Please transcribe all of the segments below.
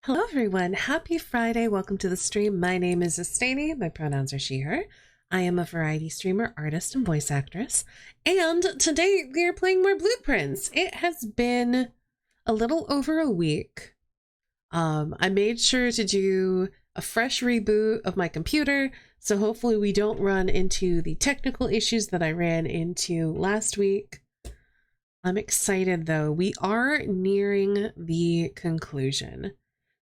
Hello everyone, happy Friday, welcome to the stream. My name is Estani, my pronouns are she, her. I am a variety streamer, artist, and voice actress. And today we are playing more Blueprints. It has been a little over a week. I made sure to do a fresh reboot of my computer, so hopefully we don't run into the technical issues that I ran into last week. I'm excited though. We are nearing the conclusion.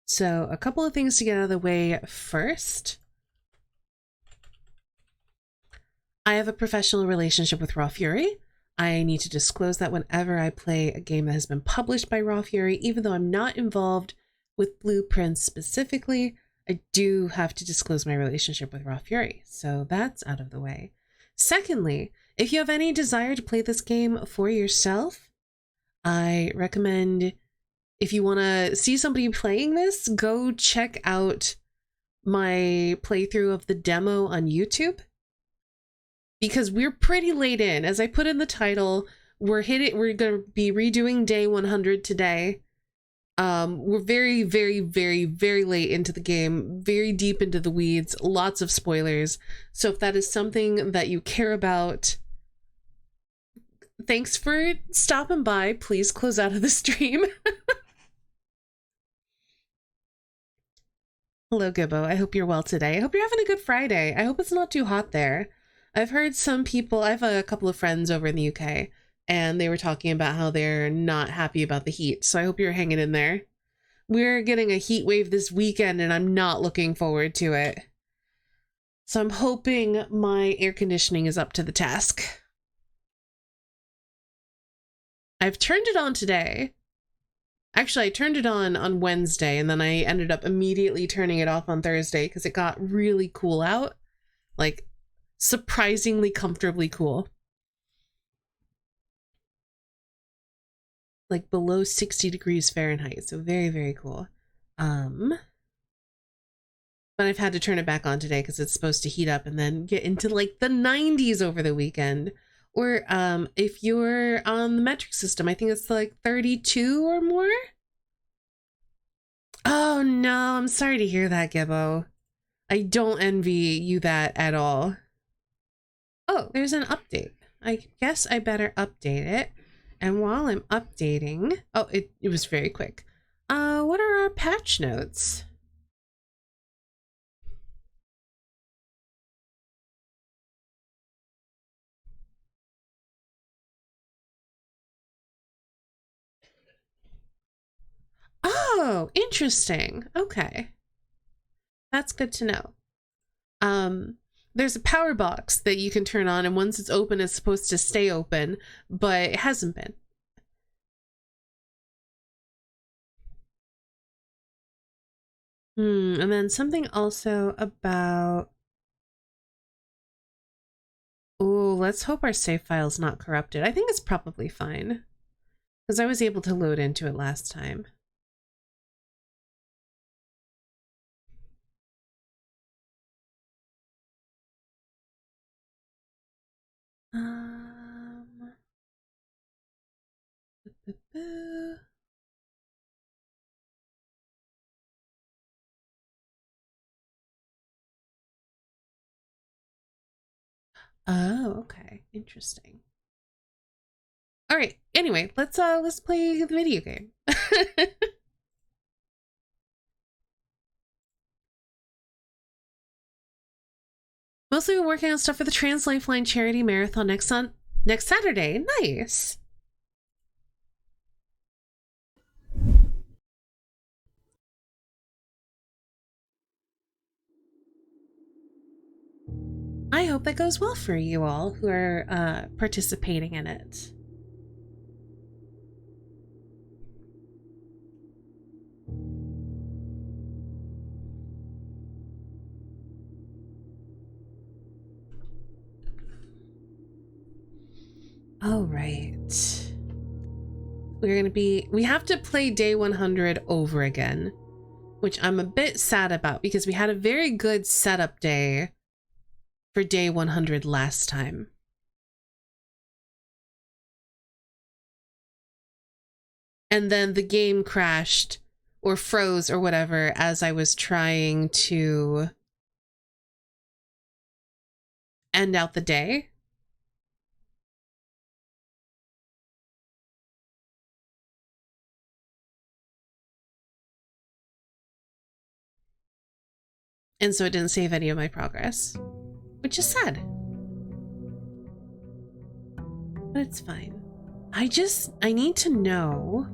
So a couple of things to get out of the way first. I have a professional relationship with Raw Fury. I need to disclose that whenever I play a game that has been published by Raw Fury, even though I'm not involved with Blueprints specifically, I do have to disclose my relationship with Raw Fury. So that's out of the way. Secondly, if you have any desire to play this game for yourself, I recommend, if you want to see somebody playing this, go check out my playthrough of the demo on YouTube. Because we're pretty late in. As I put in the title, we're going to be redoing day 100 today. We're very, very, very, very late into the game, very deep into the weeds, lots of spoilers. So if that is something that you care about, thanks for stopping by. Please close out of the stream. Hello, Gibbo. I hope you're well today. I hope you're having a good Friday. I hope it's not too hot there. I've heard some people, I have a couple of friends over in the UK, and they were talking about how they're not happy about the heat. So I hope you're hanging in there. We're getting a heat wave this weekend, and I'm not looking forward to it. So I'm hoping my air conditioning is up to the task. I've turned it on today. Actually, I turned it on Wednesday, and then I ended up immediately turning it off on Thursday because it got really cool out. Like, surprisingly comfortably cool. Like below 60 degrees Fahrenheit. So very, very cool. But I've had to turn it back on today because it's supposed to heat up and then get into like the 90s over the weekend. Or if you're on the metric system, I think it's like 32 or more. Oh no, I'm sorry to hear that, Gibbo. I don't envy you that at all. Oh, there's an update. I guess I better update it. And while I'm updating, oh, it was very quick. What are our patch notes? Oh, interesting. Okay. That's good to know. There's a power box that you can turn on, and once it's open, it's supposed to stay open, but it hasn't been. And then something also about... Oh, let's hope our save file's not corrupted. I think it's probably fine, because I was able to load into it last time. Oh, okay. Interesting. All right. Anyway, let's play the video game. Mostly working on stuff for the Trans Lifeline Charity Marathon next Saturday. Nice. I hope that goes well for you all who are participating in it. All right. We have to play day 100 over again, which I'm a bit sad about because we had a very good setup day for day 100 last time. And then the game crashed or froze or whatever as I was trying to end out the day. And so it didn't save any of my progress, which is sad. But it's fine. I need to know.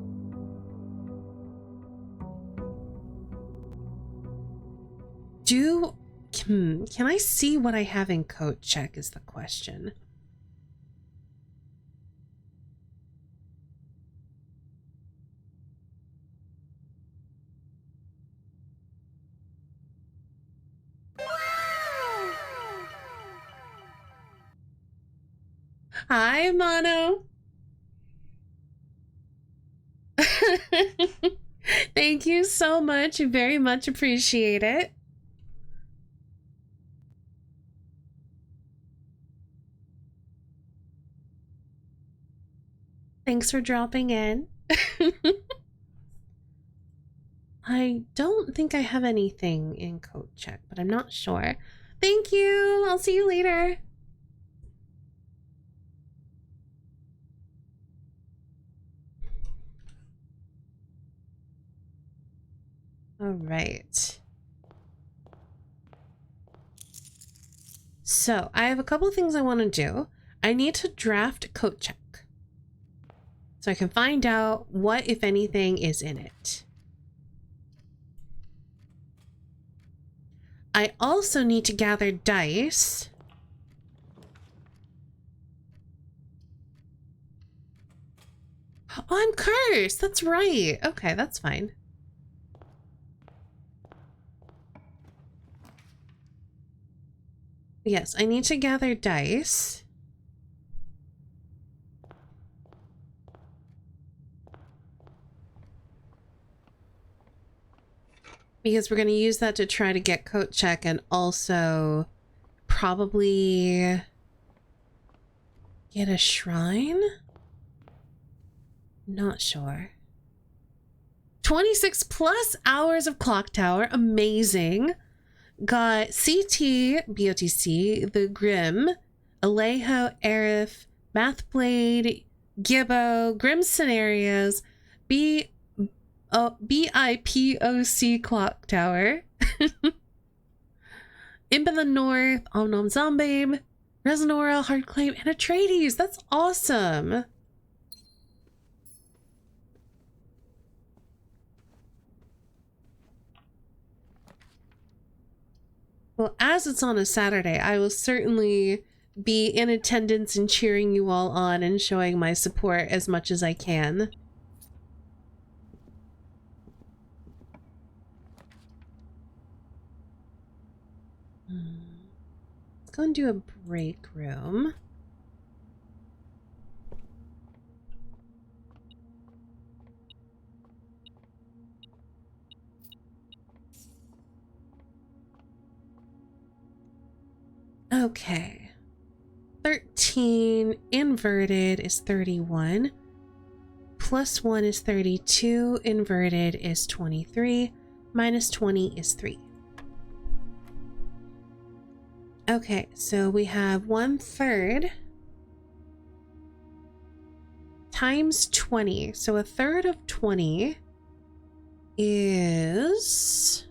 Can I see what I have in code check is the question. Hi, Mono. Thank you so much. Very much appreciate it. Thanks for dropping in. I don't think I have anything in code check, but I'm not sure. Thank you. I'll see you later. All right. So I have a couple of things I want to do. I need to draft code check so I can find out what, if anything, is in it. I also need to gather dice. Oh, I'm cursed. That's right. Okay, that's fine. Yes, I need to gather dice. Because we're going to use that to try to get coat check and also probably get a shrine? Not sure. 26 plus hours of clock tower. Amazing. Got CT, BOTC, The Grim, Alejo, Arif, Mathblade, Gibbo, Grim Scenarios, BIPOC Clock Tower, Imp in the North, Om Nom Zombabe, Resonora, Hardclaim, and Atreides. That's awesome. Well, as it's on a Saturday, I will certainly be in attendance and cheering you all on and showing my support as much as I can. Let's go and do a break room. Okay. 13 inverted is 31. Plus 1 is 32. Inverted is 23. Minus 20 is 3. Okay, so we have 1/3 times 20. So 1/3 of 20 is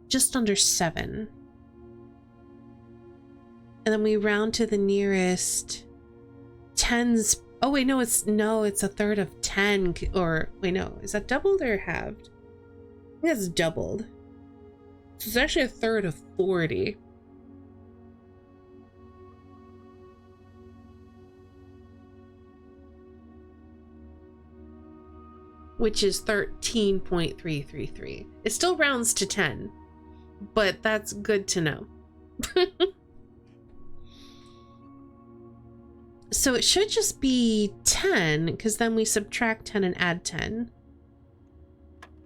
just under 7. And then we round to the nearest tens. Oh wait, no, it's 1/3 of 10. Or wait, no, is that doubled or halved? I think that's doubled. So it's actually 1/3 of 40. Which is 13.333. It still rounds to 10, but that's good to know. So it should just be 10, because then we subtract 10 and add 10.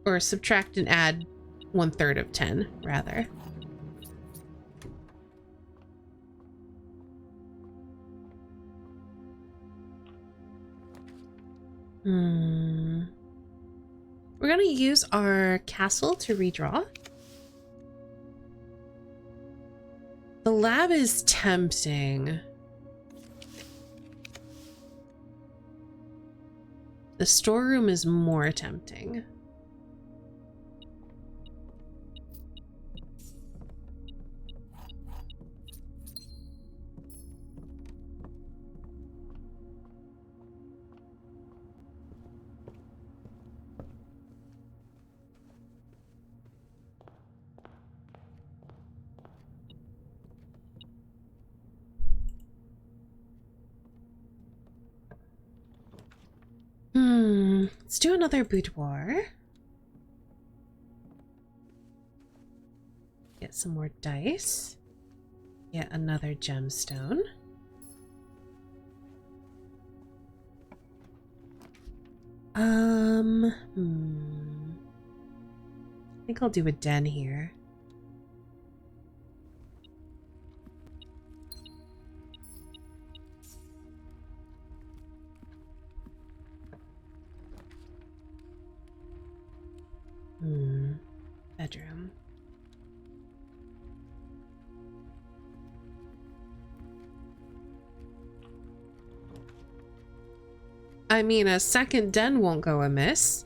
Or subtract and add 1/3 of 10, rather. We're going to use our castle to redraw. The lab is tempting. The storeroom is more tempting. Let's do another boudoir. Get some more dice. Get another gemstone. I think I'll do a den here. Bedroom. I mean, a second den won't go amiss.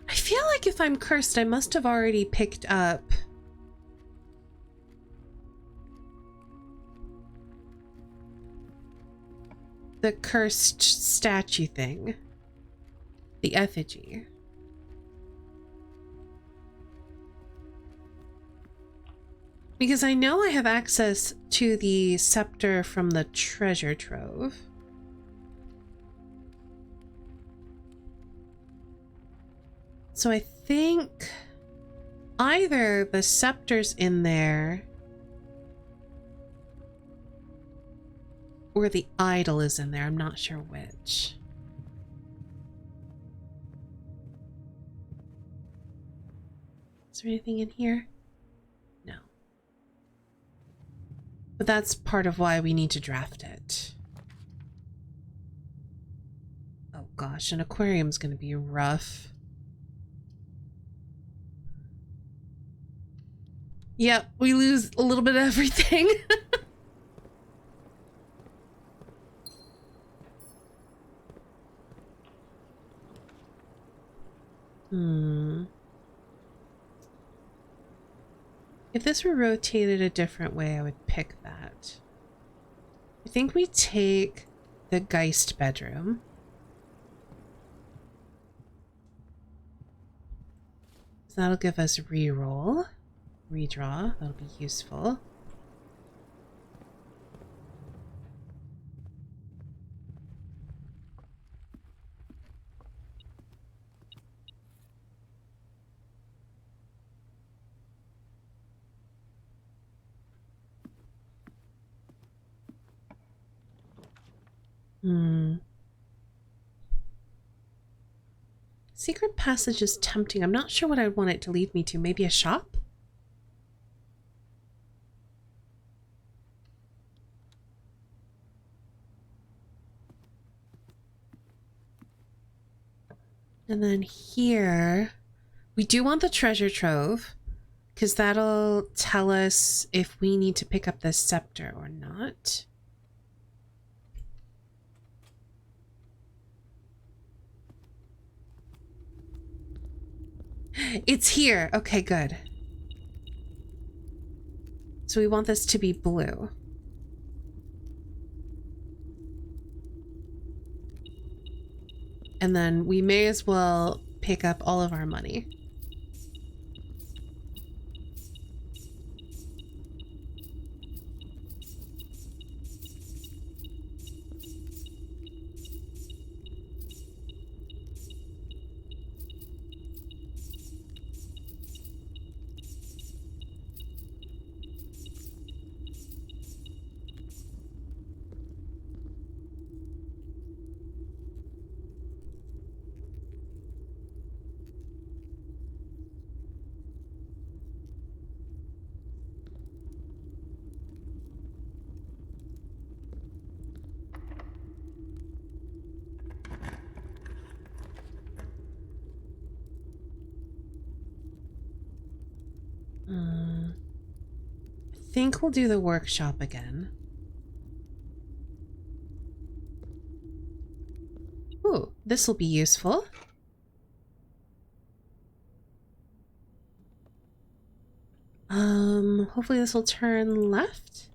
I feel like if I'm cursed, I must have already picked up the cursed statue thing. The effigy. Because I know I have access to the scepter from the treasure trove. So I think either the scepter's in there or the idol is in there. I'm not sure which. Is there anything in here? No. But that's part of why we need to draft it. Oh gosh, an aquarium's gonna be rough. Yep, we lose a little bit of everything. If this were rotated a different way, I would pick that. I think we take the Geist bedroom. So that'll give us reroll. Redraw, that'll be useful. Secret passage is tempting. I'm not sure what I want it to lead me to. Maybe a shop? And then here, we do want the treasure trove, because that'll tell us if we need to pick up the scepter or not. It's here. Okay, good. So we want this to be blue. And then we may as well pick up all of our money. think we'll do the workshop again. Ooh, this will be useful. Hopefully this will turn left.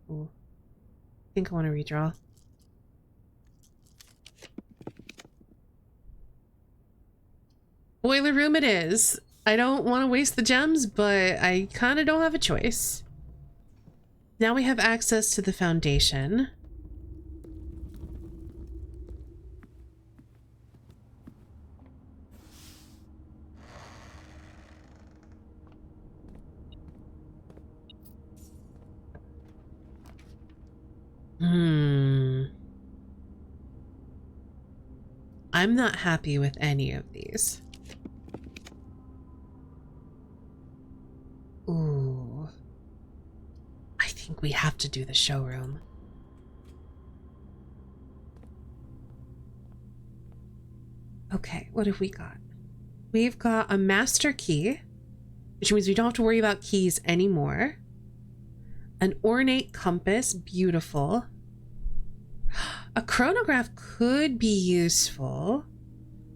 Ooh. I think I want to redraw. Boiler room it is. I don't want to waste the gems, but I kind of don't have a choice. Now we have access to the foundation. I'm not happy with any of these. Ooh. I think we have to do the showroom. Okay, what have we got? We've got a master key, which means we don't have to worry about keys anymore. An ornate compass, beautiful. A chronograph could be useful.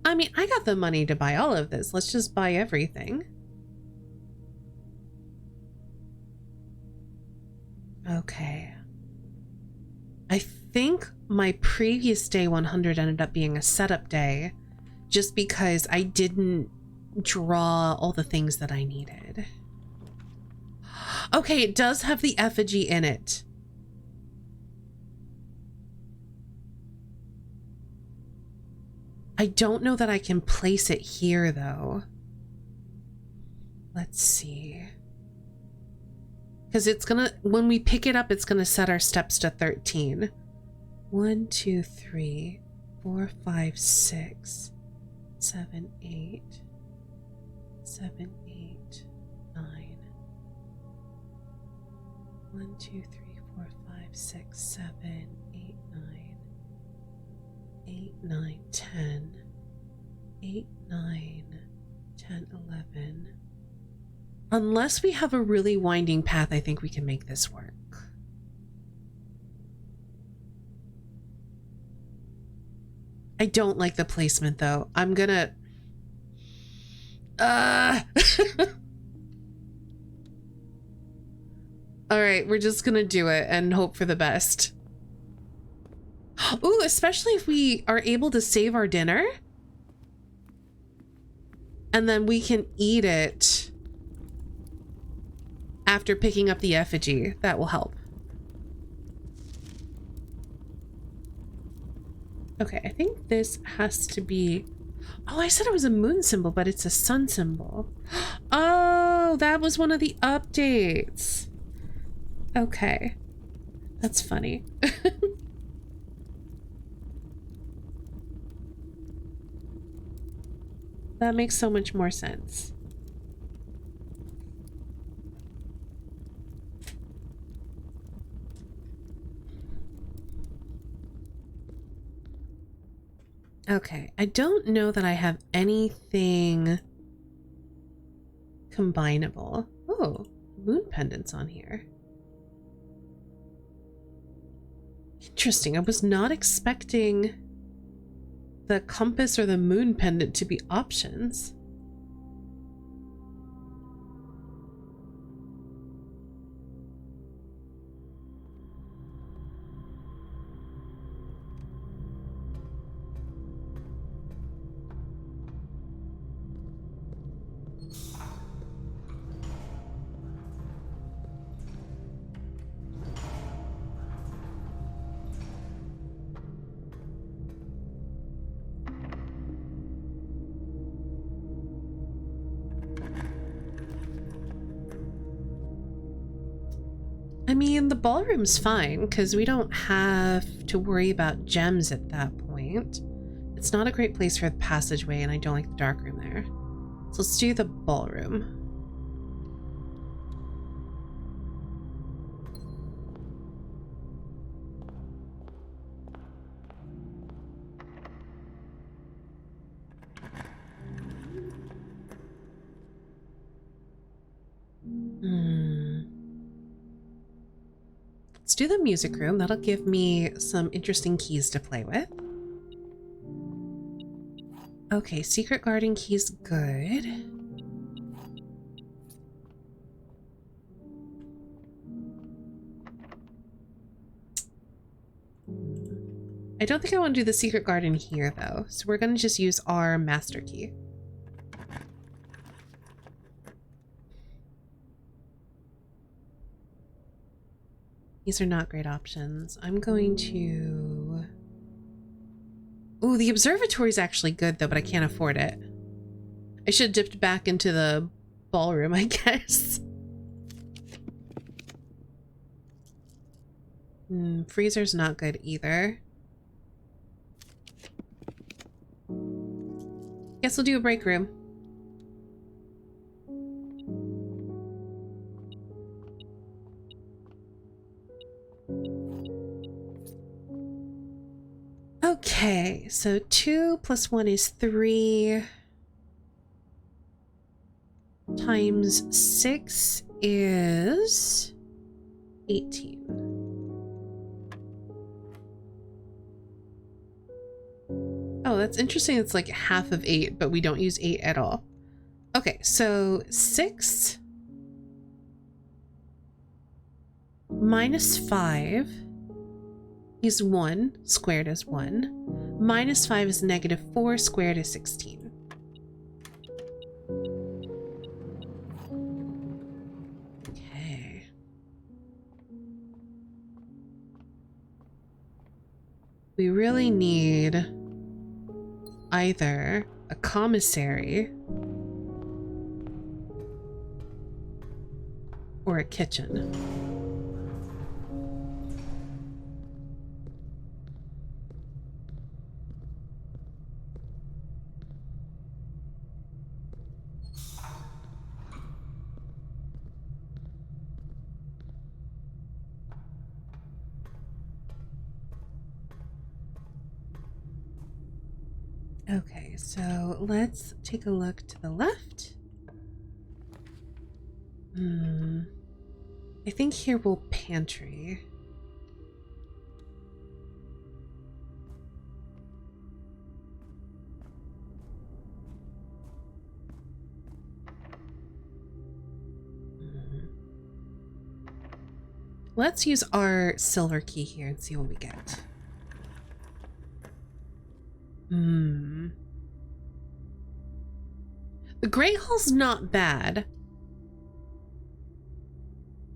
I mean, I got the money to buy all of this. Let's just buy everything. Okay. I think my previous day 100 ended up being a setup day just because I didn't draw all the things that I needed. Okay, it does have the effigy in it. I don't know that I can place it here, though. Let's see. Because it's gonna, when we pick it up, it's gonna set our steps to 13. 1, 2, 3, 4, 5, 6, 7, 8, 7, 8, 9. 1, 2, 3, 4, 5, 6, 7, 8, 9. 8, 9, 10. 8, 9, 10, 11. Unless we have a really winding path, I think we can make this work. I don't like the placement, though. I'm gonna... Alright, we're just gonna do it and hope for the best. Ooh, especially if we are able to save our dinner. And then we can eat it after picking up the effigy. That will help. Okay, I think this has to be... Oh, I said it was a moon symbol, but it's a sun symbol. Oh, that was one of the updates. Okay. That's funny. That makes so much more sense. Okay, I don't know that I have anything combinable. Oh, moon pendants on here. Interesting. I was not expecting the compass or the moon pendant to be options. I mean, the ballroom's fine because we don't have to worry about gems at that point. It's not a great place for the passageway, and I don't like the dark room there. So let's do the ballroom. let's do the music room. That'll give me some interesting keys to play with. Okay, secret garden key's good. I don't think I want to do the secret garden here though, so we're going to just use our master key. These are not great options. I'm going to... Ooh, the observatory is actually good though, but I can't afford it. I should have dipped back into the ballroom, I guess. Freezer's not good either. Guess we'll do a break room. Okay, so 2 + 1 is 3. Times 6 is 18. Oh, that's interesting. It's like half of 8, but we don't use 8 at all. Okay, so 6 minus 5 is 1, squared is 1. Minus 5 is -4, squared is 16. Okay. We really need either a commissary or a kitchen. Okay, so let's take a look to the left. I think here we'll pantry. Let's use our silver key here and see what we get. The Great Hall's not bad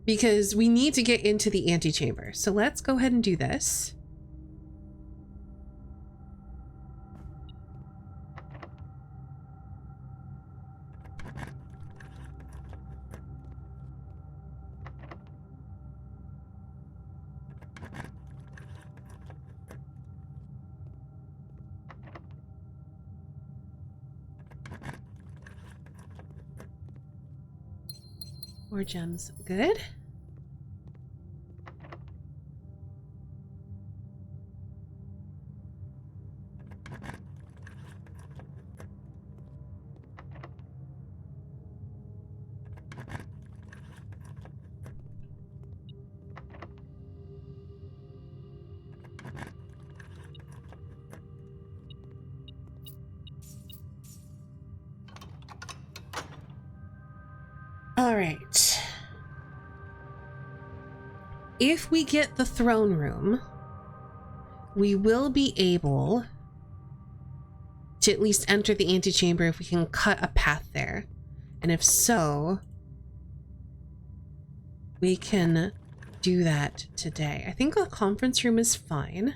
because we need to get into the antechamber. So let's go ahead and do this. More gems, good. All right. If we get the throne room, we will be able to at least enter the antechamber if we can cut a path there. And if so, we can do that today. I think a conference room is fine.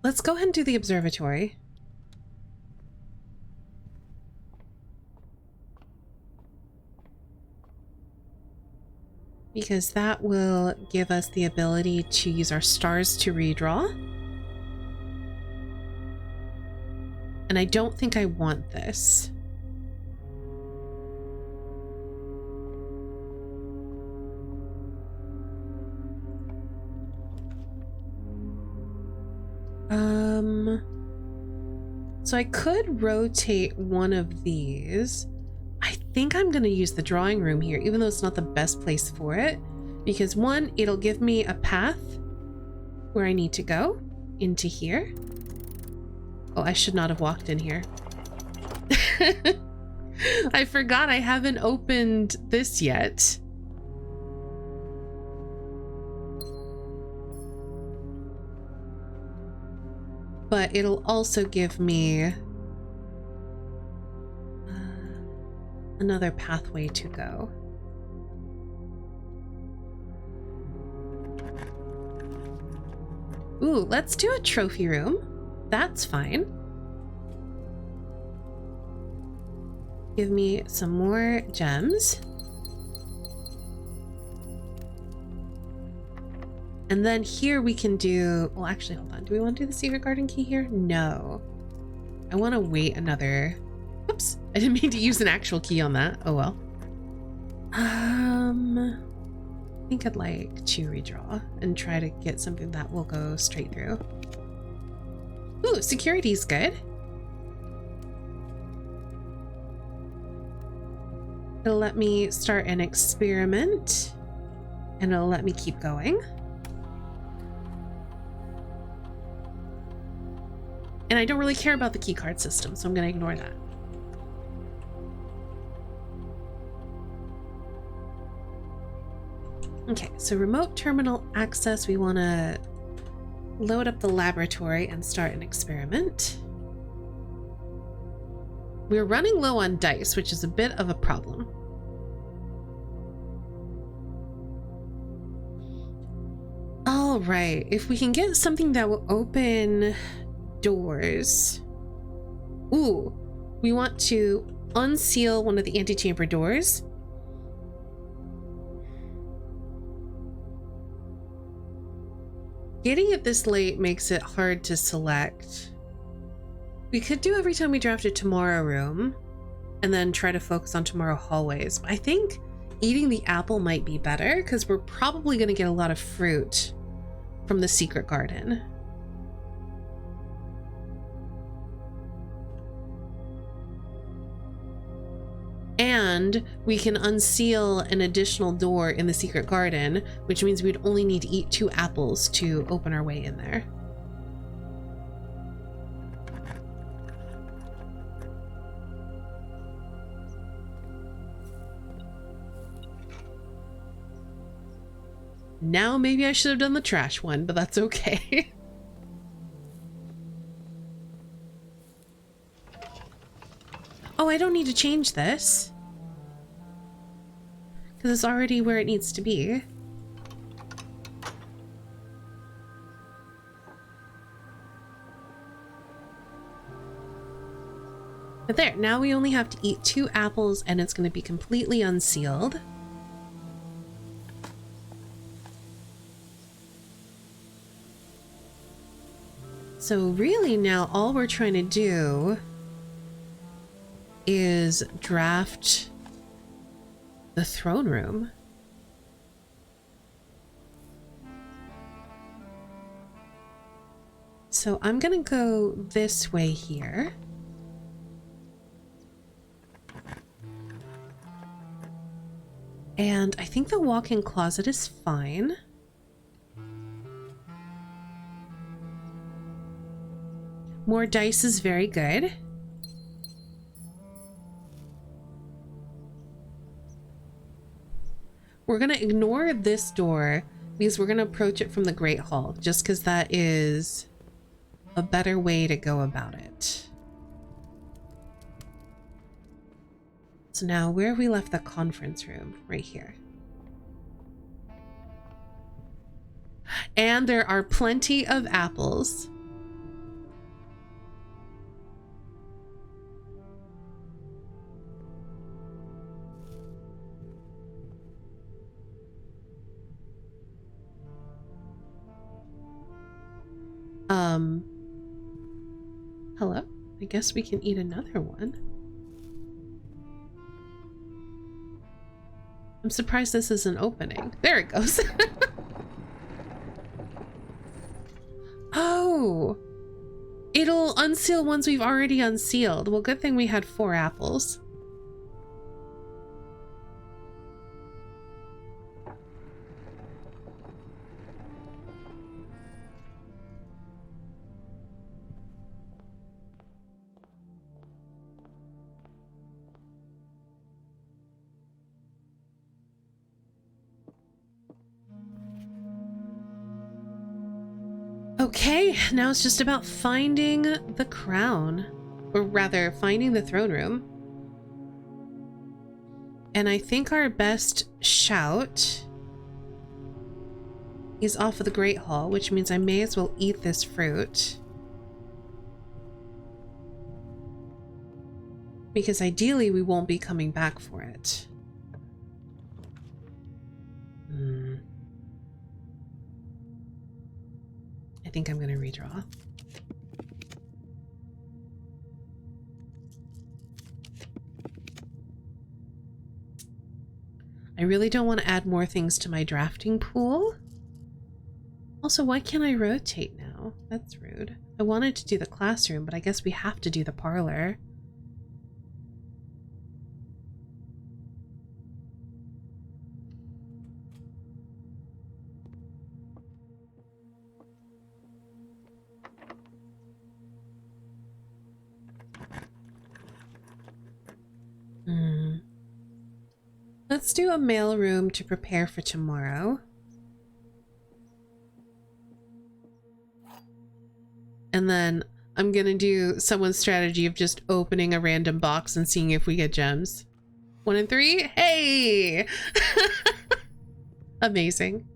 Let's go ahead and do the observatory. Because that will give us the ability to use our stars to redraw. And I don't think I want this. So I could rotate one of these. I think I'm going to use the drawing room here, even though it's not the best place for it. Because one, it'll give me a path where I need to go into here. Oh, I should not have walked in here. I forgot I haven't opened this yet. But it'll also give me another pathway to go. Ooh, let's do a trophy room. That's fine. Give me some more gems. And then here we can do, well, actually, hold on. Do we want to do the secret garden key here? No. I want to wait another, oops, I didn't mean to use an actual key on that. Oh, well. I think I'd like to redraw and try to get something that will go straight through. Ooh, security's good. It'll let me start an experiment and it'll let me keep going. And I don't really care about the keycard system, so I'm going to ignore that. Okay, so remote terminal access, we want to load up the laboratory and start an experiment. We're running low on dice, which is a bit of a problem. All right, if we can get something that will open doors. Ooh, we want to unseal one of the antechamber doors. Getting it this late makes it hard to select. We could do every time we draft a tomorrow room and then try to focus on tomorrow hallways. I think eating the apple might be better because we're probably going to get a lot of fruit from the secret garden. And we can unseal an additional door in the secret garden, which means we'd only need to eat 2 apples to open our way in there. Now maybe I should have done the trash one, but that's okay. Oh, I don't need to change this because it's already where it needs to be. But there, now we only have to eat 2 apples and it's going to be completely unsealed. So really now all we're trying to do is draft the throne room. So I'm gonna go this way here. And I think the walk-in closet is fine. More dice is very good. We're going to ignore this door because we're going to approach it from the Great Hall, just because that is a better way to go about it. So now where have we left the conference room? Right here. And there are plenty of apples. Hello? I guess we can eat another one. I'm surprised this isn't opening. There it goes. Oh, It'll unseal ones we've already unsealed. Well, good thing we had 4 apples. Okay, now it's just about finding the crown. Or rather, finding the throne room. And I think our best shout is off of the Great Hall, which means I may as well eat this fruit. Because ideally we won't be coming back for it. I think I'm going to redraw. I really don't want to add more things to my drafting pool. Also, why can't I rotate now? That's rude. I wanted to do the classroom, but I guess we have to do the parlor. Let's do a mailroom to prepare for tomorrow. And then I'm gonna do someone's strategy of just opening a random box and seeing if we get gems. 1 and 3? Hey! Amazing.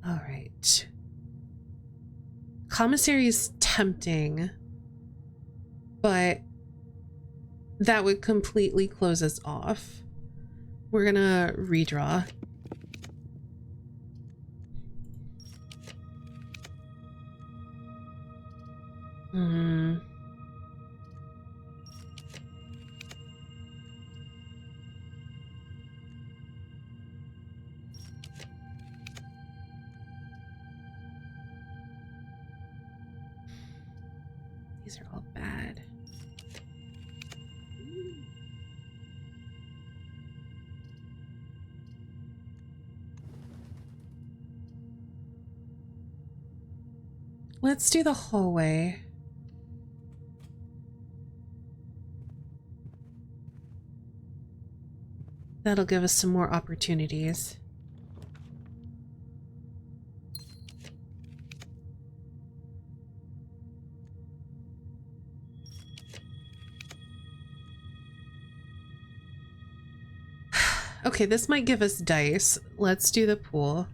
All right. Commissary is tempting, but that would completely close us off. We're gonna redraw. These are all bad. Let's do the hallway. That'll give us some more opportunities. Okay, this might give us dice. Let's do the pool.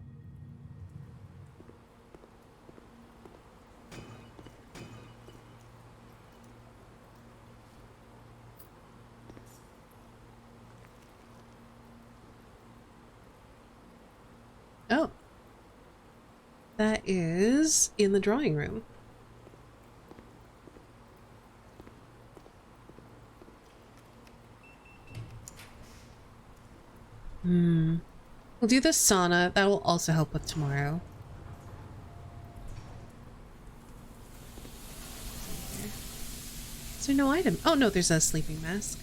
Oh. That is in the drawing room. We'll do the sauna. That will also help with tomorrow. Is there no item? Oh no, there's a sleeping mask.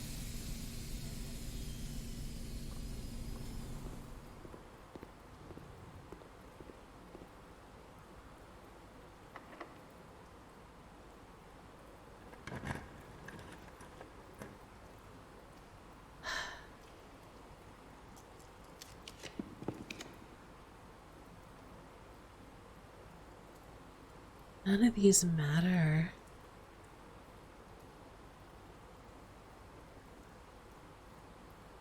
None of these matter.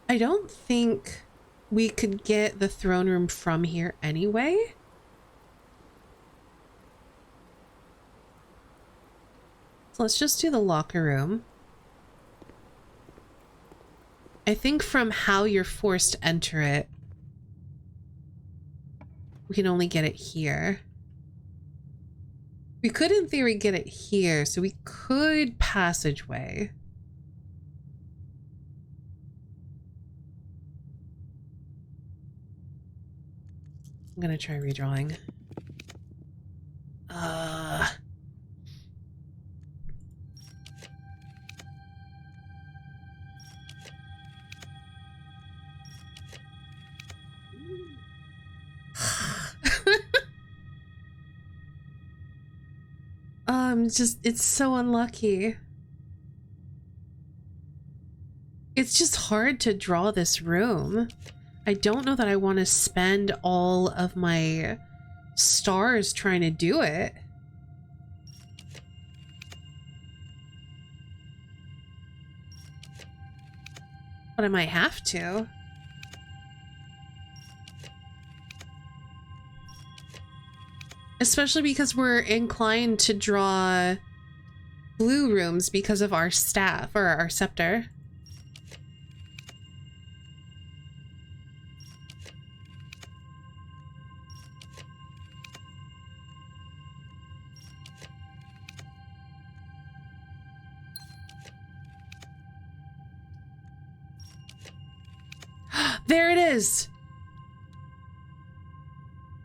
I don't think we could get the throne room from here anyway. So let's just do the locker room. I think from how you're forced to enter it, we can only get it here. We could, in theory, get it here, so we could passageway. I'm gonna try redrawing. It's so unlucky. It's just hard to draw this room. I don't know that I want to spend all of my stars trying to do it. But I might have to. Especially because we're inclined to draw blue rooms because of our staff or our scepter. There it is.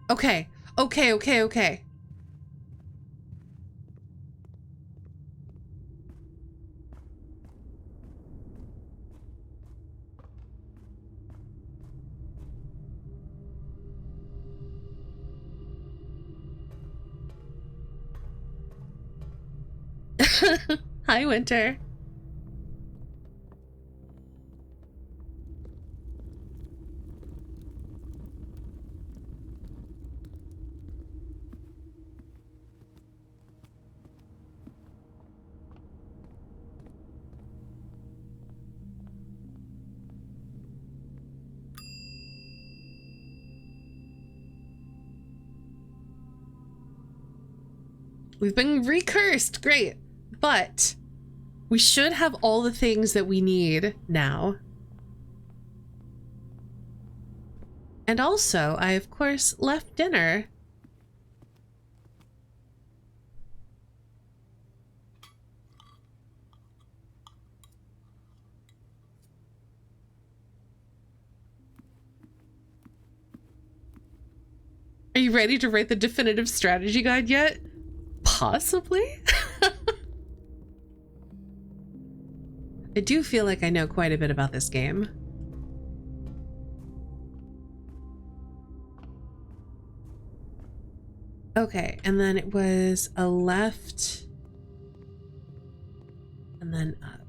Okay. Okay. Hi, Winter. We've been recursed, great. But we should have all the things that we need now. And also, I of course left dinner. Are you ready to write the definitive strategy guide yet? Possibly? I do feel like I know quite a bit about this game. Okay, and then it was a left and then up.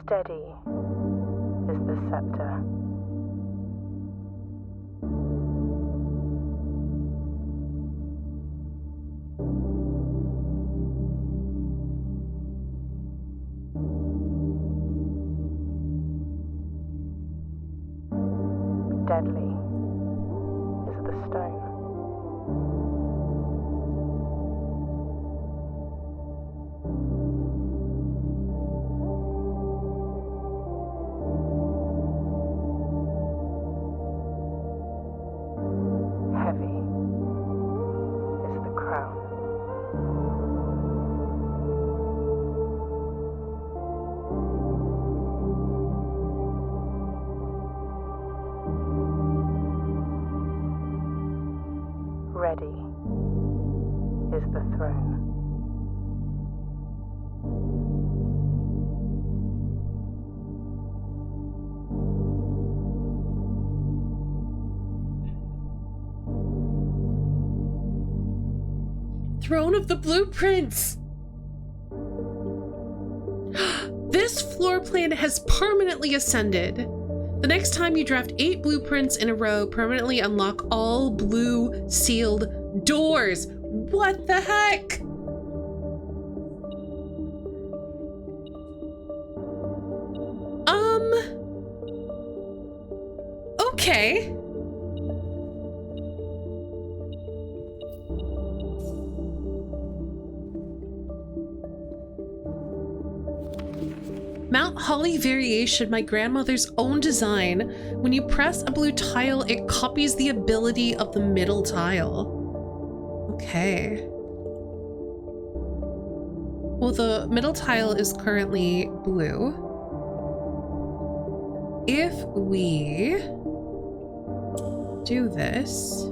Steady is the scepter. Deadly is the stone. Heavy is the crown. Ready is the throne. Throne of the Blueprints! This floor plan has permanently ascended. The next time you draft 8 blueprints in a row, permanently unlock all blue sealed doors. What the heck? Okay. Mount Holly Variation, my grandmother's own design. When you press a blue tile, it copies the ability of the middle tile. Okay. Well, the middle tile is currently blue. If we do this,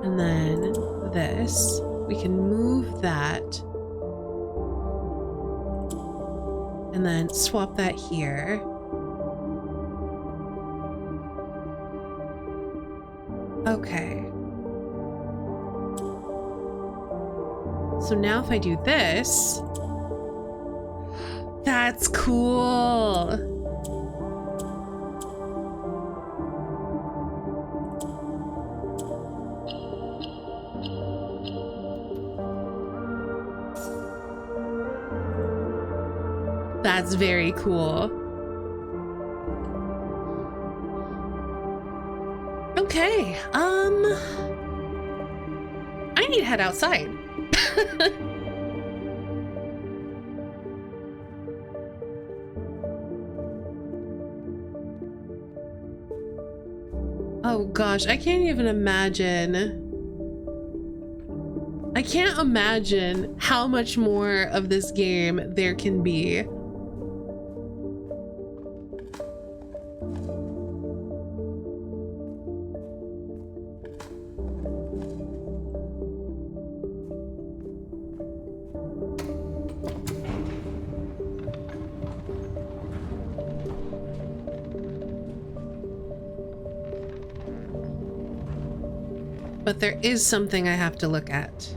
and then this, we can move that, and then swap that here. Okay. So now if I do this, that's cool. That's very cool. Okay, I need to head outside. Oh gosh, I can't even imagine. I can't imagine how much more of this game there can be. But there is something I have to look at.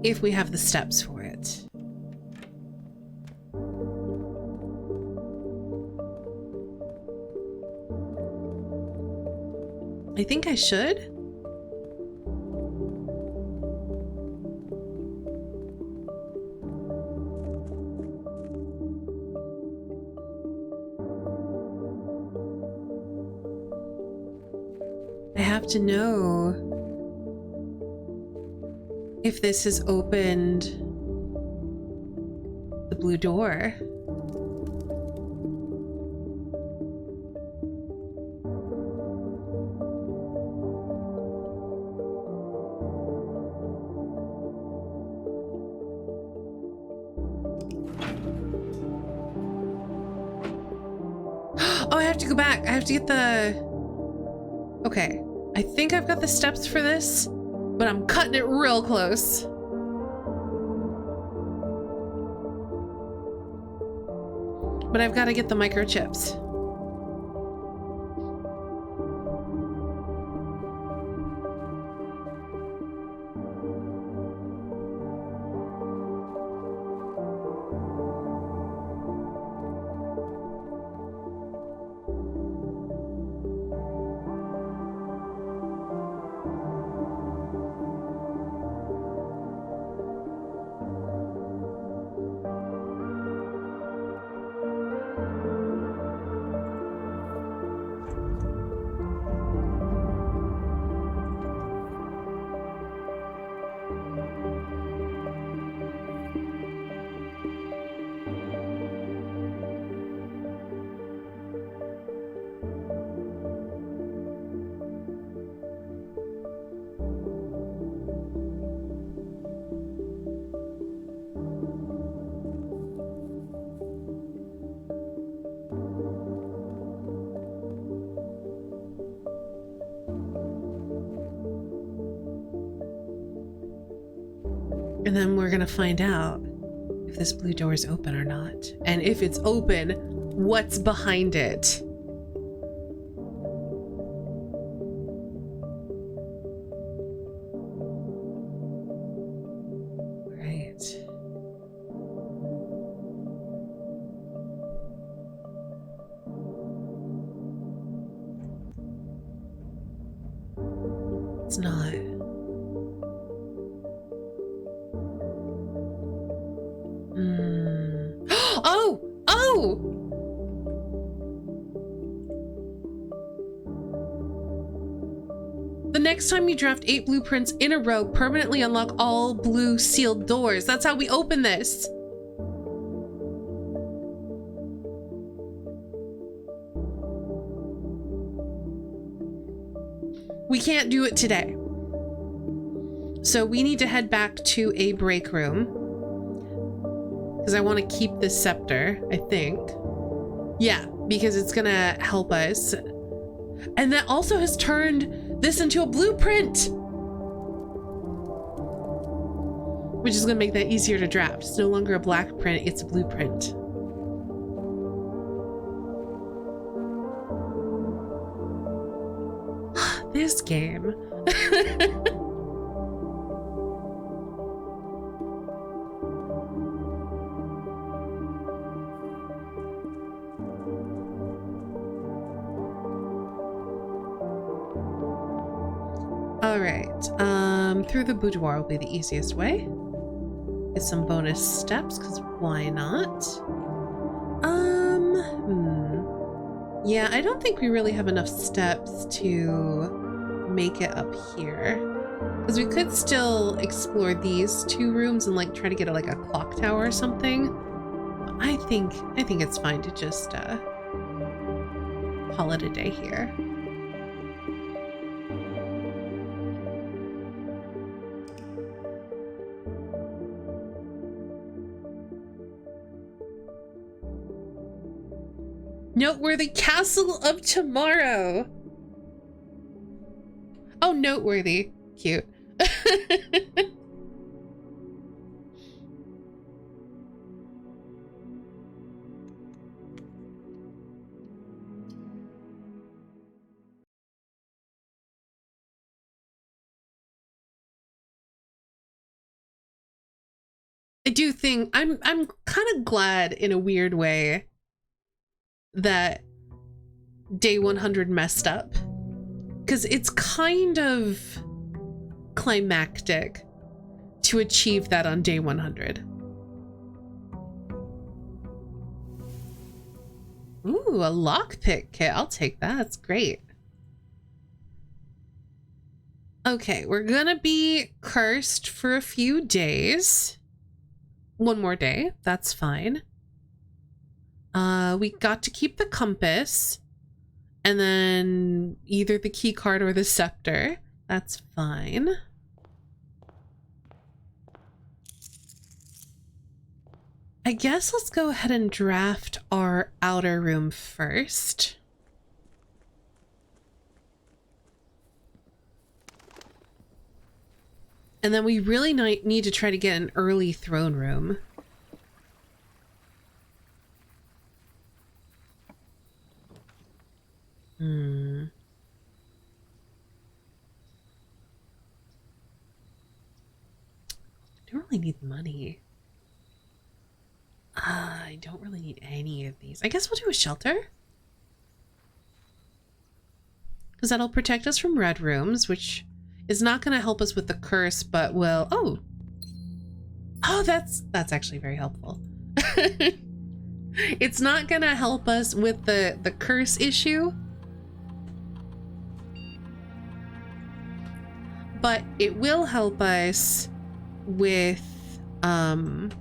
If we have the steps for it. I think I should. I have to know if this has opened the blue door. Oh, I have to go back. I have to get the... Okay. I think I've got the steps for this, but I'm cutting it real close. But I've got to get the microchips. And then we're gonna find out if this blue door is open or not. And if it's open, what's behind it? Right. It's not. Oh! Oh! Next time you draft 8 blueprints in a row, permanently unlock all blue sealed doors. That's how we open this. We can't do it today. So we need to head back to a break room. Because I want to keep this scepter, I think. Yeah, because it's gonna help us. And that also has turned this into a blueprint. Which is gonna make that easier to draft. It's no longer a black print, it's a blueprint. This game. All right, through the boudoir will be the easiest way. Get some bonus steps, because why not? Yeah, I don't think we really have enough steps to make it up here. Because we could still explore these 2 rooms and like try to get like a clock tower or something. But I think it's fine to just call it a day here. Noteworthy Castle of Tomorrow. Oh, noteworthy. Cute. I do think I'm kind of glad in a weird way that day 100 messed up, because it's kind of climactic to achieve that on day 100. Ooh, a lockpick kit. I'll take that. That's great. Okay, we're gonna be cursed for a few days. 1 more day. That's fine. We got to keep the compass, and then either the key card or the scepter. That's fine. I guess let's go ahead and draft our outer room first. And then we really need to try to get an early throne room. I don't really need money. I don't really need any of these. I guess we'll do a shelter. Because that'll protect us from red rooms, which is not going to help us with the curse, but will... Oh, that's actually very helpful. It's not going to help us with the curse issue, but it will help us with the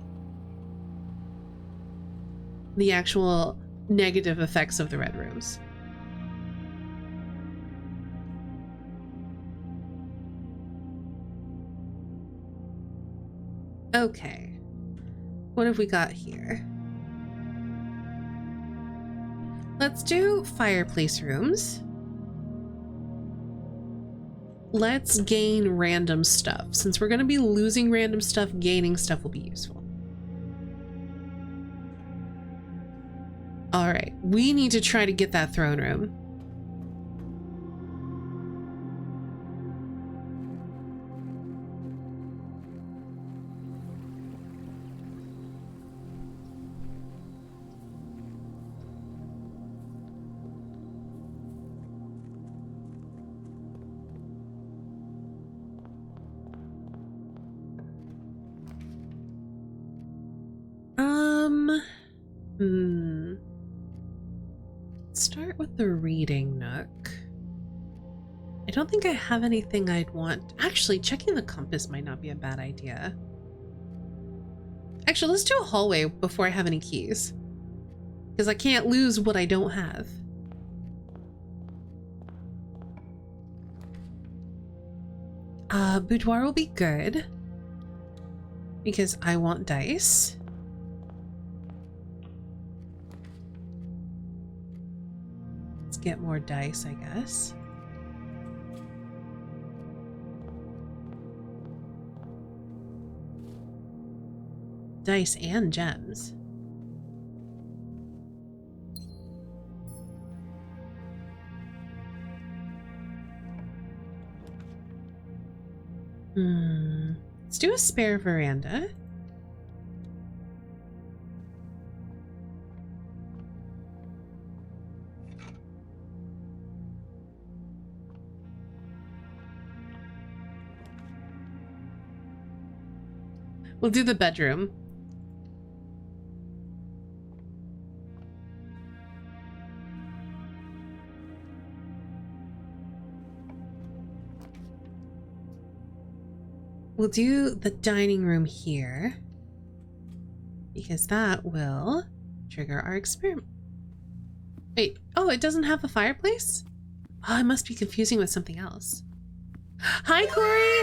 actual negative effects of the red rooms. Okay, what have we got here? Let's do fireplace rooms. Let's gain random stuff. Since we're going to be losing random stuff, gaining stuff will be useful. All right, we need to try to get that throne room. Start with the reading nook. I don't think I have anything I'd want. Actually, checking the compass might not be a bad idea. Actually, let's do a hallway before I have any keys. Because I can't lose what I don't have. Boudoir will be good. Because I want dice. Let's get more dice, I guess. Dice and gems. Let's do a spare veranda. We'll do the bedroom. We'll do the dining room here because that will trigger our experiment. Wait, oh, it doesn't have a fireplace? Oh, I must be confusing with something else. Hi, Corey!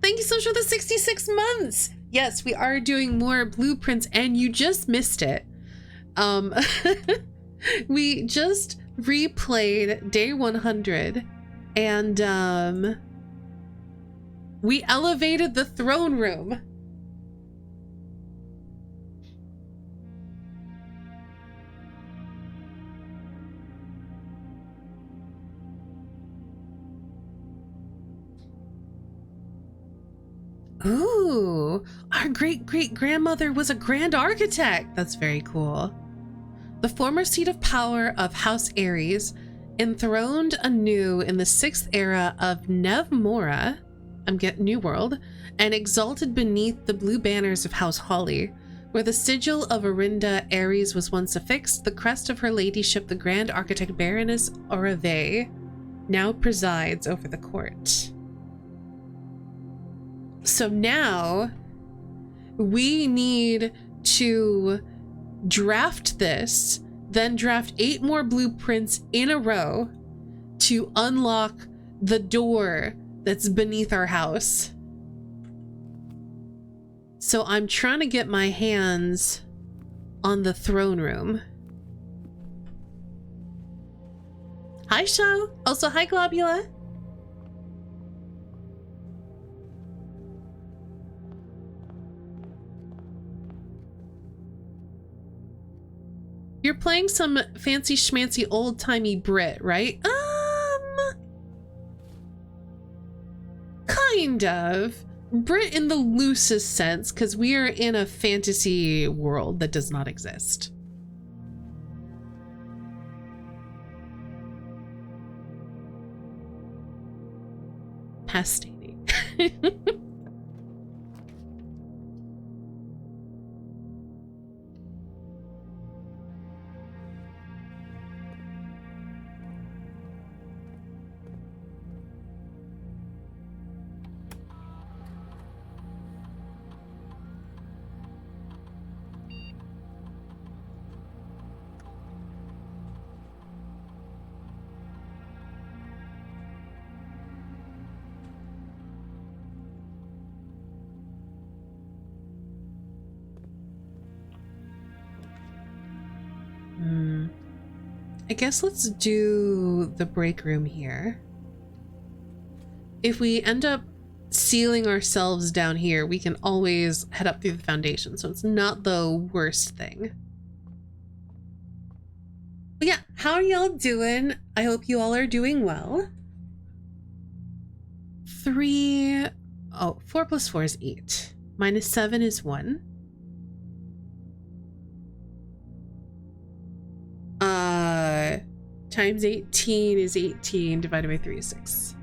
Thank you so much for the 66 months! Yes, we are doing more blueprints and you just missed it. We just replayed day 100 and we elevated the throne room. Ooh, our great-great-grandmother was a grand architect. That's very cool. The former seat of power of House Ares, enthroned anew in the 6th era of Nevmora, New World, and exalted beneath the blue banners of House Hawley. Where the sigil of Arinda Ares was once affixed, the crest of her ladyship, the grand architect Baroness Orave, now presides over the court. So now we need to draft this, then draft 8 more blueprints in a row to unlock the door that's beneath our house. So I'm trying to get my hands on the throne room. Hi, Sho. Also, hi, Globula. You're playing some fancy schmancy old-timey Brit, right? Kind of. Brit in the loosest sense, because we are in a fantasy world that does not exist. Pastating. I guess let's do the break room here. If we end up sealing ourselves down here, we can always head up through the foundation, so it's not the worst thing. But yeah, how are y'all doing? I hope you all are doing well. 4 plus 4 is 8. Minus 7 is 1. Times 18 is 18, divided by 3 is 6.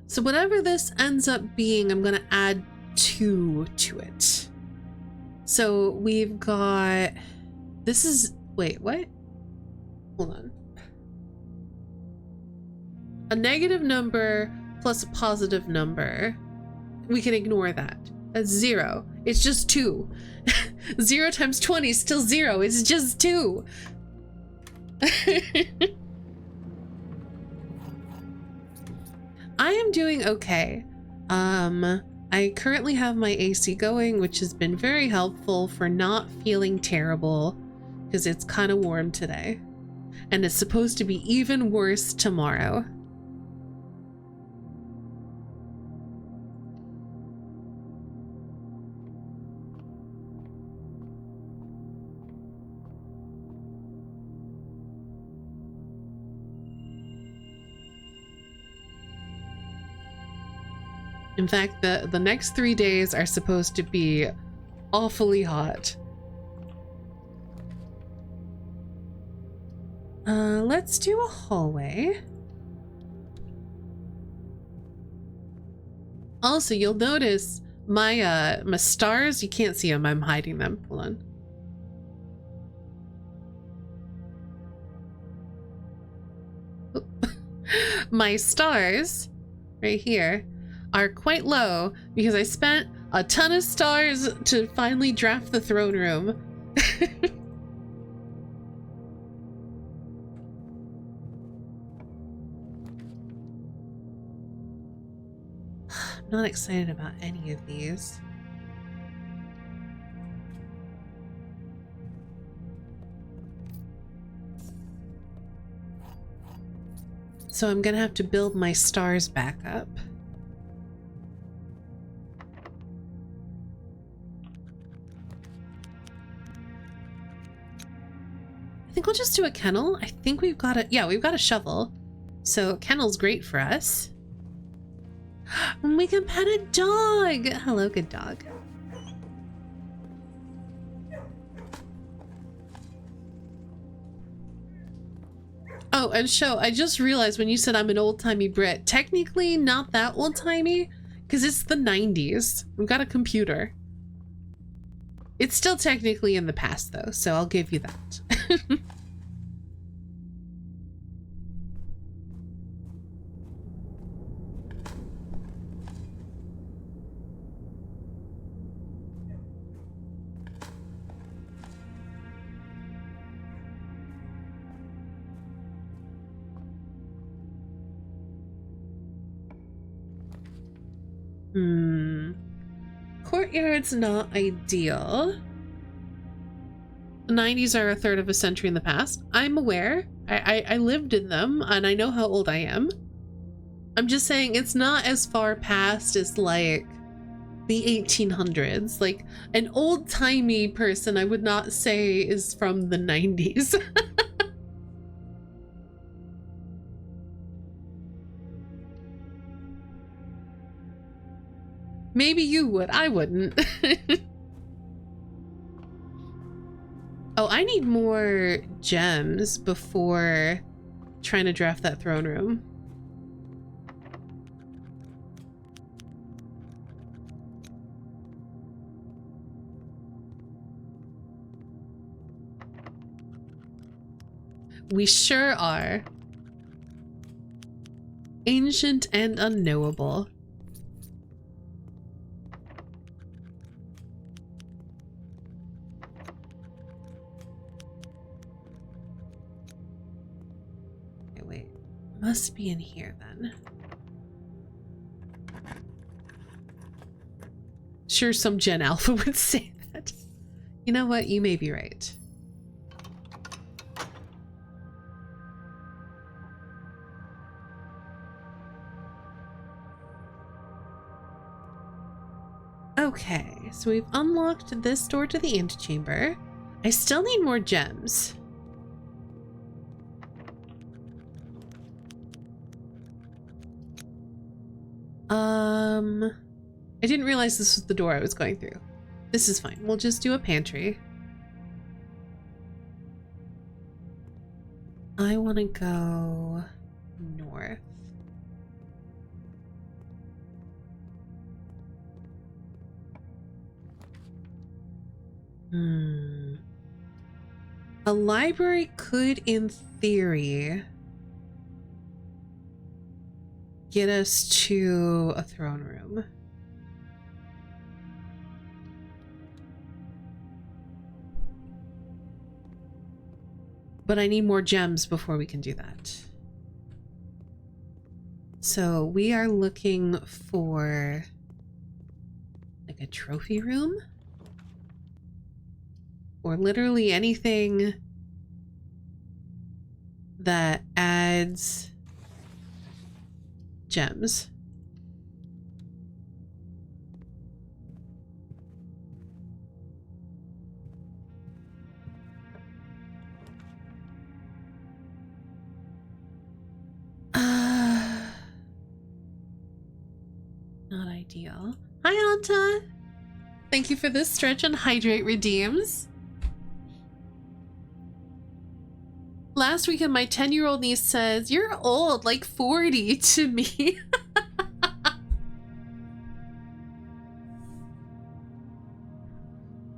So whatever this ends up being, I'm gonna add 2 to it. So we've got, this is, wait, what? Hold on. A negative number plus a positive number. We can ignore that. That's 0. It's just 2. 0 times 20 is still 0. It's just 2. I am doing okay. I currently have my AC going, which has been very helpful for not feeling terrible because it's kind of warm today. And it's supposed to be even worse tomorrow. In fact, the next 3 days are supposed to be awfully hot. Let's do a hallway. Also, you'll notice my my stars, you can't see them, I'm hiding them. Hold on. My stars right here are quite low because I spent a ton of stars to finally draft the throne room. I'm not excited about any of these. So I'm gonna have to build my stars back up. I think we'll just do a kennel. I think we've got a, yeah, we've got a shovel. So kennel's great for us. We can pet a dog. Hello, good dog. Oh, and show, I just realized when you said I'm an old-timey Brit, technically not that old-timey, because it's the 90s. We've got a computer. It's still technically in the past, though, so I'll give you that. Courtyard's not ideal. The 90s are a third of a century in the past. I'm aware. I lived in them, and I know how old I am. I'm just saying it's not as far past as, like, the 1800s. Like, an old-timey person I would not say is from the 90s. Maybe you would. I wouldn't. Oh, I need more gems before trying to draft that throne room. We sure are. Ancient and unknowable. Must be in here then. Sure, some Gen Alpha would say that. You know what? You may be right. Okay, so we've unlocked this door to the antechamber. I still need more gems. I didn't realize this was the door I was going through. This is fine. We'll just do a pantry. I want to go north. Hmm. A library could, in theory, get us to a throne room. But I need more gems before we can do that. So we are looking for like a trophy room or literally anything that adds gems. Not ideal. Hi, Anta. Thank you for this stretch and hydrate redeems. Last weekend, my 10-year-old niece says, "You're old, like 40 to me."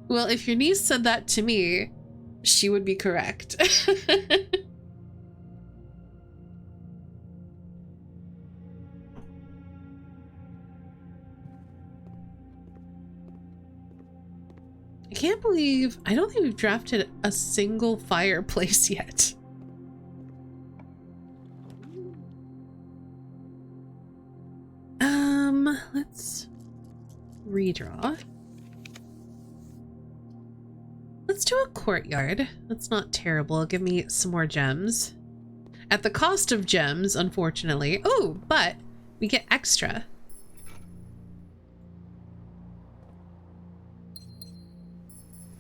Well, if your niece said that to me, she would be correct. I can't believe, I don't think we've drafted a single fireplace yet. Let's redraw. Let's do a courtyard. That's not terrible. Give me some more gems. At the cost of gems, unfortunately. Oh, but we get extra.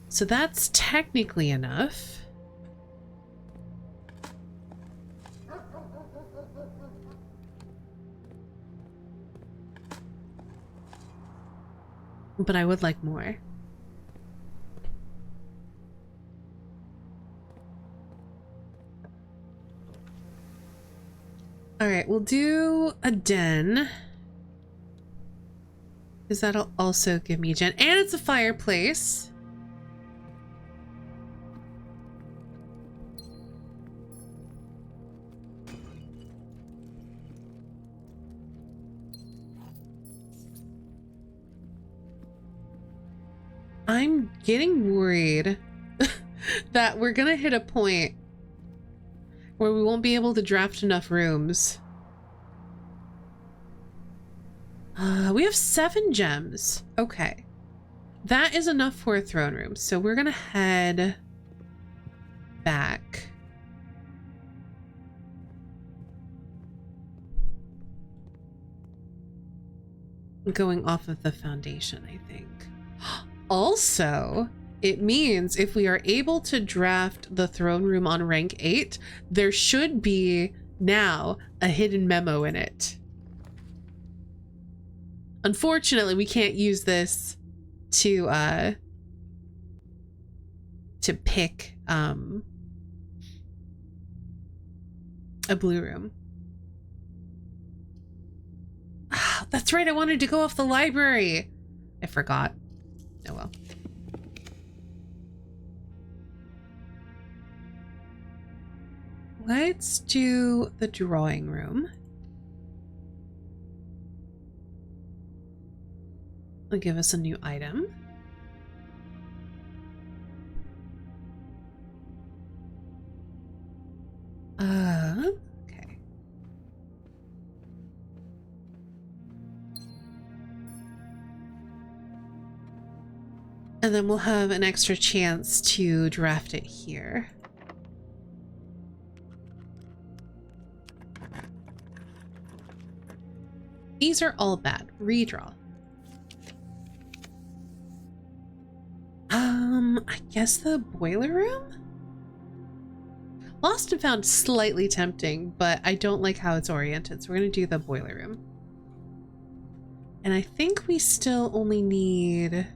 So that's technically enough. But I would like more. All right, we'll do a den. Because that'll also give me a gen. And it's a fireplace. I'm getting worried that we're gonna hit a point where we won't be able to draft enough rooms. We have 7 gems. Okay. That is enough for a throne room. So we're gonna head back. Going off of the foundation, I think. Also, it means if we are able to draft the throne room on rank 8, there should be now a hidden memo in it. Unfortunately, we can't use this to pick a blue room. Ah, that's right, I wanted to go off the library. I forgot. Oh well. Let's do the drawing room. It'll give us a new item. Okay. And then we'll have an extra chance to draft it here. These are all bad. Redraw. I guess the boiler room? Lost and Found slightly tempting, but I don't like how it's oriented, so we're gonna do the boiler room. And I think we still only need...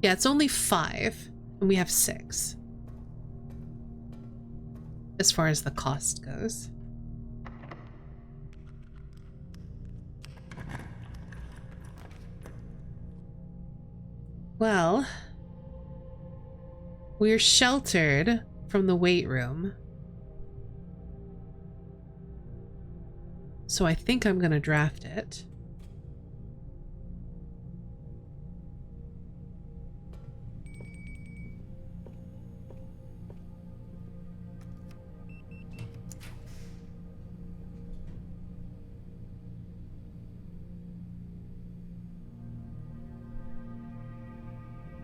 Yeah, it's only 5, and we have 6. As far as the cost goes. Well, we're sheltered from the weight room. So I think I'm gonna draft it.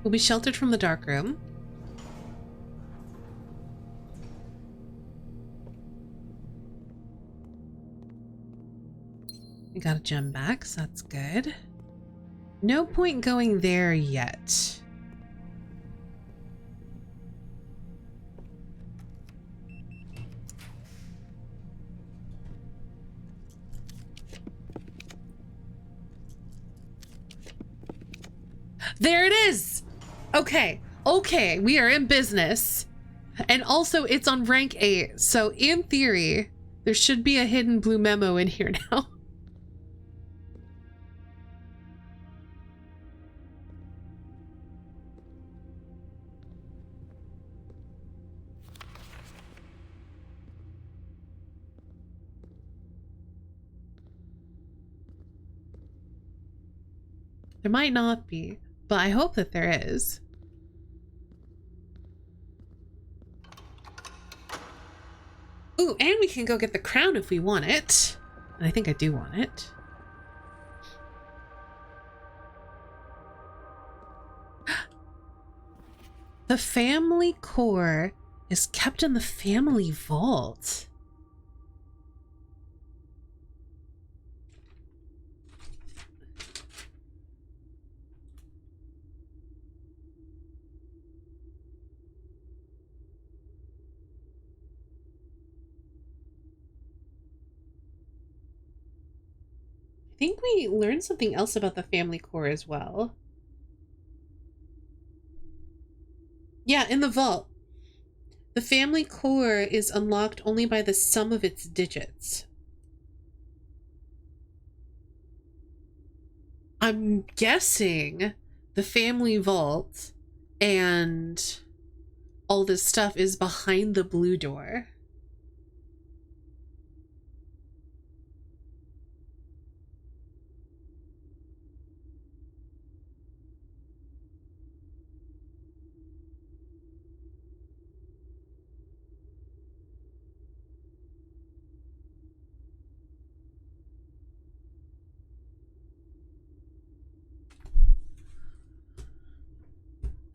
We'll be sheltered from the dark room. We got a gem back, so that's good. No point going there yet. There it is! Okay, okay, we are in business. And also, it's on rank 8, so in theory, there should be a hidden blue memo in here now. There might not be, but I hope that there is. Ooh, and we can go get the crown if we want it. And I think I do want it. The family core is kept in the family vault. I think we learned something else about the family core as well. Yeah, in the vault. The family core is unlocked only by the sum of its digits. I'm guessing the family vault and all this stuff is behind the blue door.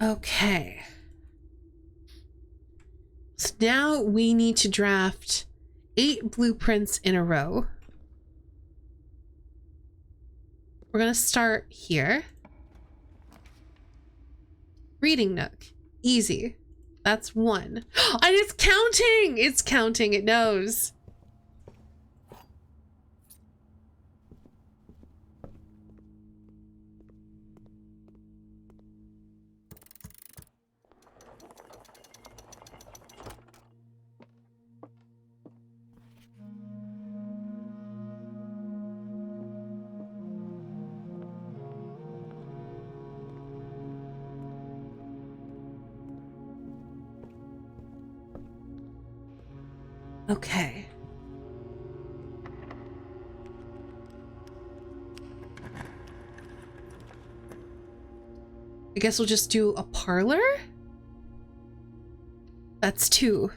Okay. So now we need to draft 8 blueprints in a row. We're going to start here. Reading nook. Easy. That's 1. And it's counting! It's counting. It knows. Okay. I guess we'll just do a parlor? That's 2.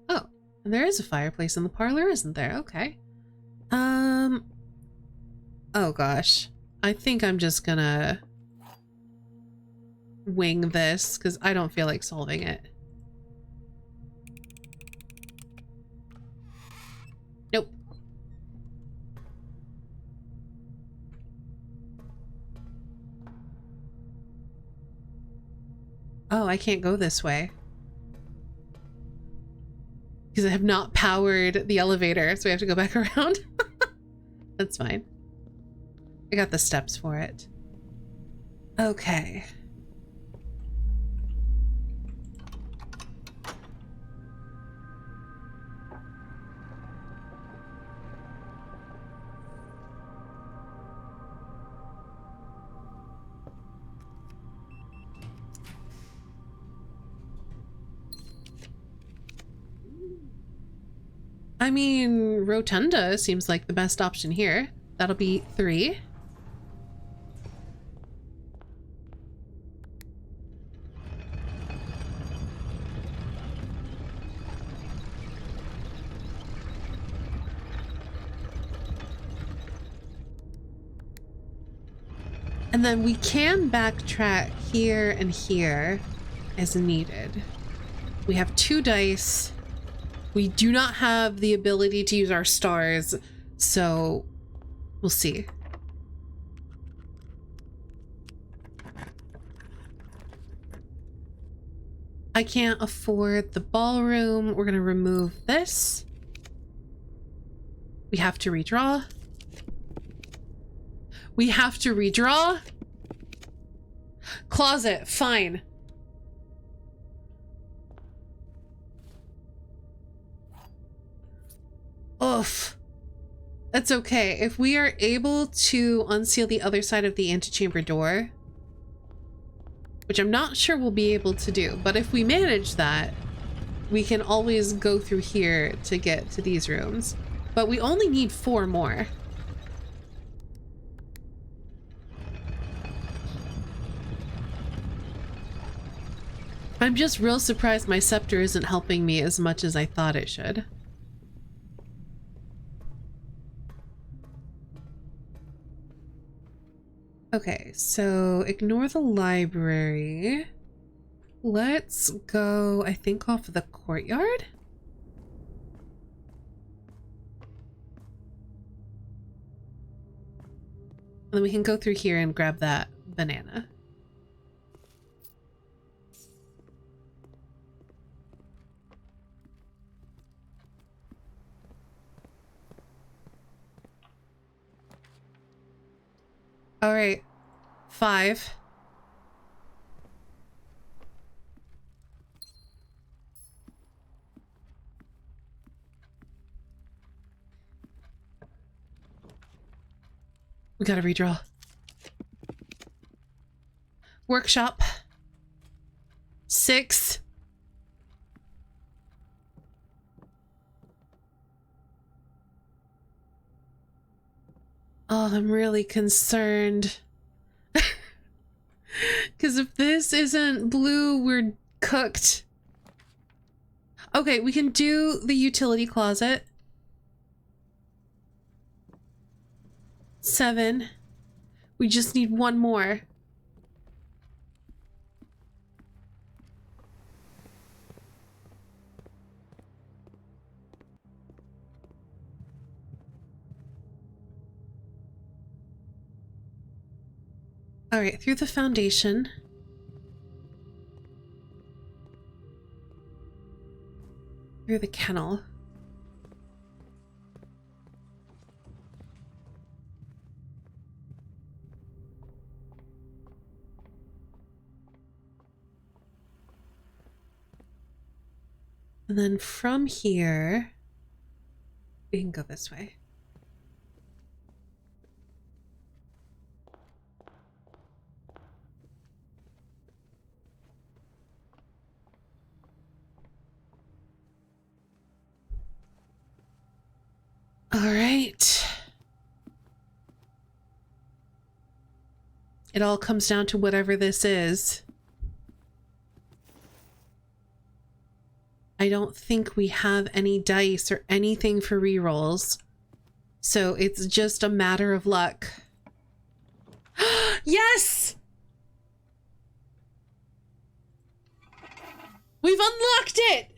Oh, and there is a fireplace in the parlor, isn't there? Okay. Oh gosh. I think I'm just gonna wing this because I don't feel like solving it. Nope. Oh, I can't go this way. Because I have not powered the elevator, so we have to go back around. That's fine. I got the steps for it. Okay. I mean, Rotunda seems like the best option here. That'll be 3. And then we can backtrack here and here as needed. We have 2 dice. We do not have the ability to use our stars, so we'll see. I can't afford the ballroom. We're gonna remove this. We have to redraw. We have to redraw. Closet, fine. Oof. That's okay. If we are able to unseal the other side of the antechamber door, which I'm not sure we'll be able to do, but if we manage that, we can always go through here to get to these rooms. But we only need 4 more. I'm just real surprised my scepter isn't helping me as much as I thought it should. Okay, so ignore the library. Let's go, I think, off of the courtyard? And then we can go through here and grab that banana. All right, 5. We gotta redraw. Workshop. 6. Oh, I'm really concerned. Because if this isn't blue, we're cooked. Okay, we can do the utility closet. 7. We just need 1 more. All right, through the foundation. Through the kennel. And then from here, we can go this way. All right. It all comes down to whatever this is. I don't think we have any dice or anything for rerolls. So it's just a matter of luck. Yes! We've unlocked it!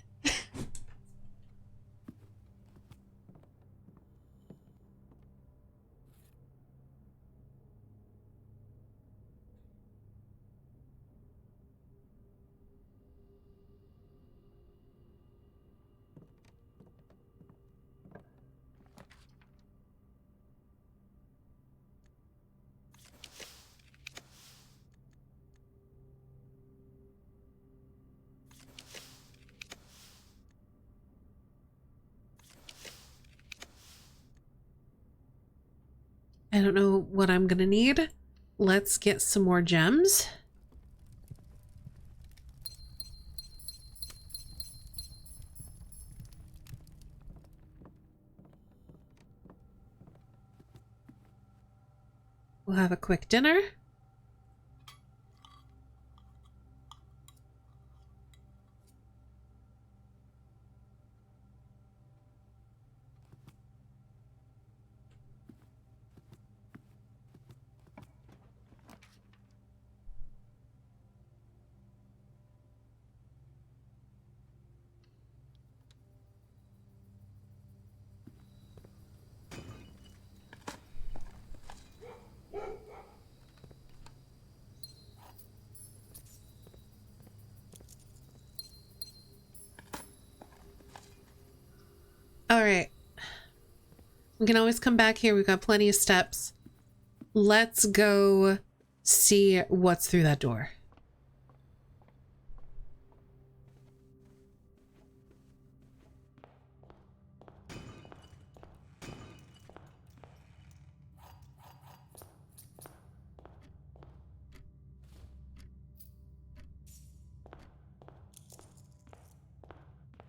I don't know what I'm gonna need. Let's get some more gems. We'll have a quick dinner. All right. We can always come back here. We've got plenty of steps. Let's go see what's through that door.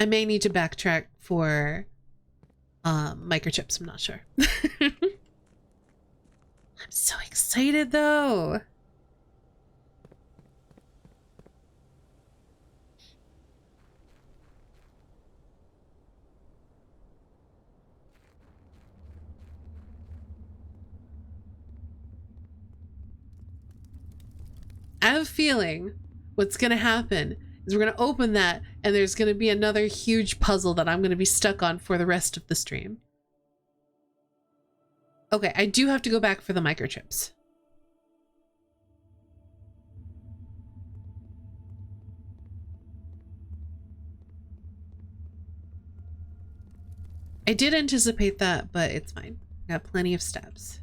I may need to backtrack for microchips. I'm not sure. I'm so excited though. I have a feeling what's going to happen is we're going to open that and there's going to be another huge puzzle that I'm going to be stuck on for the rest of the stream. Okay, I do have to go back for the microchips. I did anticipate that, but it's fine. Got plenty of steps.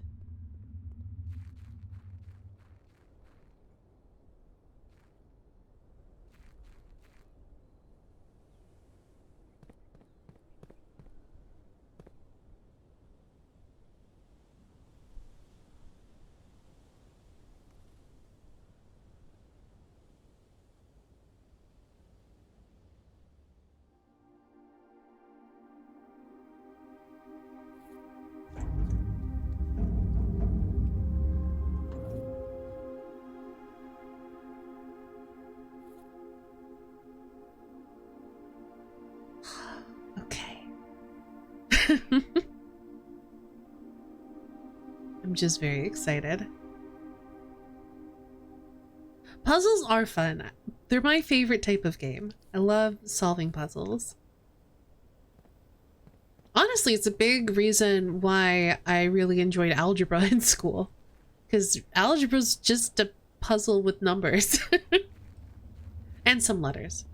I'm just very excited. Puzzles are fun. They're my favorite type of game. I love solving puzzles. Honestly, it's a big reason why I really enjoyed algebra in school. Because algebra's just a puzzle with numbers. And some letters.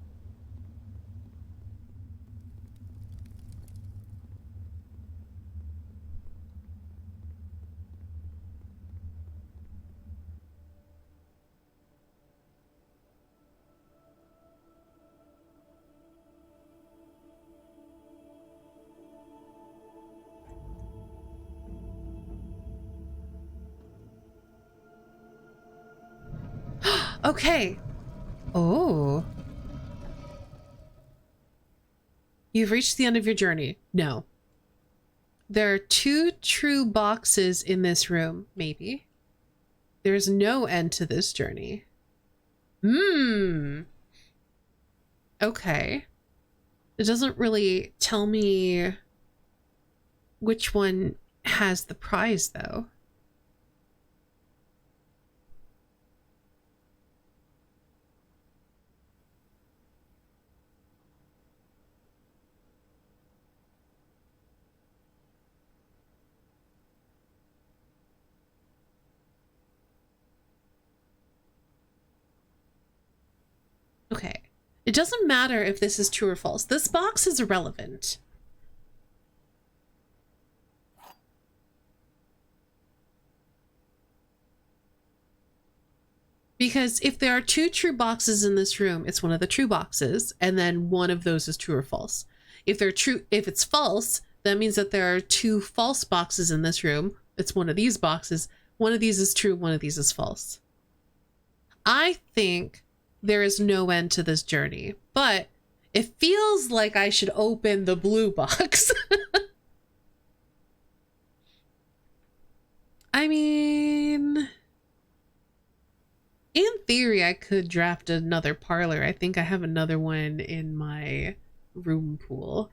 Okay. Oh. You've reached the end of your journey. No. There are 2 true boxes in this room, maybe. There's no end to this journey. Okay. It doesn't really tell me which one has the prize, though. Okay. It doesn't matter if this is true or false. This box is irrelevant. Because if there are 2 true boxes in this room, it's one of the true boxes, and then one of those is true or false. If it's false, that means that there are 2 false boxes in this room. It's one of these boxes. One of these is true, one of these is false. I think there is no end to this journey, but it feels like I should open the blue box. I mean, in theory, I could draft another parlor. I think I have another one in my room pool.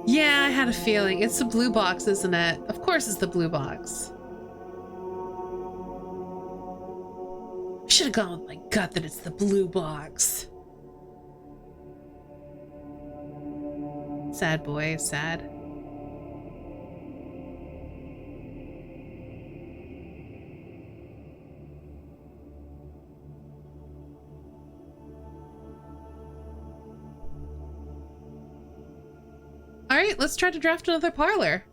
Yeah, I had a feeling. It's the blue box, isn't it? Of course it's the blue box. I should have gone with my gut that it's the blue box. Sad boy, sad. All right, let's try to draft another parlor.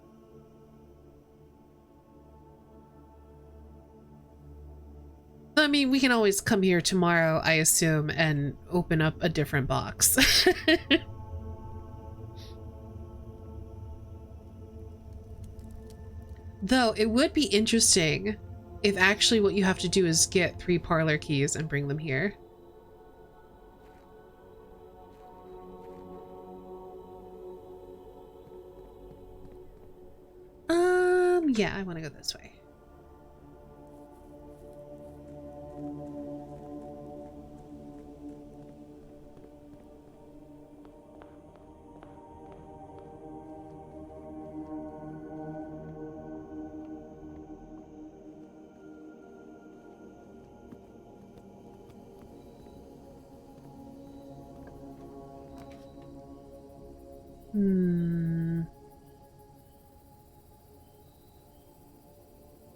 I mean, we can always come here tomorrow, I assume, and open up a different box. Though it would be interesting if actually what you have to do is get 3 parlor keys and bring them here. Yeah, I want to go this way.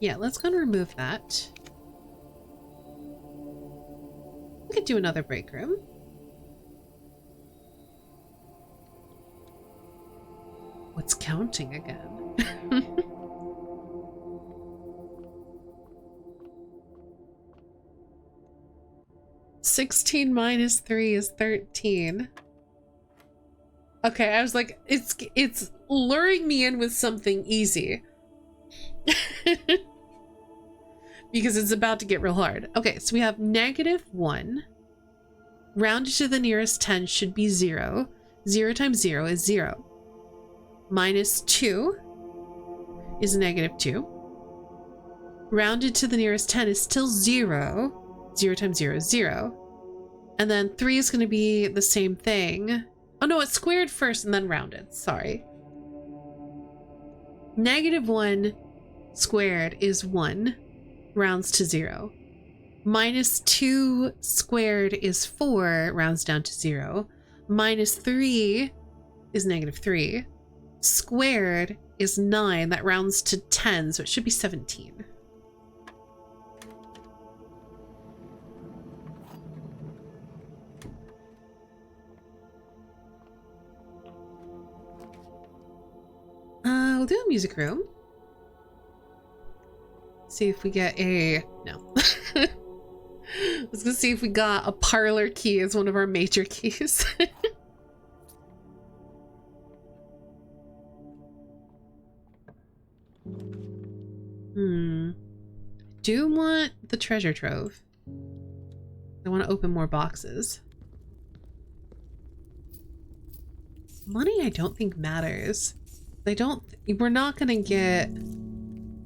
Yeah, let's go and remove that. We could do another break room. What's counting again? 16 minus 3 is 13. Okay, I was like, it's luring me in with something easy. Because it's about to get real hard. Okay, so we have -1. Rounded to the nearest 10 should be 0. 0 times 0 is 0. -2 is -2. Rounded to the nearest 10 is still 0. 0 times 0 is 0. And then 3 is going to be the same thing. Oh no, it's squared first and then rounded. Sorry. -1 squared is 1. Rounds to 0. -2 squared is 4. Rounds down to 0. -3 is -3. Squared is 9. That rounds to 10, so it should be 17. We'll do a music room. See if we get a... No. I was gonna see if we got a parlor key as one of our major keys. Do want the treasure trove. I want to open more boxes. Money I don't think matters. We're not gonna get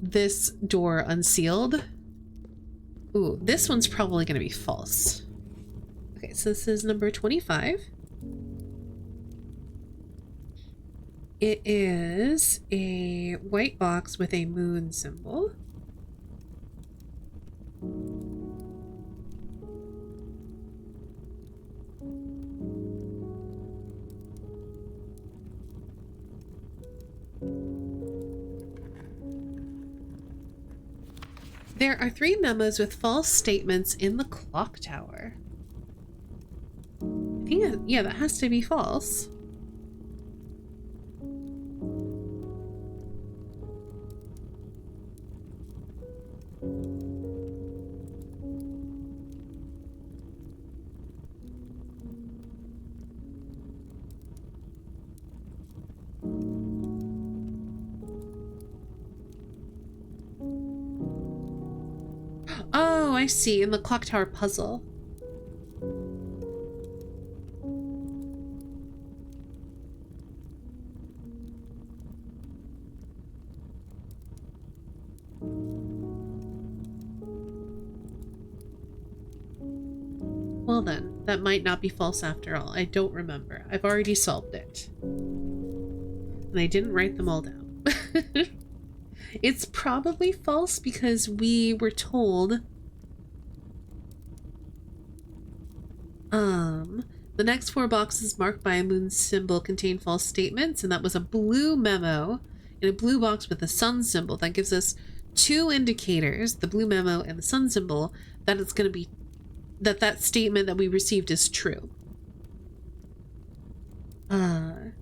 this door unsealed. Ooh, this one's probably gonna be false. Okay, so this is number 25. It is a white box with a moon symbol. There are 3 memos with false statements in the clock tower. I think, yeah, that has to be false. I see in the clock tower puzzle. Well then, that might not be false after all. I don't remember. I've already solved it. And I didn't write them all down. It's probably false because we were told the next 4 boxes marked by a moon symbol contain false statements, and that was a blue memo in a blue box with a sun symbol. That gives us 2 indicators, the blue memo and the sun symbol, that it's going to be that statement that we received is true. The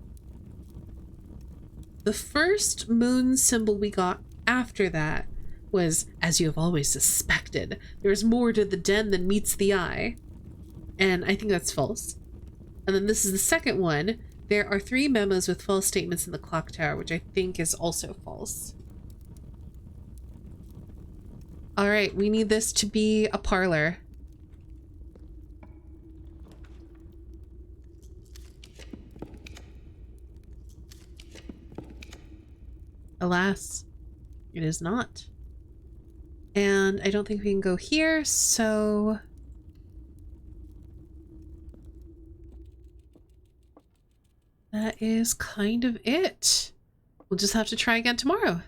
first moon symbol we got after that was, as you have always suspected, there's more to the den than meets the eye. And I think that's false. And then this is the second one. There are 3 memos with false statements in the clock tower, which I think is also false. All right, we need this to be a parlor. Alas, it is not. And I don't think we can go here, so... that is kind of it. We'll just have to try again tomorrow.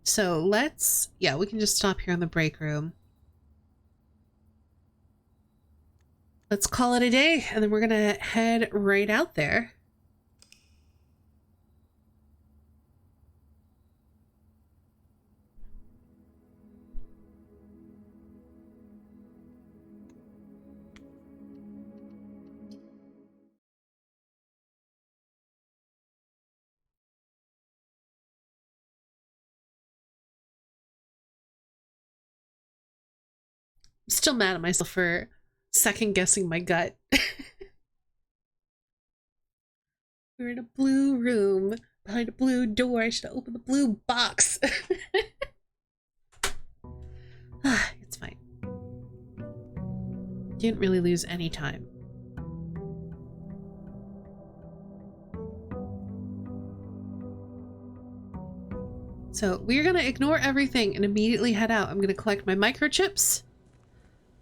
So let's... yeah, we can just stop here in the break room. Let's call it a day, and then we're gonna head right out there. I'm still mad at myself for second guessing my gut. We're in a blue room behind a blue door. I should have opened the blue box. It's fine. Didn't really lose any time. So we're gonna ignore everything and immediately head out. I'm gonna collect my microchips.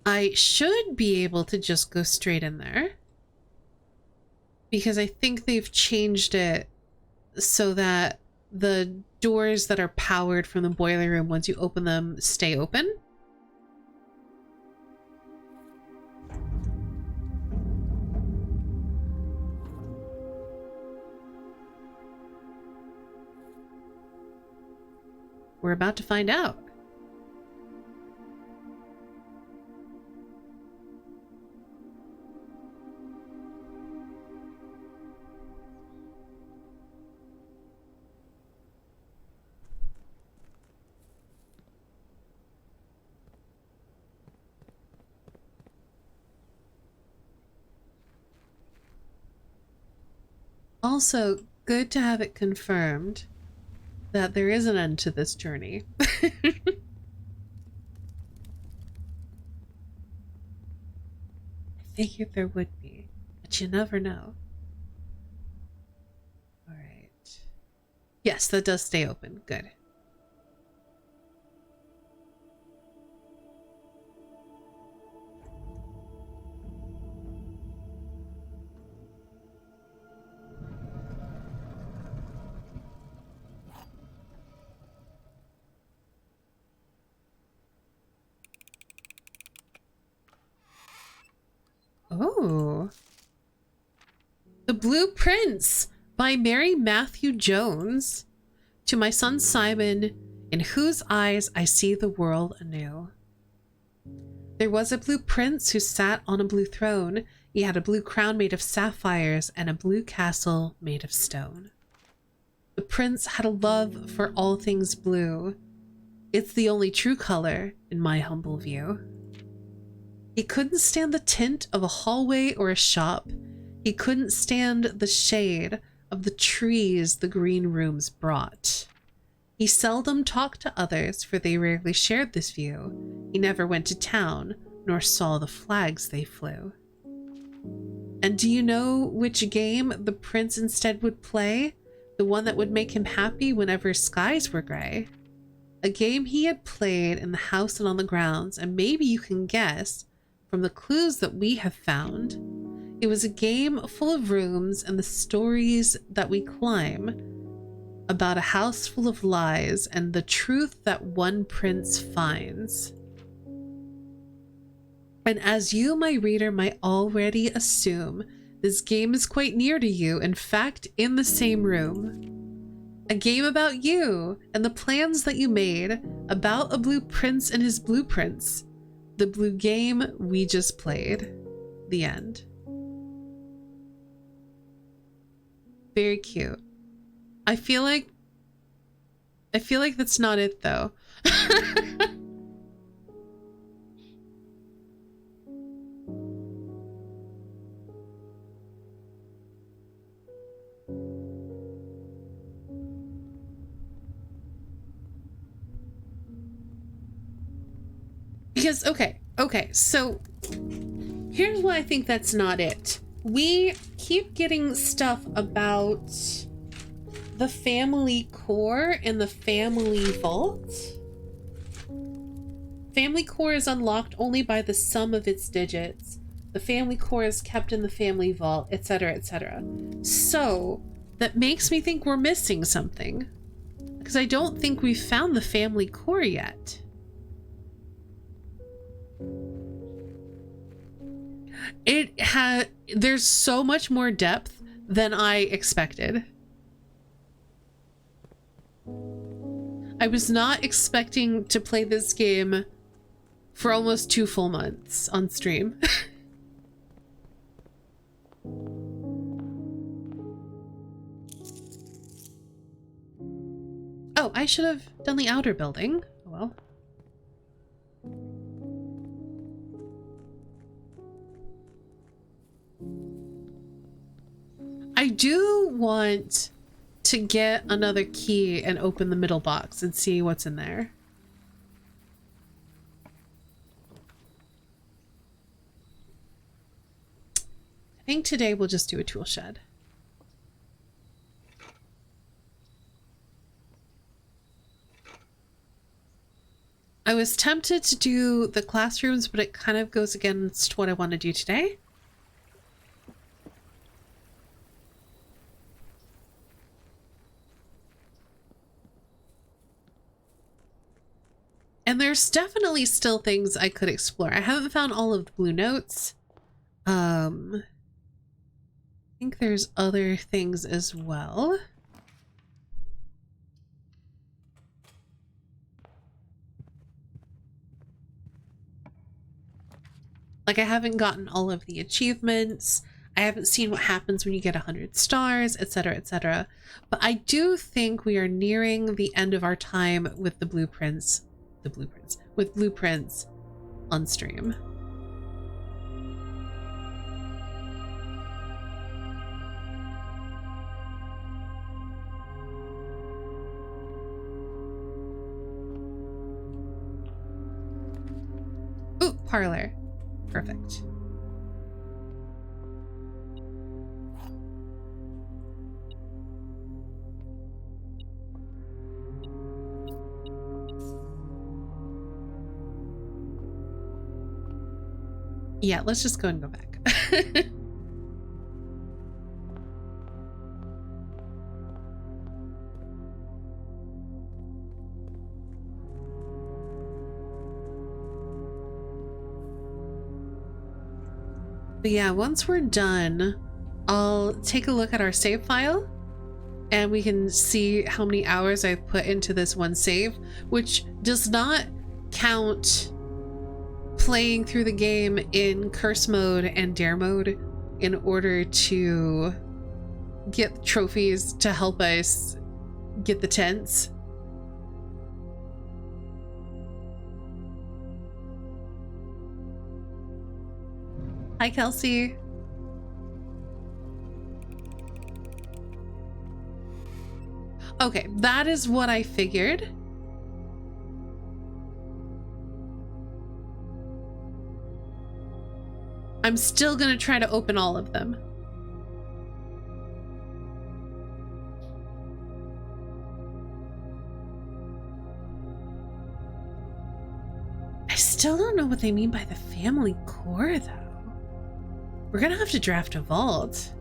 I should be able to just go straight in there, because I think they've changed it so that the doors that are powered from the boiler room, once you open them, stay open. We're about to find out. Also, good to have it confirmed that there is an end to this journey. I figured there would be, but you never know. All right. Yes, that does stay open. Good. Oh. The Blue Prince by Mary Matthew Jones. To my son Simon, in whose eyes I see the world anew. There was a blue prince who sat on a blue throne. He had a blue crown made of sapphires and a blue castle made of stone. The prince had a love for all things blue. It's the only true color in my humble view. He couldn't stand the tint of a hallway or a shop. He couldn't stand the shade of the trees the green rooms brought. He seldom talked to others, for they rarely shared this view. He never went to town, nor saw the flags they flew. And do you know which game the prince instead would play? The one that would make him happy whenever skies were gray. A game he had played in the house and on the grounds, and maybe you can guess from the clues that we have found. It was a game full of rooms and the stories that we climb, about a house full of lies and the truth that one prince finds. And as you, my reader, might already assume, this game is quite near to you, in fact, in the same room. A game about you and the plans that you made, about a blue prince and his blueprints. The blue game we just played. The end. Very cute. I feel like that's not it though. Because okay, so here's why I think that's not it. We keep getting stuff about the family core and the family vault. Family core is unlocked only by the sum of its digits. The family core is kept in the family vault, etc., etc. So that makes me think we're missing something, because I don't think we've found the family core yet. There's so much more depth than I expected. I was not expecting to play this game for almost 2 full months on stream. Oh, I should have done the outer building. Oh well. I do want to get another key and open the middle box and see what's in there. I think today we'll just do a tool shed. I was tempted to do the classrooms, but it kind of goes against what I want to do today. And there's definitely still things I could explore. I haven't found all of the blue notes. I think there's other things as well. Like, I haven't gotten all of the achievements. I haven't seen what happens when you get 100 stars, etc., etc. But I do think we are nearing the end of our time with the blueprints. With blueprints on stream. Ooh, parlor. Perfect. Yeah, let's just go and go back. But yeah, once we're done, I'll take a look at our save file and we can see how many hours I've put into this one save, which does not count playing through the game in curse mode and dare mode in order to get trophies to help us get the tents. Hi, Kelsey. Okay, that is what I figured. I'm still gonna try to open all of them. I still don't know what they mean by the family core, though. We're gonna have to draft a vault.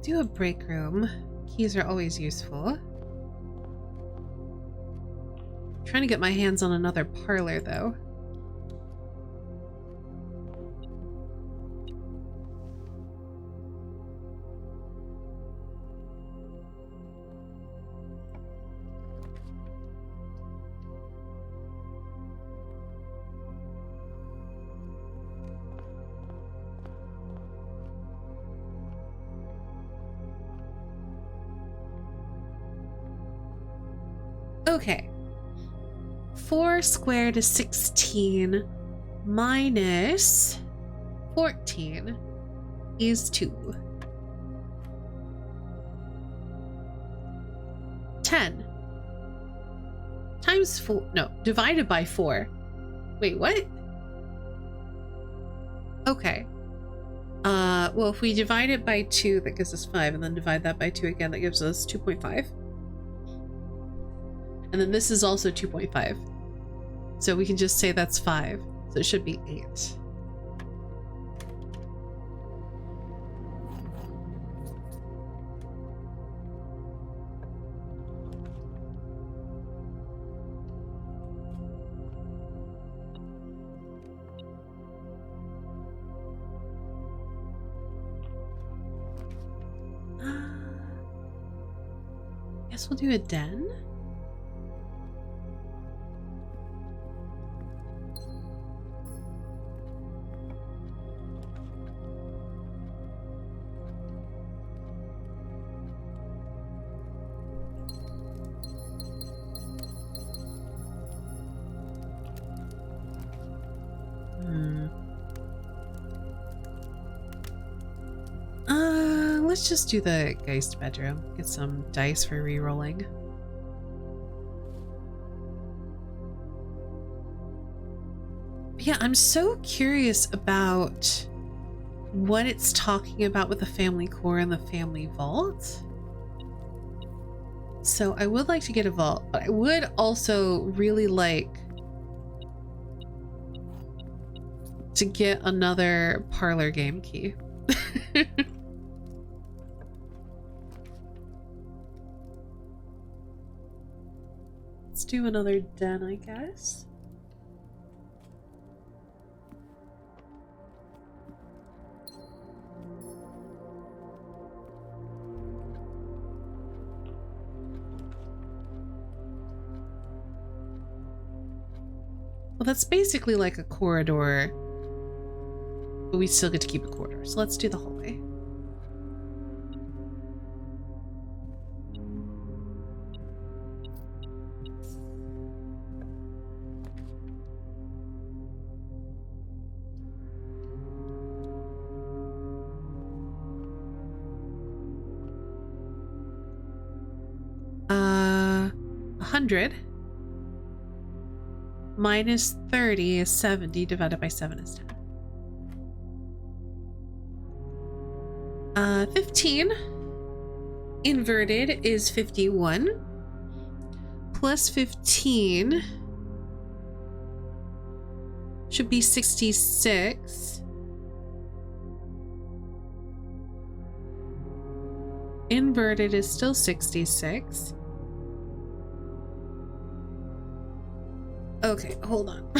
Do a break room. Keys are always useful. Trying to get my hands on another parlor, though. Okay. 4 squared is 16 minus 14 is 2. 10 times 4, no, divided by 4. Wait, what? Okay. Well, if we divide it by 2, that gives us 5, and then divide that by 2 again, that gives us 2.5. And then this is also 2.5. So we can just say that's 5. So it should be 8. Guess we'll do a den. Let's just do the Geist bedroom. Get some dice for re-rolling. Yeah, I'm so curious about what it's talking about with the family core and the family vault. So I would like to get a vault, but I would also really like to get another parlor game key. Let's do another den, I guess. Well, that's basically like a corridor, but we still get to keep a corridor. So let's do the hallway. Uh, 100 minus 30 is 70, divided by 7 is 10. 15 inverted is 51, plus 15 should be 66. Inverted is still 66. Okay, hold on.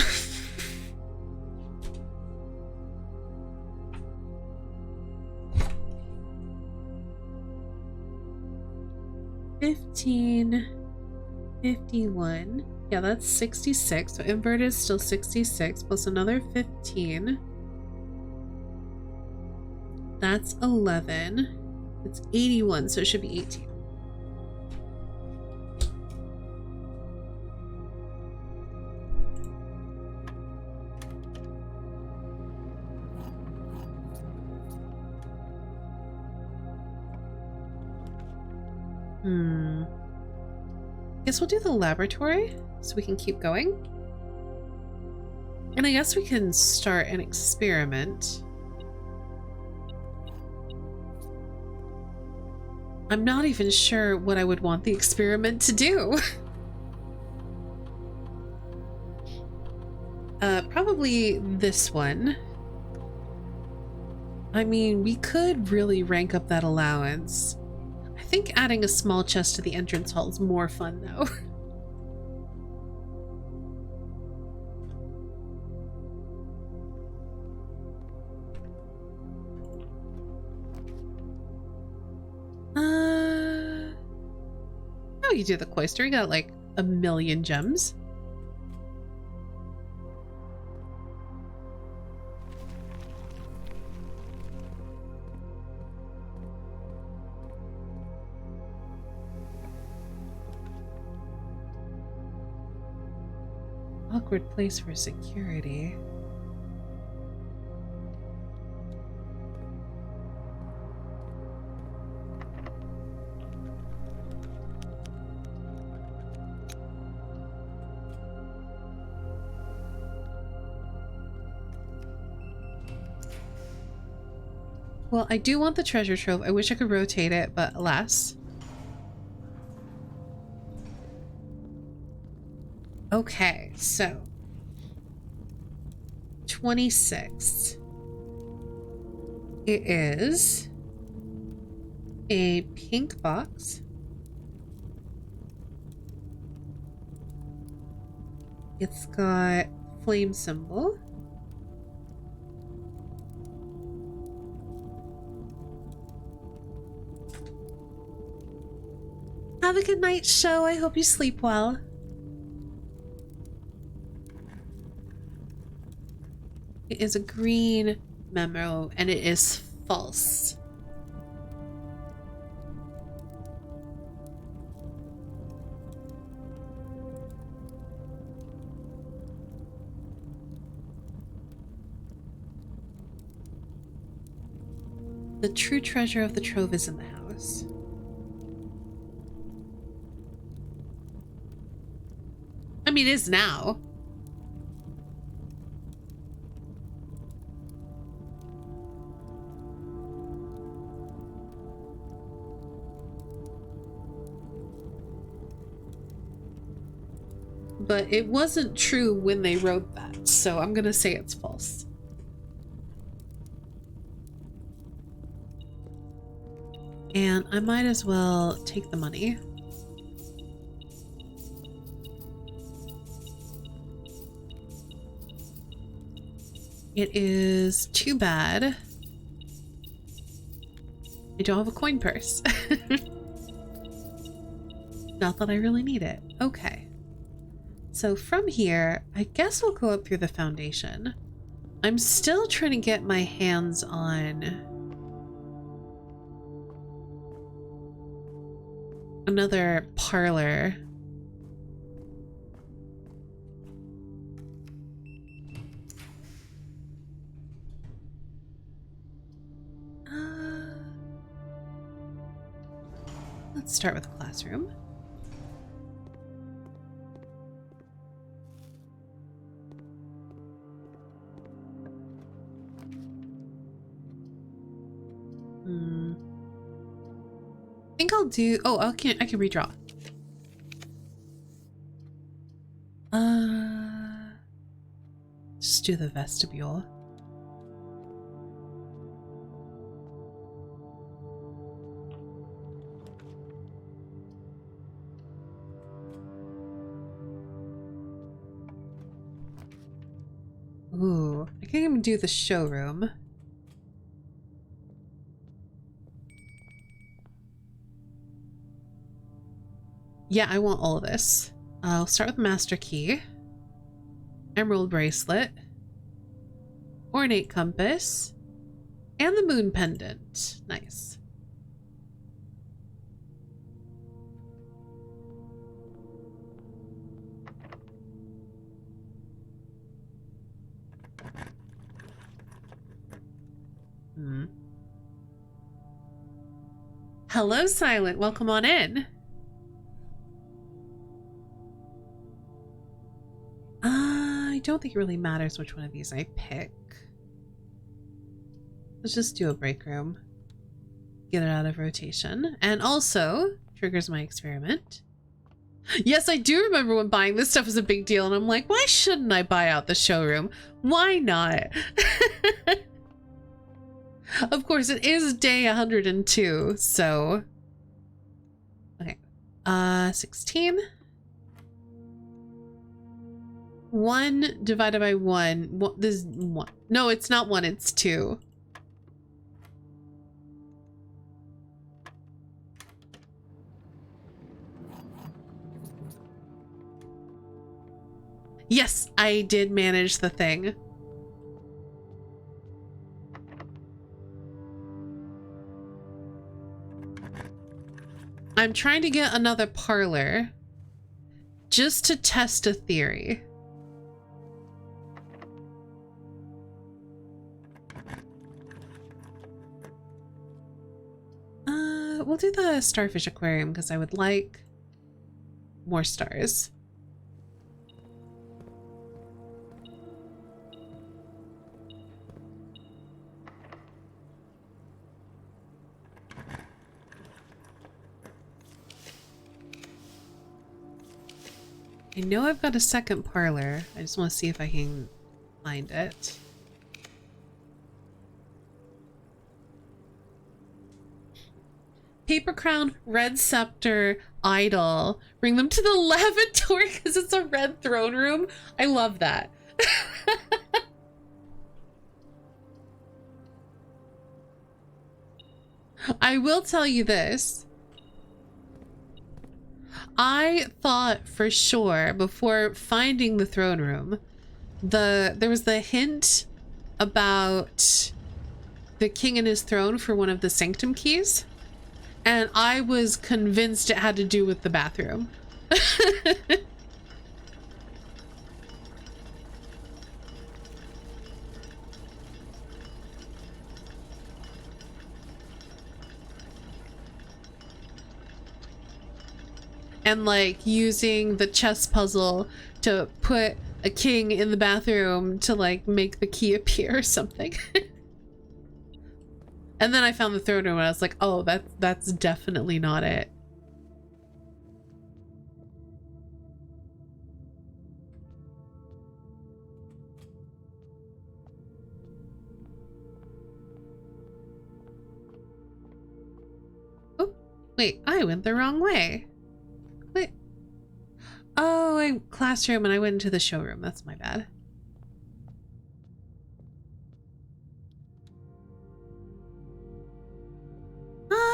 $15.51 Yeah, that's 66. So inverted is still 66 plus another 15. That's 11. It's 81, so it should be 18. Guess we'll do the laboratory so we can keep going. And I guess we can start an experiment. I'm not even sure what I would want the experiment to do. Probably this one. I mean, we could really rank up that allowance. I think adding a small chest to the entrance hall is more fun, though. Oh, you do the cloister. You got like a million gems. Awkward place for security. Well, I do want the treasure trove. I wish I could rotate it, but alas. Okay, so 26. It is a pink box. It's got flame symbol. Have a good night, show. I hope you sleep well. It is a green memo, and it is false. The true treasure of the trove is in the house. I mean, it is now. But it wasn't true when they wrote that, so I'm gonna say it's false. And I might as well take the money. It is too bad I don't have a coin purse. Not that I really need it. Okay. So from here, I guess we'll go up through the foundation. I'm still trying to get my hands on another parlor. Let's start with the classroom. I think I'll do. Oh, I can redraw. Just do the vestibule. Ooh, I can even do the showroom. Yeah, I want all of this. I'll start with Master Key. Emerald Bracelet. Ornate Compass. And the Moon Pendant. Nice. Hello, Silent. Welcome on in. I don't think it really matters which one of these I pick. Let's just do a break room. Get it out of rotation. And also, triggers my experiment. Yes, I do remember when buying this stuff was a big deal, and I'm like, why shouldn't I buy out the showroom? Why not? Of course, it is day 102, so... Okay. 16. 1 divided by 1. This is 1. No, it's not 1, it's 2. Yes, I did manage the thing. I'm trying to get another parlor just to test a theory. We'll do the starfish aquarium because I would like more stars. I know I've got a second parlor. I just want to see if I can find it. Paper crown, red scepter, idol. Bring them to the lavatory because it's a red throne room. I love that. I will tell you this. I thought for sure before finding the throne room, there was the hint about the king and his throne for one of the sanctum keys. And I was convinced it had to do with the bathroom. And like using the chess puzzle to put a king in the bathroom to like make the key appear or something. And then I found the throne room and I was like, oh, that's definitely not it. Oh, wait, I went the wrong way. Wait. Oh, I classroom and I went into the showroom. That's my bad.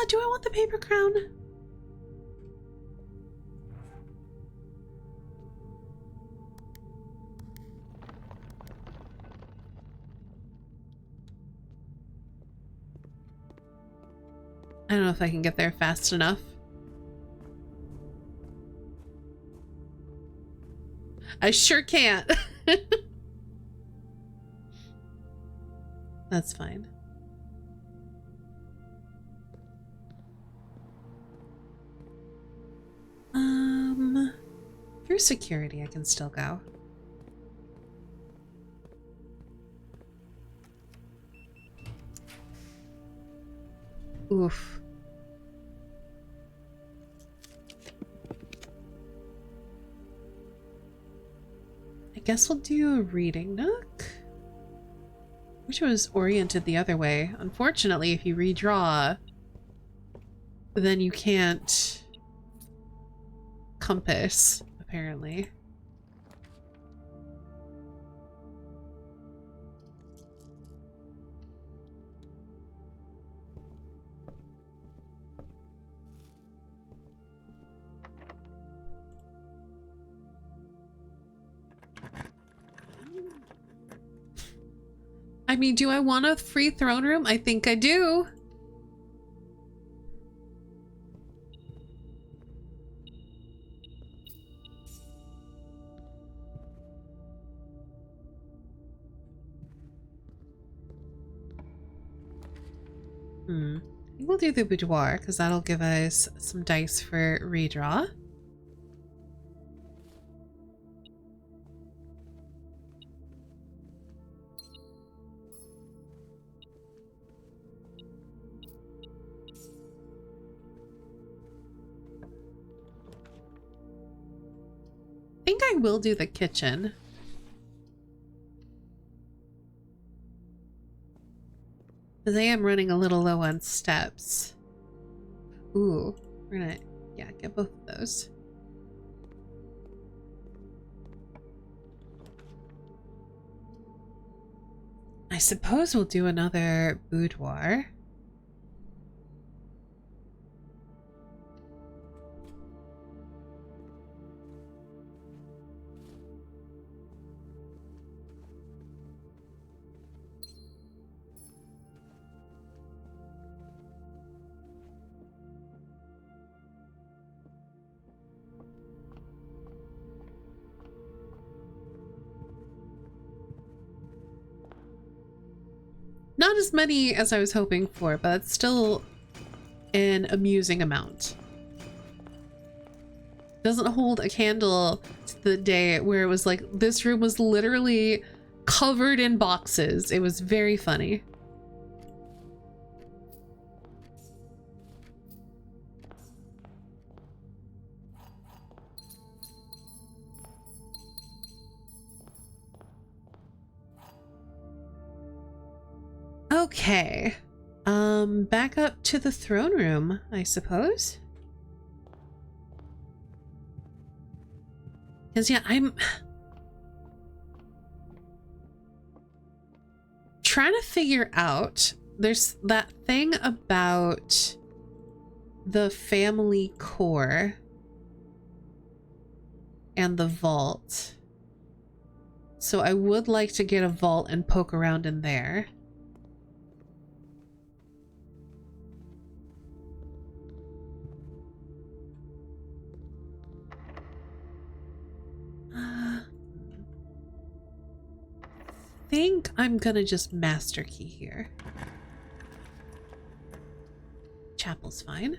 Do I want the paper crown? I don't know if I can get there fast enough. I sure can't. That's fine. Through security, I can still go. Oof. I guess we'll do a reading nook. Wish it was oriented the other way. Unfortunately, if you redraw, then you can't compass, apparently. I mean, do I want a free throne room? I think I do. I think we'll do the boudoir because that'll give us some dice for redraw. I think I will do the kitchen. Because I am running a little low on steps. Ooh, we're gonna, yeah, get both of those. I suppose we'll do another boudoir. Not as many as I was hoping for, but it's still an amusing amount. Doesn't hold a candle to the day where it was like, this room was literally covered in boxes. It was very funny. Okay. Back up to the throne room, I suppose. Because, yeah, I'm trying to figure out, there's that thing about the family core and the vault. So I would like to get a vault and poke around in there. I think I'm gonna just master key here. Chapel's fine.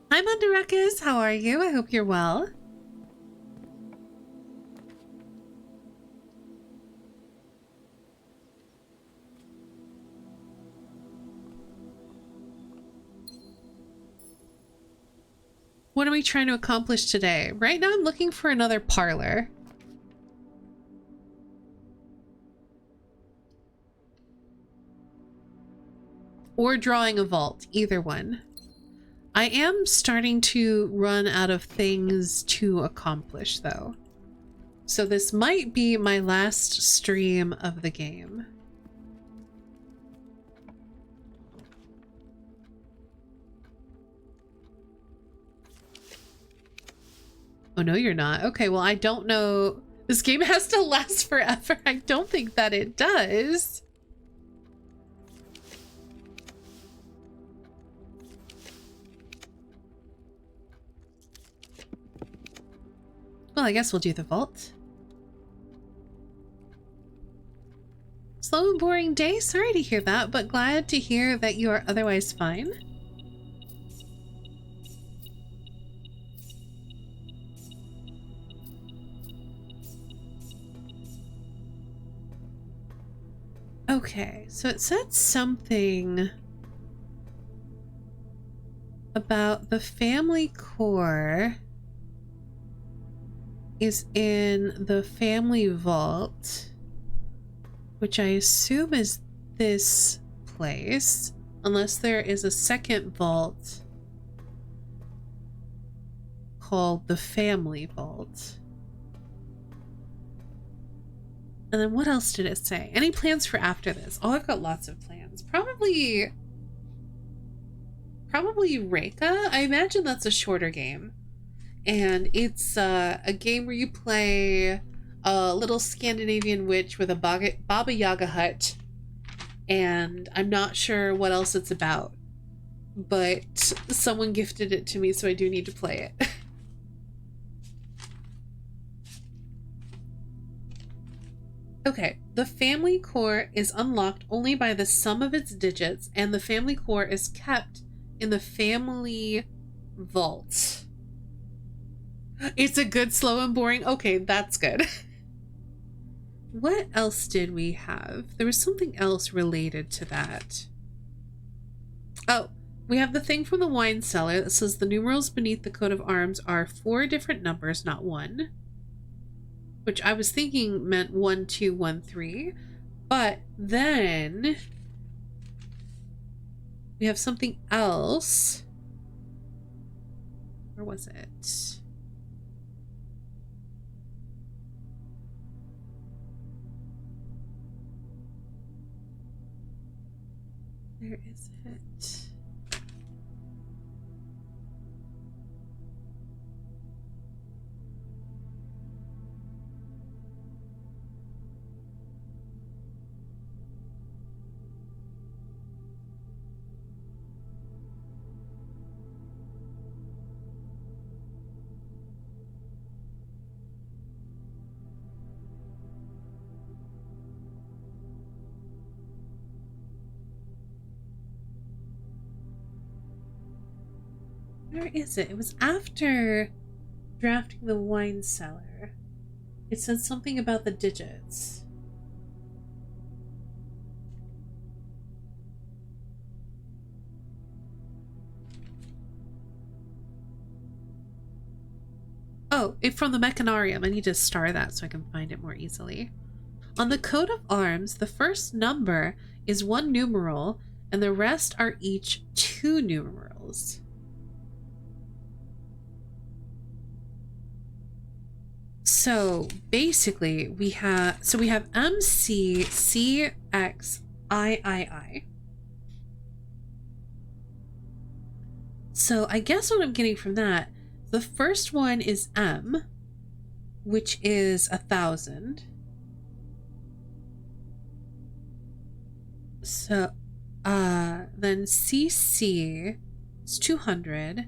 Hi, Mundarekas. How are you? I hope you're well. What are we trying to accomplish today? Right now I'm looking for another parlor. Or drawing a vault, either one. I am starting to run out of things to accomplish though. So this might be my last stream of the game. Oh no, you're not. Okay, well I don't know. This game has to last forever. I don't think that it does. Well, I guess we'll do the vault. Slow and boring day? Sorry to hear that, but glad to hear that you are otherwise fine. Okay, so it said something about the family core is in the family vault. which I assume is this place, unless there is a second vault called the family vault. And then what else did it say? Any plans for after this? Oh, I've got lots of plans. Probably Reika. I imagine that's a shorter game. And it's a game where you play a little Scandinavian witch with a Baba Yaga hut. And I'm not sure what else it's about. But someone gifted it to me, so I do need to play it. Okay, the family core is unlocked only by the sum of its digits, and the family core is kept in the family vault. It's a good, slow, and boring. Okay, that's good. What else did we have? There was something else related to that. Oh, we have the thing from the wine cellar that says the numerals beneath the coat of arms are 4 different numbers, not 1. Which I was thinking meant 1, 2, 1, 3. But then we have something else. Where was it? Where is it? Where is it? It was after drafting the wine cellar. It said something about the digits. Oh, from the Mechanarium. I need to star that so I can find it more easily. On the coat of arms, the first number is 1 numeral, and the rest are each 2 numerals. So basically, we have MCCXIII. So I guess what I'm getting from that, the first one is M, which is 1,000. So then CC is 200,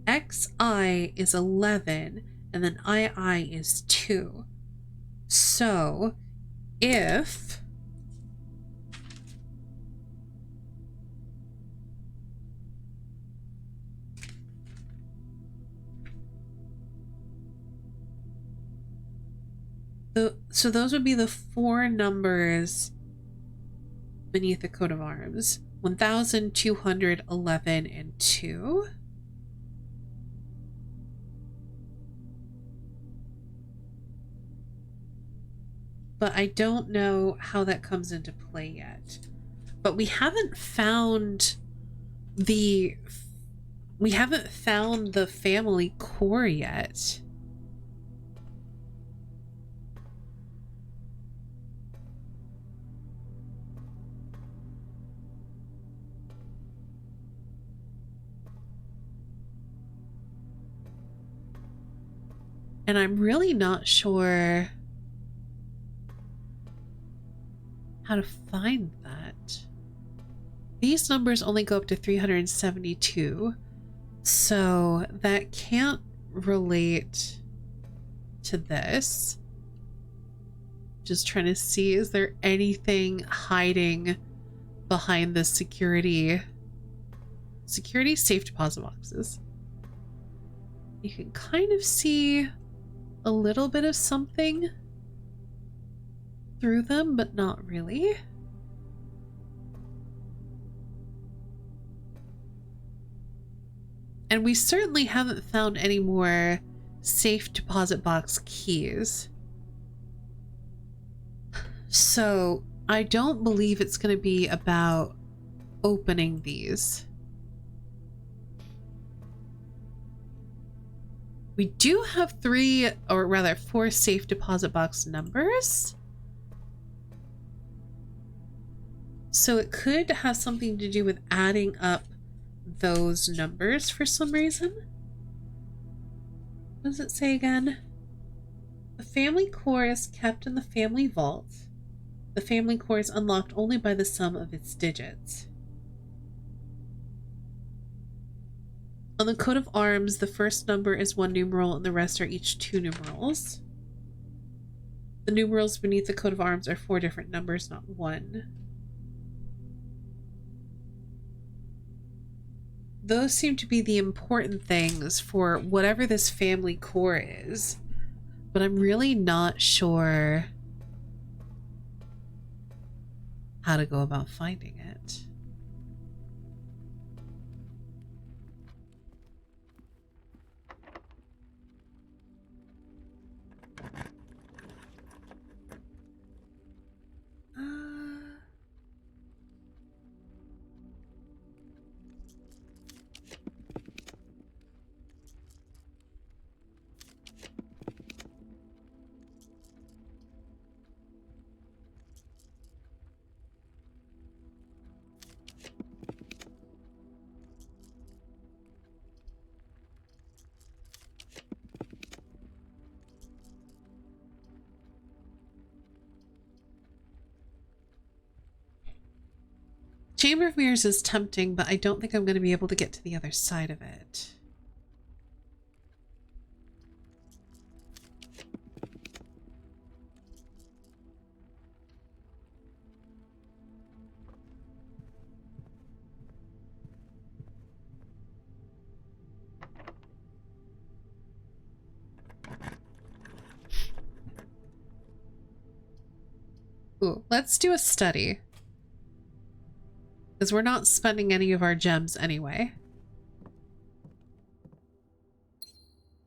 XI is 11, and then II is 2. So if so those would be the 4 numbers beneath the coat of arms. 1,211 and 2. But I don't know how that comes into play yet. But we haven't found the family core yet. And I'm really not sure how to find that. These numbers only go up to 372, so that can't relate to this. Just trying to see, is there anything hiding behind the security safe deposit boxes? You can kind of see a little bit of something through them, but not really. And we certainly haven't found any more safe deposit box keys. So I don't believe it's going to be about opening these. We do have 4 safe deposit box numbers. So it could have something to do with adding up those numbers for some reason. What does it say again? The family core is kept in the family vault. The family core is unlocked only by the sum of its digits. On the coat of arms, the first number is 1 numeral and the rest are each 2 numerals. The numerals beneath the coat of arms are 4 different numbers, not 1. Those seem to be the important things for whatever this family core is, but I'm really not sure how to go about finding it. Chamber of Mirrors is tempting, but I don't think I'm going to be able to get to the other side of it. Ooh, let's do a study. Because we're not spending any of our gems anyway.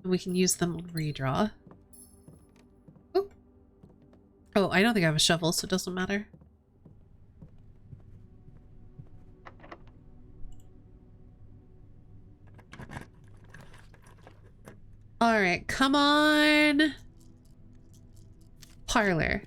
And we can use them on redraw. Ooh. Oh, I don't think I have a shovel, so it doesn't matter. Alright, come on. Parlor.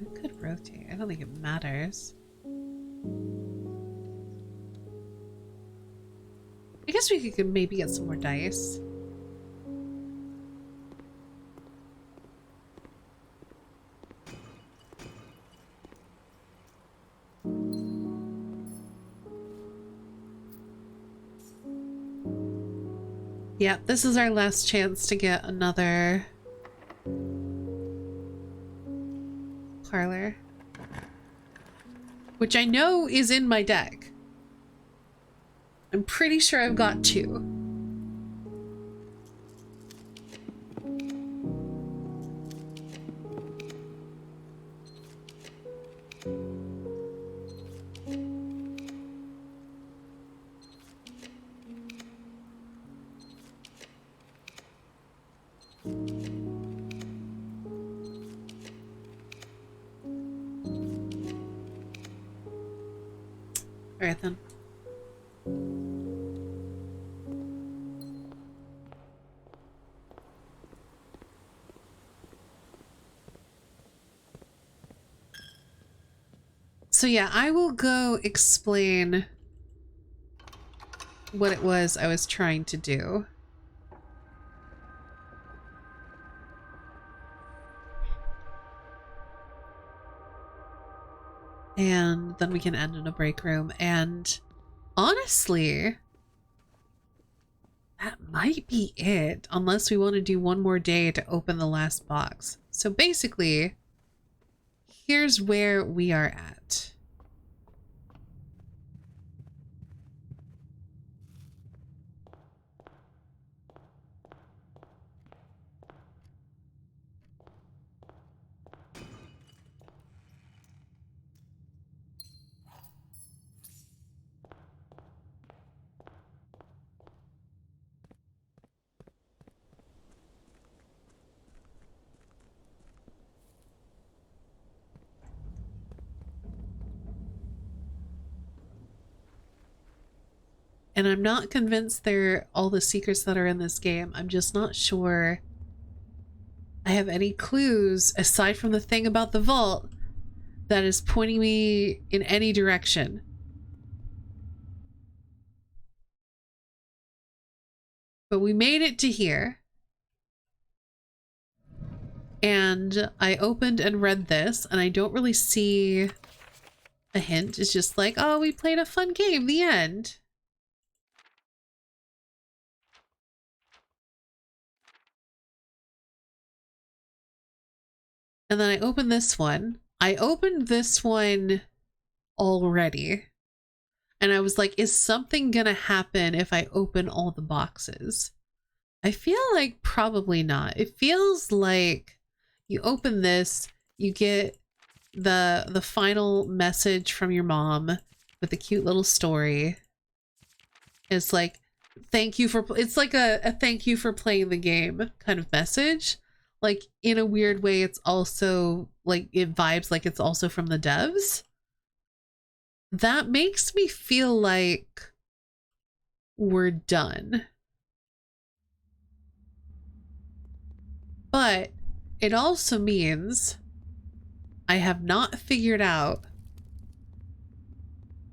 It could rotate. I don't think it matters. I guess we could maybe get some more dice. Yeah, this is our last chance to get another parlor. Which I know is in my deck. I'm pretty sure I've got 2. All right, then. So yeah, I will go explain what it was I was trying to do. And then we can end in a break room. And honestly, that might be it, unless we want to do one more day to open the last box. So basically, here's where we are at. And I'm not convinced they're all the secrets that are in this game. I'm just not sure I have any clues aside from the thing about the vault that is pointing me in any direction. But we made it to here. And I opened and read this, and I don't really see a hint. It's just like, oh, we played a fun game, the end. And then I opened this one. I opened this one already. And I was like, is something gonna happen if I open all the boxes? I feel like probably not. It feels like you open this, you get the final message from your mom with a cute little story. It's like, thank you for, it's like a thank you for playing the game kind of message. Like, in a weird way, it's also like, it vibes like it's also from the devs. That makes me feel like we're done. But it also means I have not figured out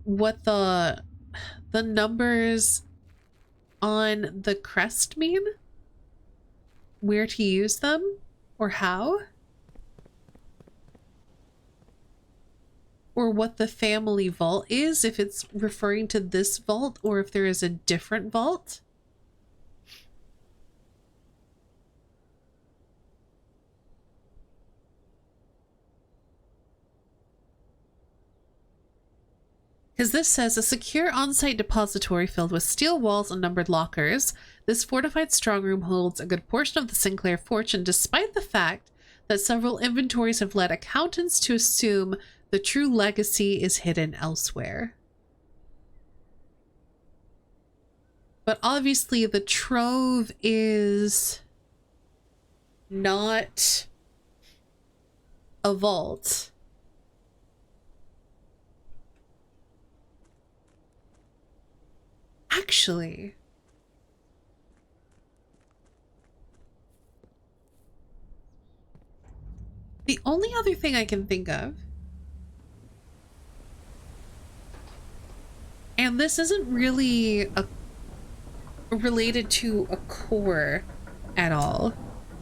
what the numbers on the crest mean, where to use them, or how, or what the family vault is, if it's referring to this vault or if there is a different vault. Because this says, a secure on-site depository filled with steel walls and numbered lockers. This fortified strongroom holds a good portion of the Sinclair fortune, despite the fact that several inventories have led accountants to assume the true legacy is hidden elsewhere. But obviously the trove is not a vault. Actually, the only other thing I can think of, and this isn't really related to a core at all,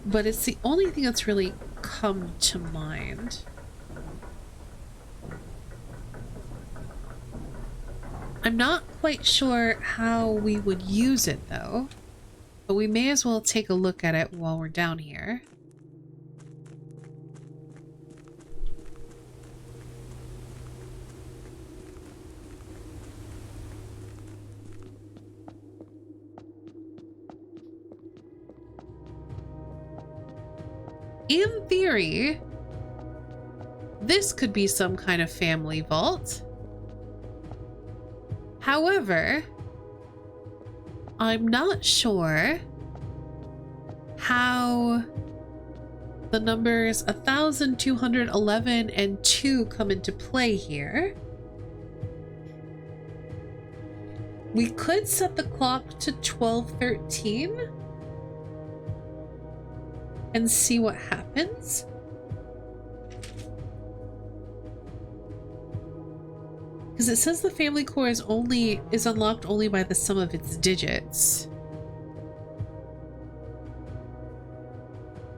but it's the only thing that's really come to mind. I'm not quite sure how we would use it though, but we may as well take a look at it while we're down here. In theory, this could be some kind of family vault. However, I'm not sure how the numbers 1,211 and 2 come into play here. We could set the clock to 12:13 and see what happens. Because it says the family core is unlocked only by the sum of its digits.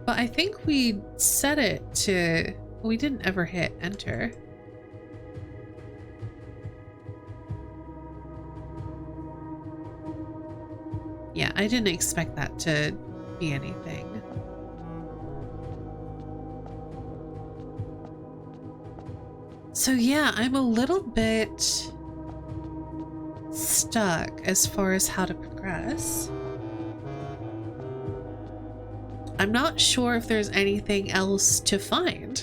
But I think we set it to... We didn't ever hit enter. Yeah, I didn't expect that to be anything. So yeah, I'm a little bit stuck as far as how to progress. I'm not sure if there's anything else to find.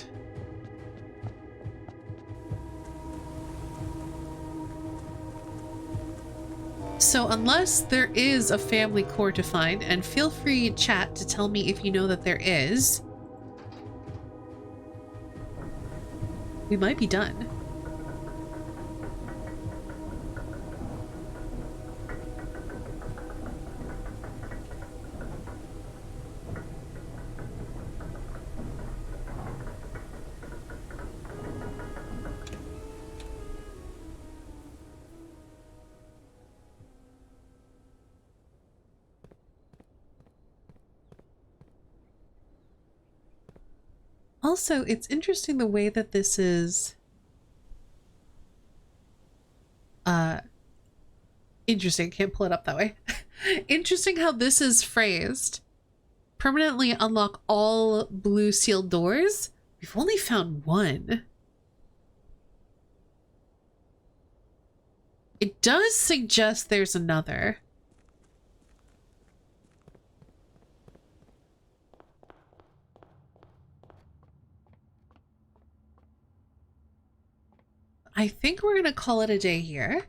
So unless there is a family core to find, and feel free chat to tell me if you know that there is, we might be done. Also, it's interesting the way that this is interesting. Can't pull it up that way. Interesting how this is phrased. Permanently unlock all blue sealed doors. We've only found one. It does suggest there's another. I think we're gonna call it a day here.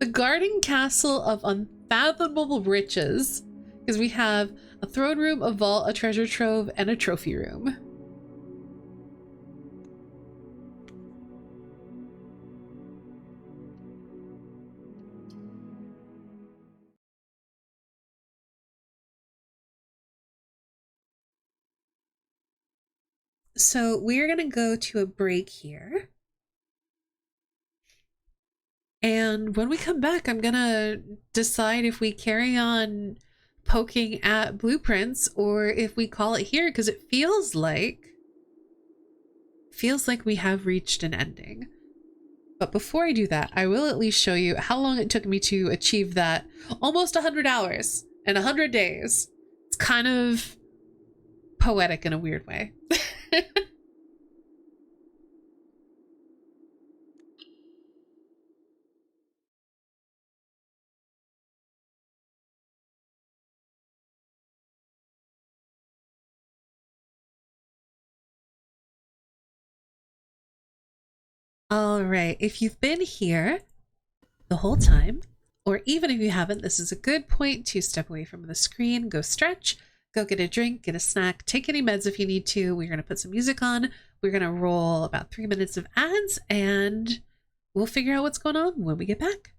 The guarding castle of unfathomable riches. Because we have a throne room, a vault, a treasure trove, and a trophy room. So we're gonna go to a break here. And when we come back, I'm gonna decide if we carry on poking at blueprints or if we call it here, because it feels like we have reached an ending. But before I do that, I will at least show you how long it took me to achieve that almost 100 hours and 100 days. It's kind of poetic in a weird way. All right, if you've been here the whole time, or even if you haven't, this is a good point to step away from the screen, go stretch, go get a drink, get a snack, take any meds if you need to. We're going to put some music on. We're going to roll about 3 minutes of ads, and we'll figure out what's going on when we get back.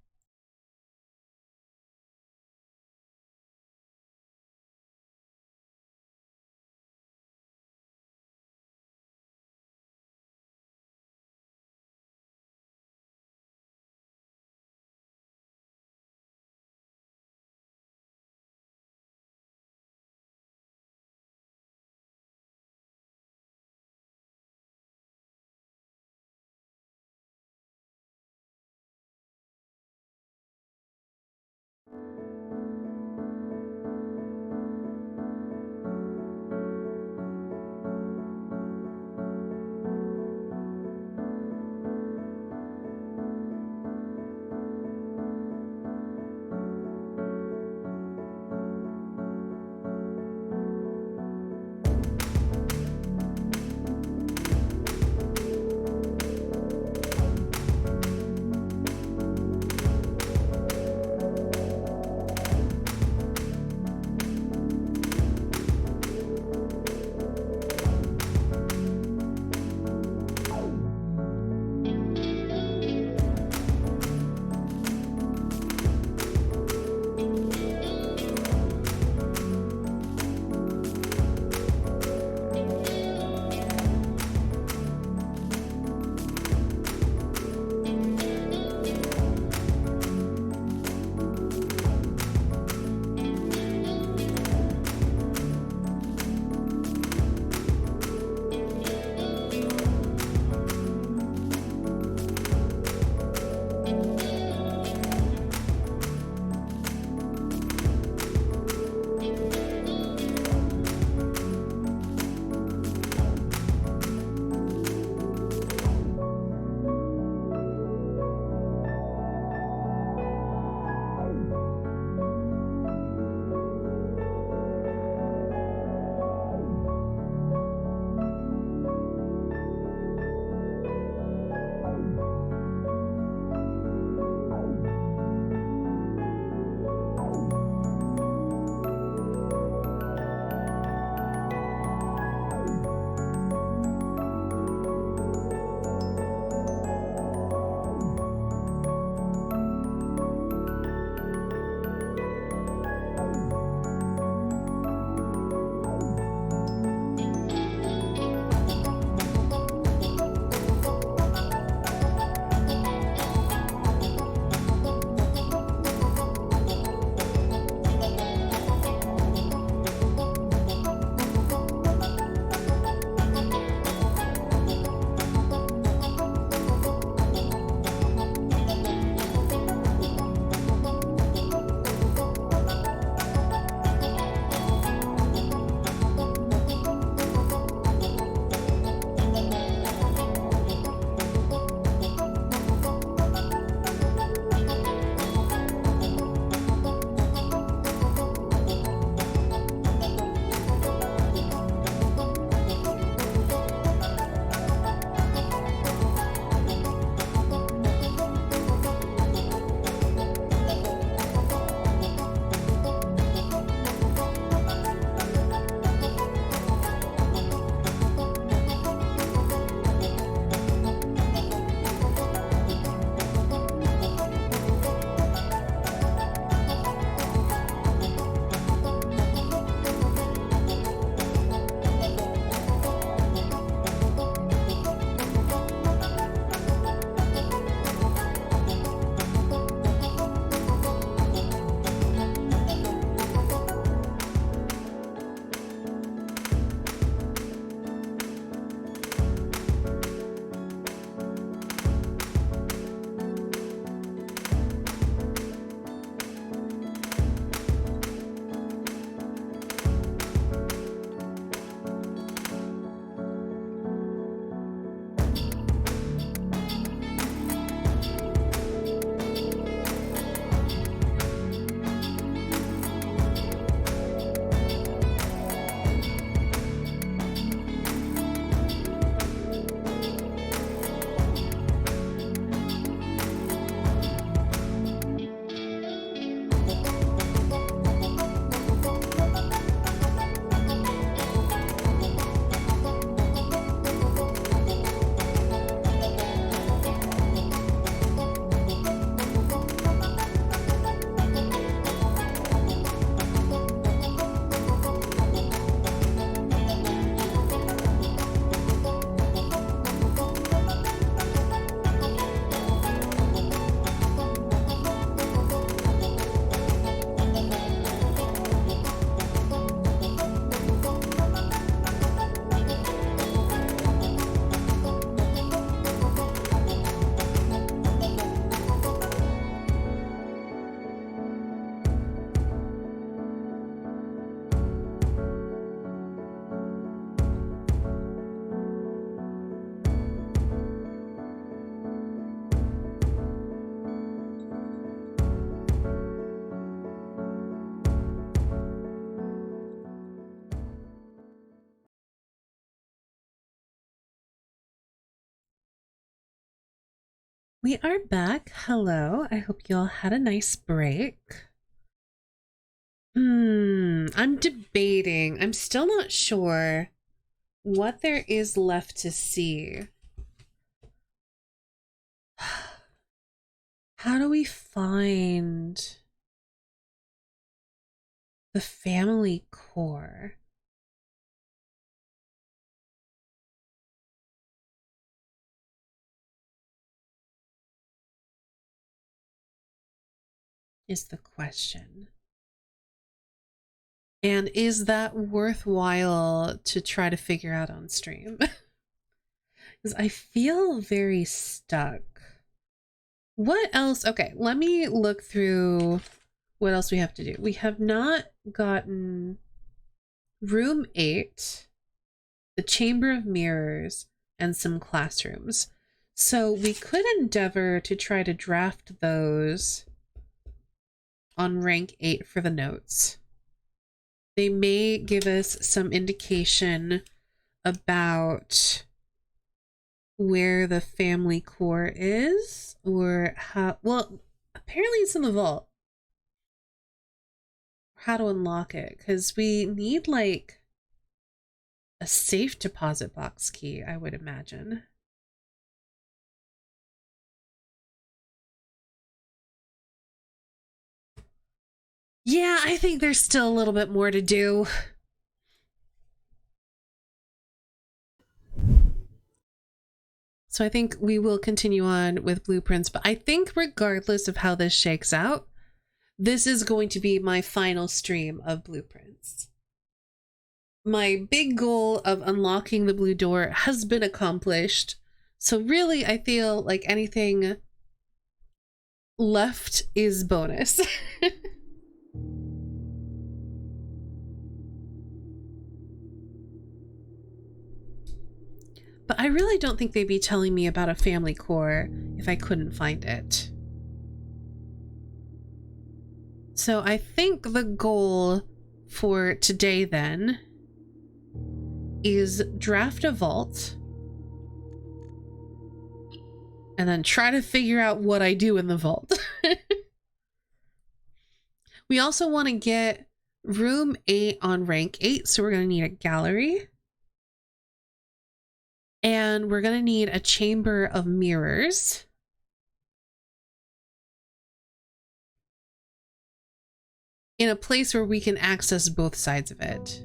We are back. Hello. I hope you all had a nice break. I'm debating. I'm still not sure what there is left to see. How do we find the family core? Is the question. And is that worthwhile to try to figure out on stream? Because I feel very stuck. What else? Okay, let me look through what else we have to do. We have not gotten room 8, the Chamber of Mirrors, and some classrooms. So we could endeavor to try to draft those on rank 8 for the notes. They may give us some indication about where the family core is, or how, well, apparently it's in the vault. How to unlock it, because we need like a safe deposit box key, I would imagine. Yeah, I think there's still a little bit more to do. So I think we will continue on with blueprints, but I think regardless of how this shakes out, this is going to be my final stream of blueprints. My big goal of unlocking the blue door has been accomplished. So really, I feel like anything left is bonus. But I really don't think they'd be telling me about a family core if I couldn't find it. So I think the goal for today then is draft a vault and then try to figure out what I do in the vault. We also want to get room 8 on rank 8, so we're going to need a gallery. And we're going to need a chamber of mirrors. In a place where we can access both sides of it.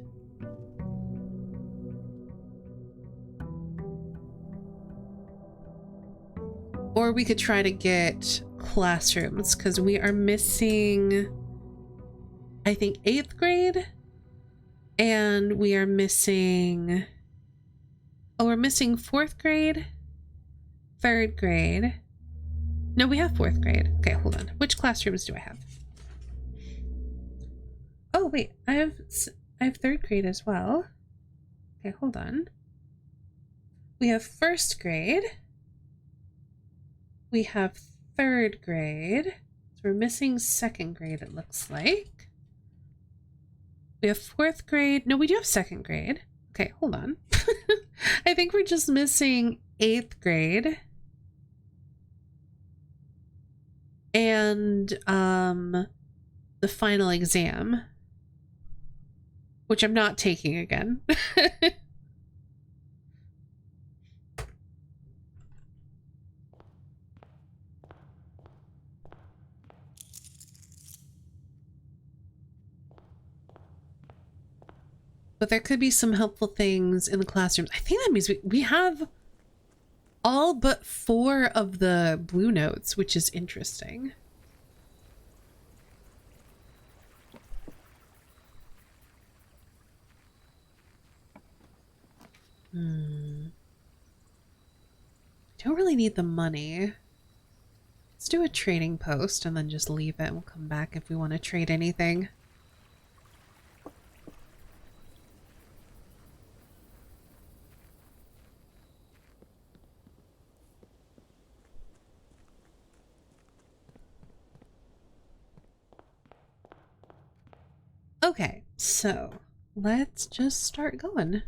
Or we could try to get classrooms, because we are missing, I think, 8th grade. And we are missing... Oh, we're missing 4th grade, 3rd grade. No, we have 4th grade. Okay, hold on. Which classrooms do I have? Oh, wait. I have 3rd grade as well. Okay, hold on. We have 1st grade. We have 3rd grade. So we're missing 2nd grade, it looks like. We have 4th grade. No, we do have 2nd grade. Okay, hold on. I think we're just missing 8th grade. And the final exam, which I'm not taking again. But there could be some helpful things in the classrooms. I think that means we have all but 4 of the blue notes, which is interesting. Don't really need the money. Let's do a trading post and then just leave it. We'll come back if we want to trade anything. Okay, so let's just start going.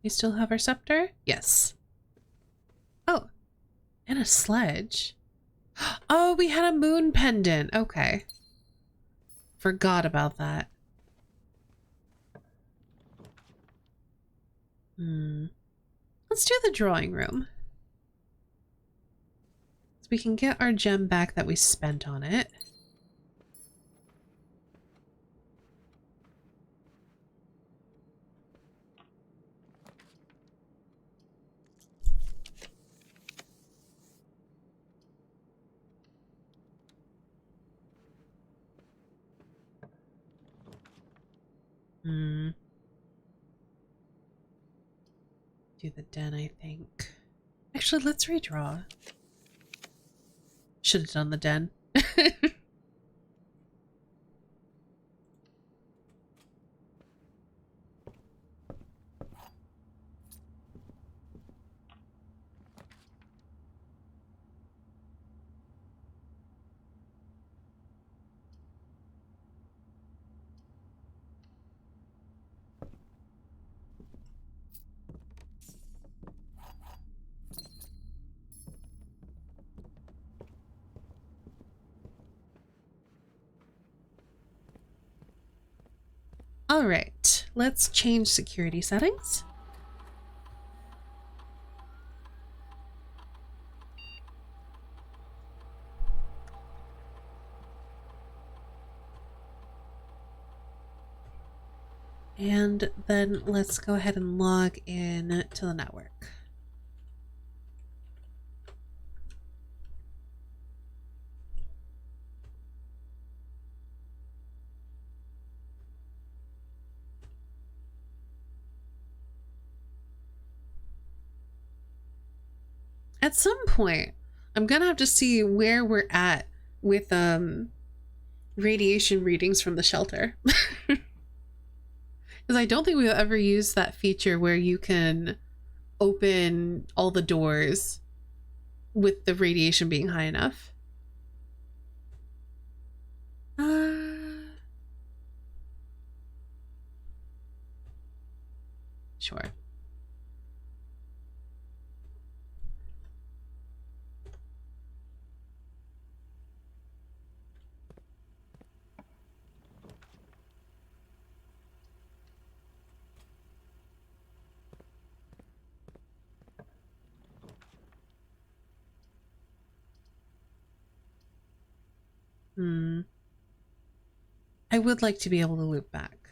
We still have our scepter? Yes. Oh, and a sledge. Oh, we had a moon pendant. Okay. Forgot about that. Let's do the drawing room. So we can get our gem back that we spent on it. Do the den, I think. Actually, let's redraw. Should have done the den. All right, let's change security settings. And then let's go ahead and log in to the network. At some point, I'm gonna have to see where we're at with radiation readings from the shelter. Because I don't think we've ever used that feature where you can open all the doors with the radiation being high enough. Sure. I would like to be able to loop back.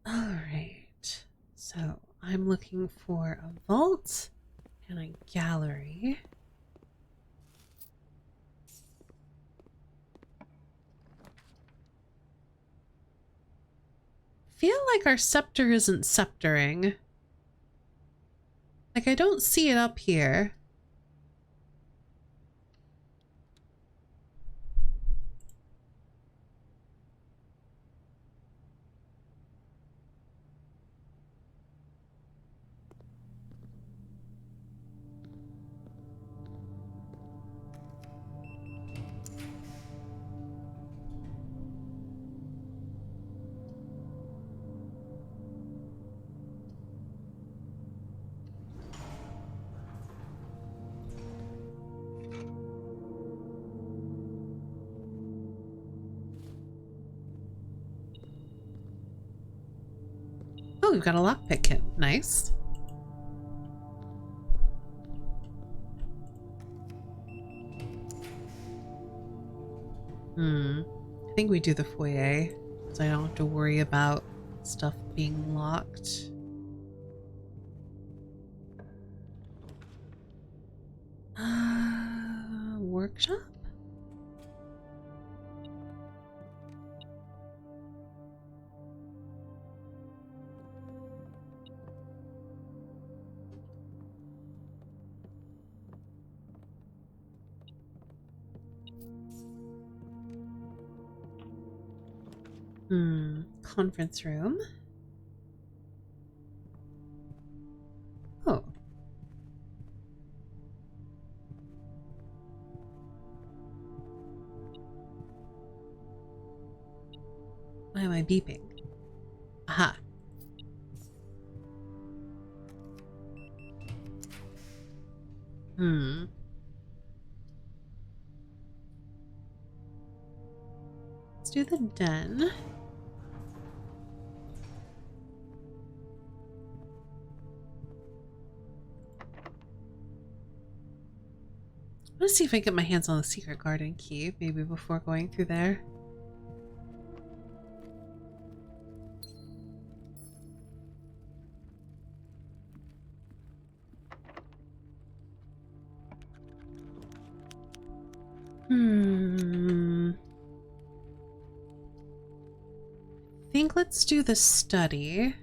All right. So I'm looking for a vault and a gallery. Feel like our scepter isn't sceptering. Like, I don't see it up here. Oh, we've got a lockpick kit. Nice. I think we do the foyer, so I don't have to worry about stuff being locked. Workshop? Conference room. Oh. Why am I beeping? Aha. Let's do the den. Let's see if I can get my hands on the secret garden key, maybe before going through there. I think let's do the study.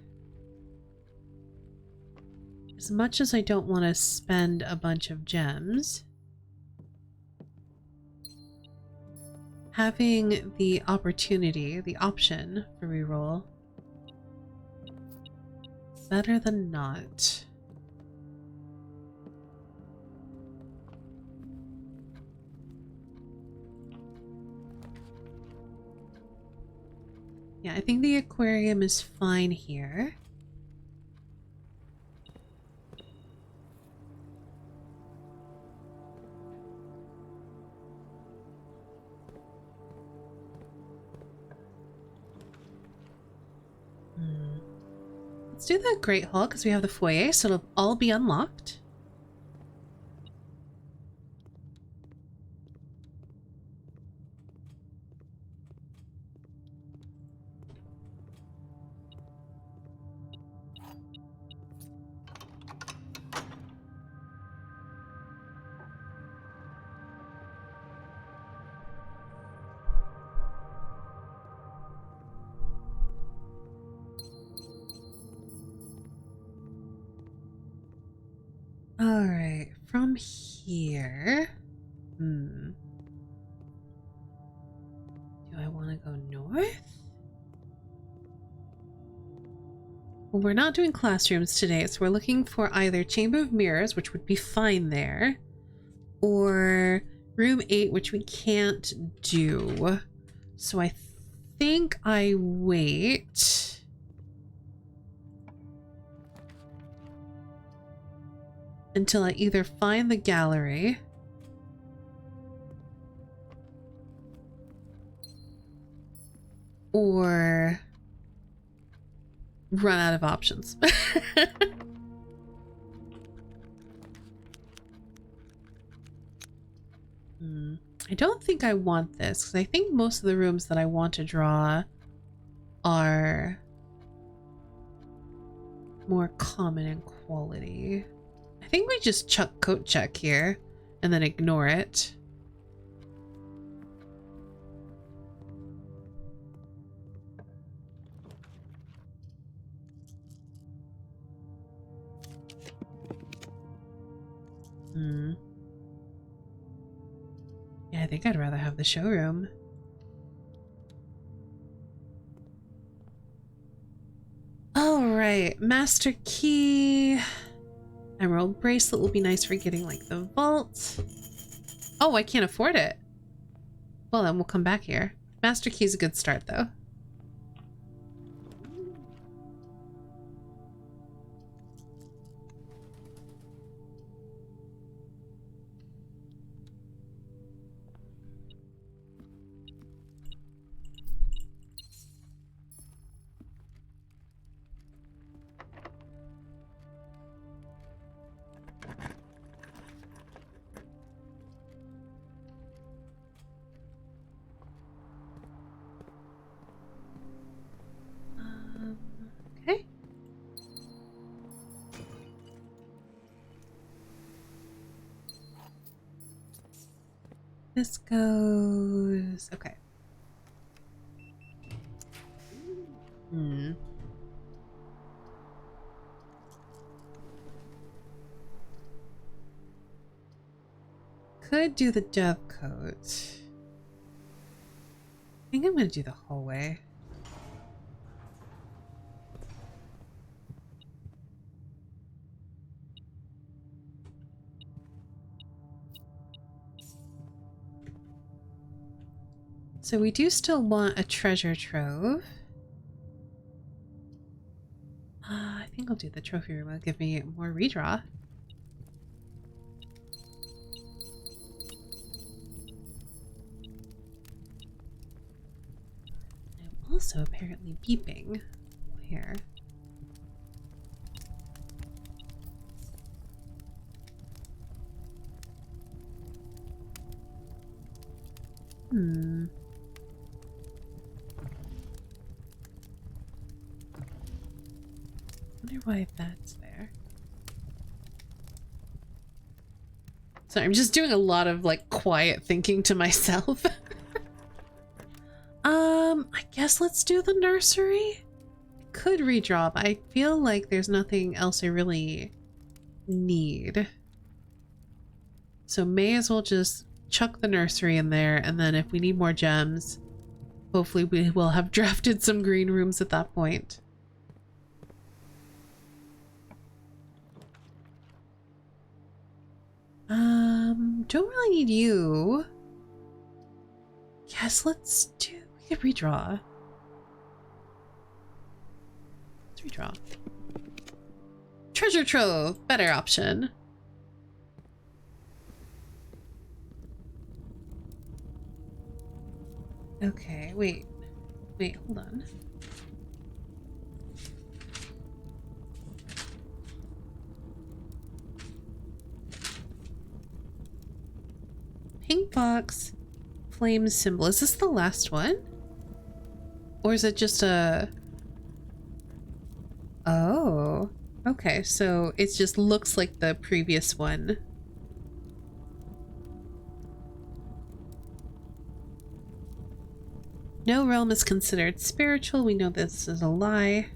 As much as I don't want to spend a bunch of gems, having the opportunity, the option for reroll, better than not. Yeah, I think the aquarium is fine here. Let's do the Great Hall because we have the foyer, so it'll all be unlocked. Alright, from here... Do I want to go north? Well, we're not doing classrooms today, so we're looking for either Chamber of Mirrors, which would be fine there, or Room 8, which we can't do. So I think I wait... until I either find the gallery or run out of options. I don't think I want this because I think most of the rooms that I want to draw are more common in quality. I think we just chuck coat check here and then ignore it. Yeah, I think I'd rather have the showroom. All right, master key. Emerald bracelet will be nice for getting like the vault. Oh, I can't afford it. Well, then we'll come back here. Master key is a good start though. Okay. This goes... okay. Could do the dove coat. I think I'm gonna do the hallway. So we do still want a treasure trove. I'll do the trophy room. It'll give me more redraw. I'm also apparently beeping here. Wonder why that's there. Sorry, I'm just doing a lot of like quiet thinking to myself. I guess let's do the nursery. Could redraw, but I feel like there's nothing else I really need. So may as well just chuck the nursery in there, and then if we need more gems, hopefully we will have drafted some green rooms at that point. Don't really need you. Yes, let's do, we could redraw. Let's redraw. Treasure trove, better option. Okay, wait, hold on. Pink box, flame symbol. Is this the last one? Or is it just a... Oh, okay, so it just looks like the previous one. No realm is considered spiritual. We know this is a lie.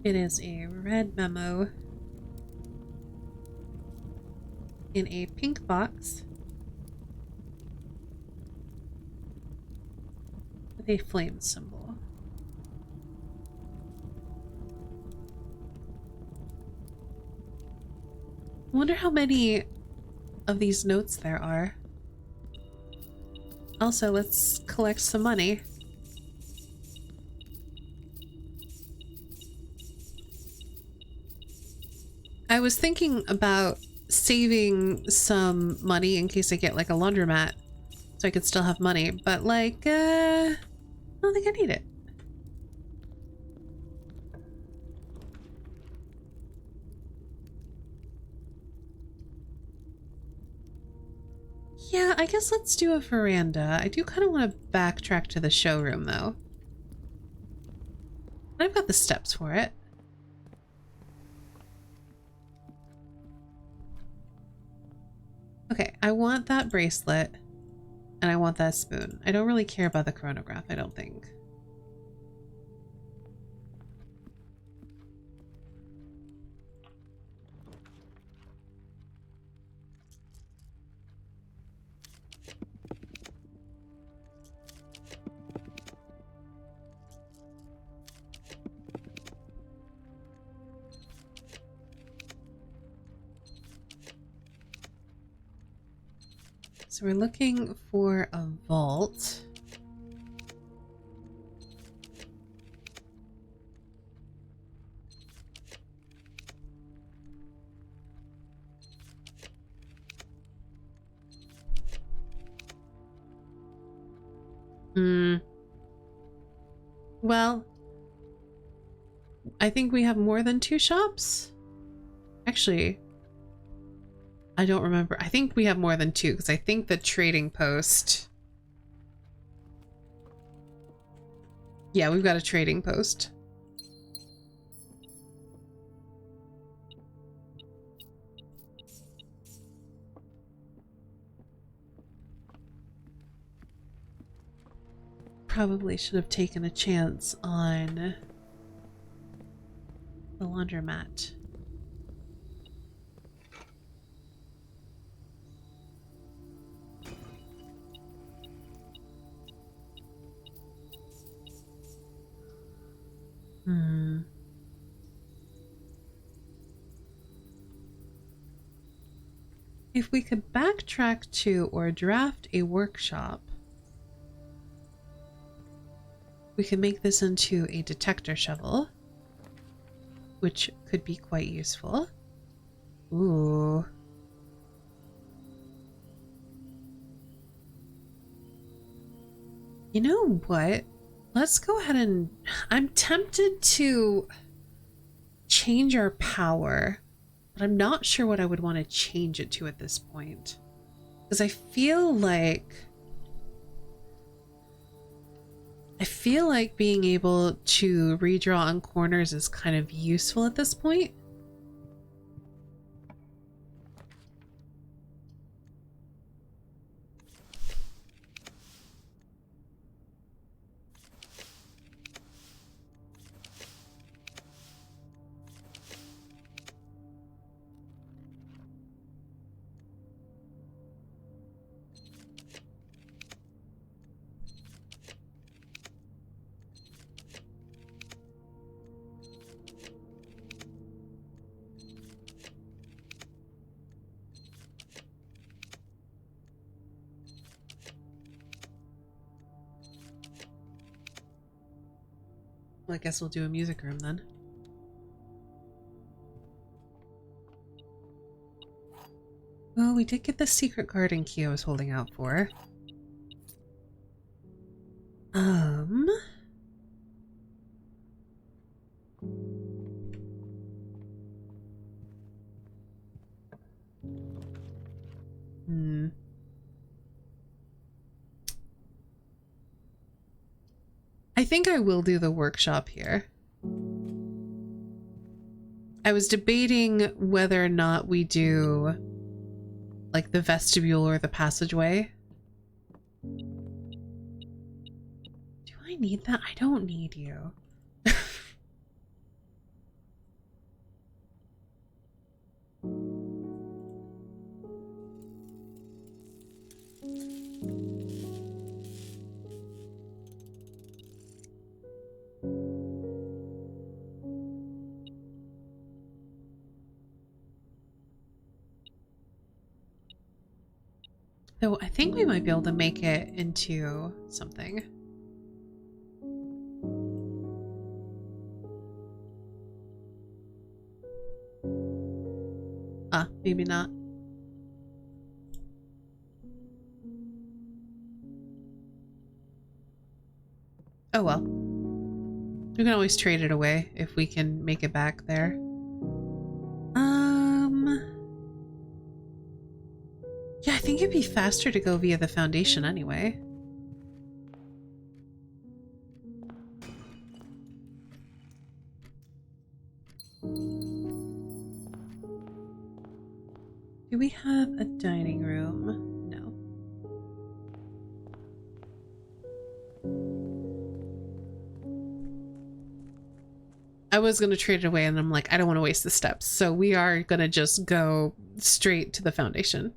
It is a red memo in a pink box with a flame symbol. I wonder how many of these notes there are. Also, let's collect some money. I was thinking about saving some money in case I get like a laundromat so I could still have money, but like, I don't think I need it. Yeah, I guess let's do a veranda. I do kind of want to backtrack to the showroom though. I've got the steps for it. Okay, I want that bracelet and I want that spoon. I don't really care about the chronograph, I don't think. So we're looking for a vault. Well, I think we have more than 2 shops. Actually, I don't remember. I think we have more than 2 because I think the trading post. Yeah, we've got a trading post. Probably should have taken a chance on the laundromat. if we could backtrack to or draft a workshop, we could make this into a detector shovel, which could be quite useful. Ooh. You know what? Let's go ahead and... I'm tempted to change our power, but I'm not sure what I would want to change it to at this point. Because I feel like being able to redraw on corners is kind of useful at this point. Well, I guess we'll do a music room then. Well, we did get the secret garden key I was holding out for. I think I will do the workshop here. I was debating whether or not we do like the vestibule or the passageway. Do I need that? I don't need you. Though I think we might be able to make it into something. Ah, maybe not. Oh well. We can always trade it away if we can make it back there. Yeah, I think it'd be faster to go via the foundation anyway. Do we have a dining room? No. I was going to trade it away and I'm like, I don't want to waste the steps. So we are going to just go straight to the foundation.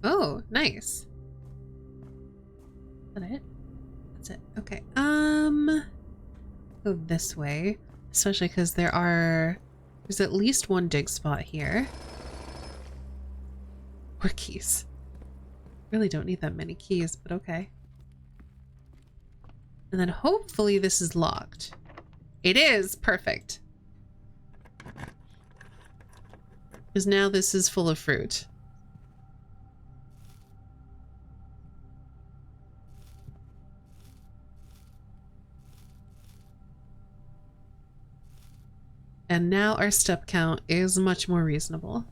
Oh, nice. Is that it? That's it. Okay. Go this way, especially because there's at least one dig spot here. More keys. Really don't need that many keys, but okay. And then hopefully this is locked. It is! Perfect. Because now this is full of fruit. And now our step count is much more reasonable.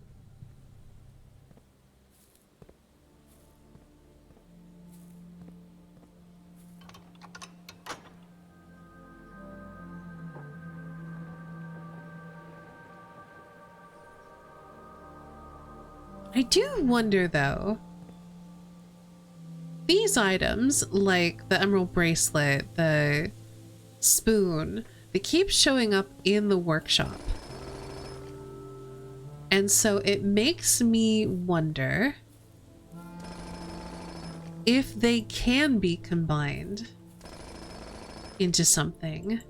I do wonder though, these items like the emerald bracelet, the spoon, they keep showing up in the workshop. And so it makes me wonder if they can be combined into something.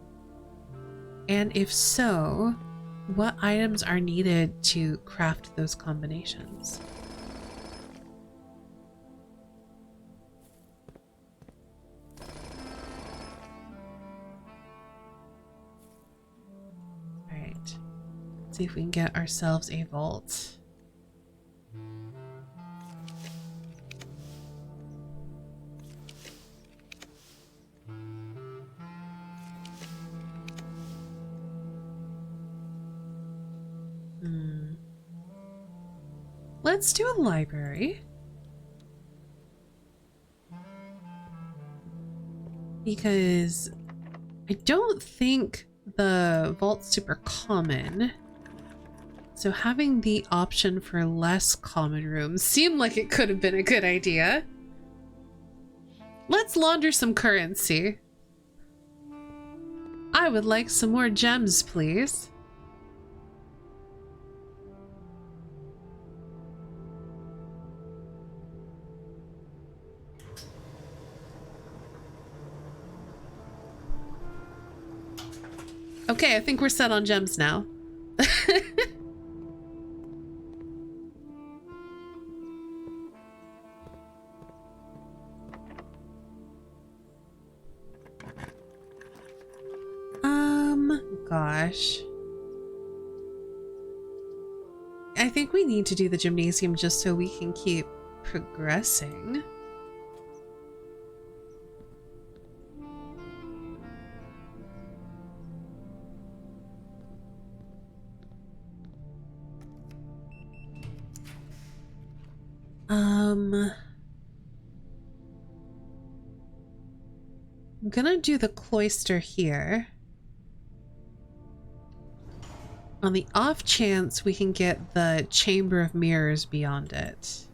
And if so, what items are needed to craft those combinations? All right, let's see if we can get ourselves a vault. Let's do a library. Because I don't think the vault's super common. So having the option for less common rooms seemed like it could have been a good idea. Let's launder some currency. I would like some more gems, please. Okay, I think we're set on gems now. Gosh. I think we need to do the gymnasium just so we can keep progressing. I'm gonna do the cloister here. On the off chance we can get the Chamber of Mirrors beyond it.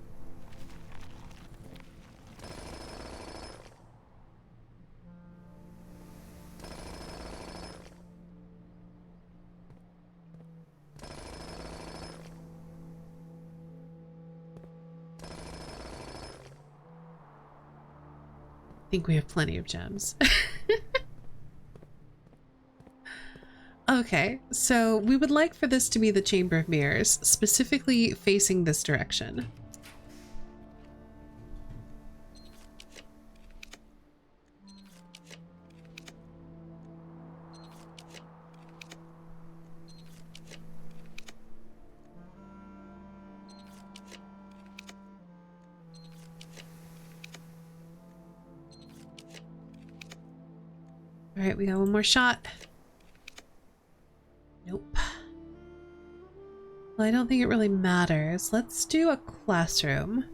I think we have plenty of gems. Okay, so we would like for this to be the Chamber of Mirrors, specifically facing this direction. All right, we got one more shot. Nope. Well, I don't think it really matters. Let's do a classroom.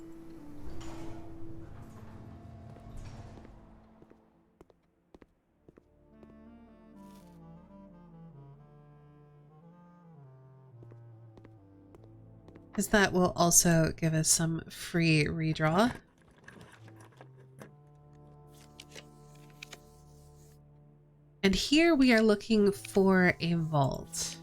Because that will also give us some free redraw. And here we are looking for a vault.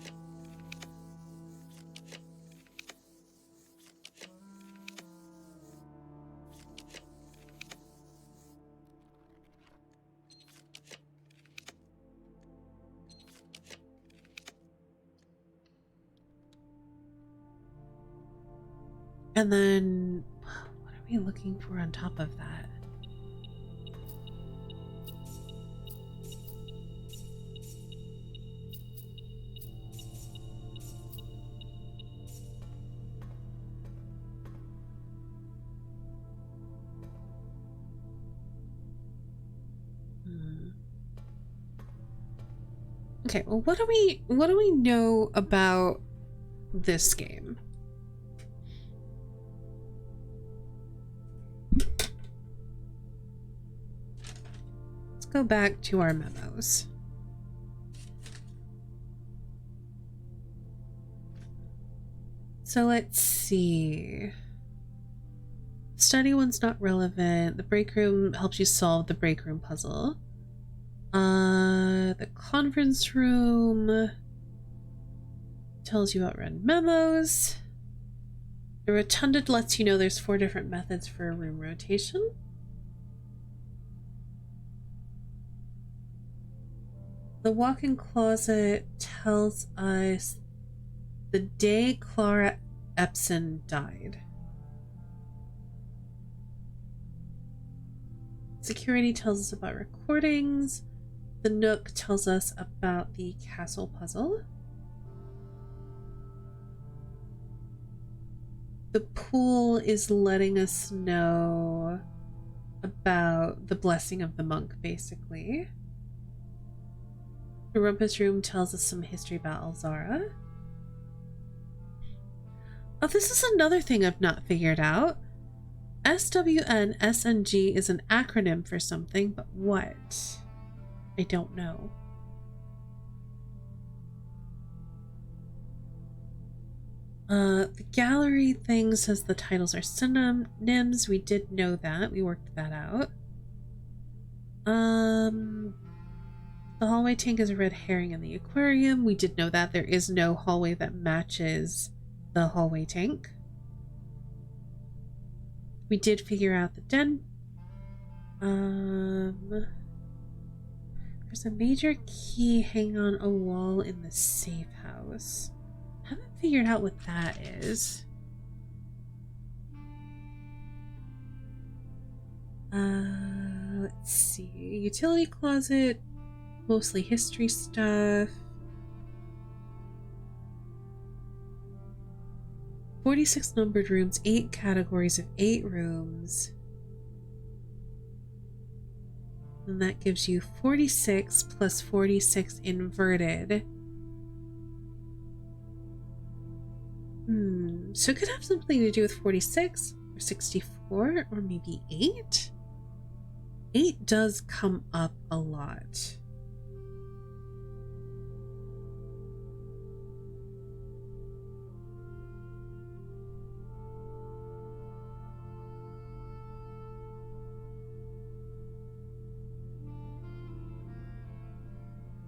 And then what are we looking for on top of that? Okay, well, what do we know about this game? Let's go back to our memos. So let's see. Study one's not relevant. The break room helps you solve the break room puzzle. The conference room tells you about read memos. The rotunda lets you know there's 4 different methods for room rotation. The walk-in closet tells us the day Clara Epson died. Security tells us about recordings. The Nook tells us about the castle puzzle. The pool is letting us know about the blessing of the monk, basically. The rumpus room tells us some history about Alzara. Oh, this is another thing I've not figured out. SWNSNG is an acronym for something, but what? I don't know. The gallery thing says the titles are synonyms. We did know that. We worked that out. The hallway tank is a red herring in the aquarium. We did know that. There is no hallway that matches the hallway tank. We did figure out the den. There's a major key hanging on a wall in the safe house. Haven't figured out what that is. Let's see. Utility closet, mostly history stuff. 46 numbered rooms, 8 categories of 8 rooms. And that gives you 46 plus 46 inverted. So it could have something to do with 46 or 64 or maybe 8. 8 does come up a lot.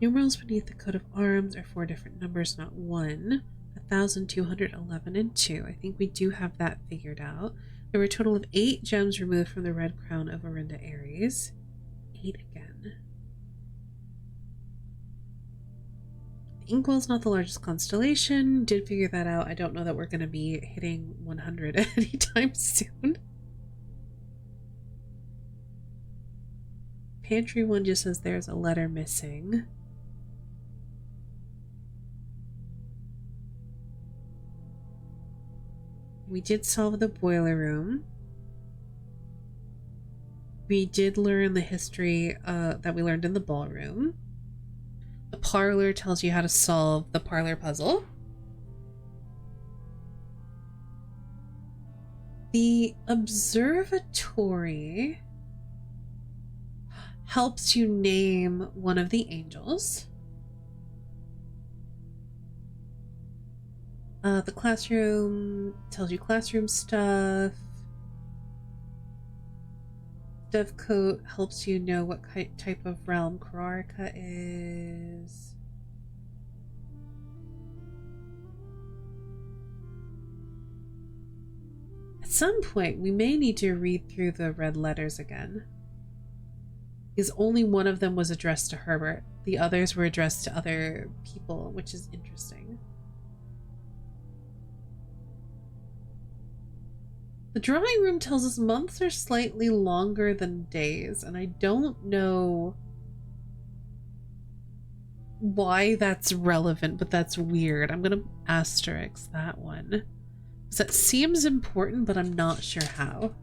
Numerals beneath the coat of arms are 4 different numbers, not 1. 1,211 and 2. I think we do have that figured out. There were a total of 8 gems removed from the red crown of Orinda Aries. 8 again. The Inkwell's not the largest constellation. Did figure that out. I don't know that we're going to be hitting 100 anytime soon. Pantry one just says there's a letter missing. We did solve the boiler room. We did learn the history that we learned in the ballroom. The parlor tells you how to solve the parlor puzzle. The observatory helps you name one of the angels. The classroom tells you classroom stuff. Dovecote helps you know what type of realm Kararika is. At some point, we may need to read through the red letters again. Because only one of them was addressed to Herbert. The others were addressed to other people, which is interesting. The drawing room tells us months are slightly longer than days, and I don't know why that's relevant, but that's weird. I'm gonna asterisk that one. Because that seems important, but I'm not sure how.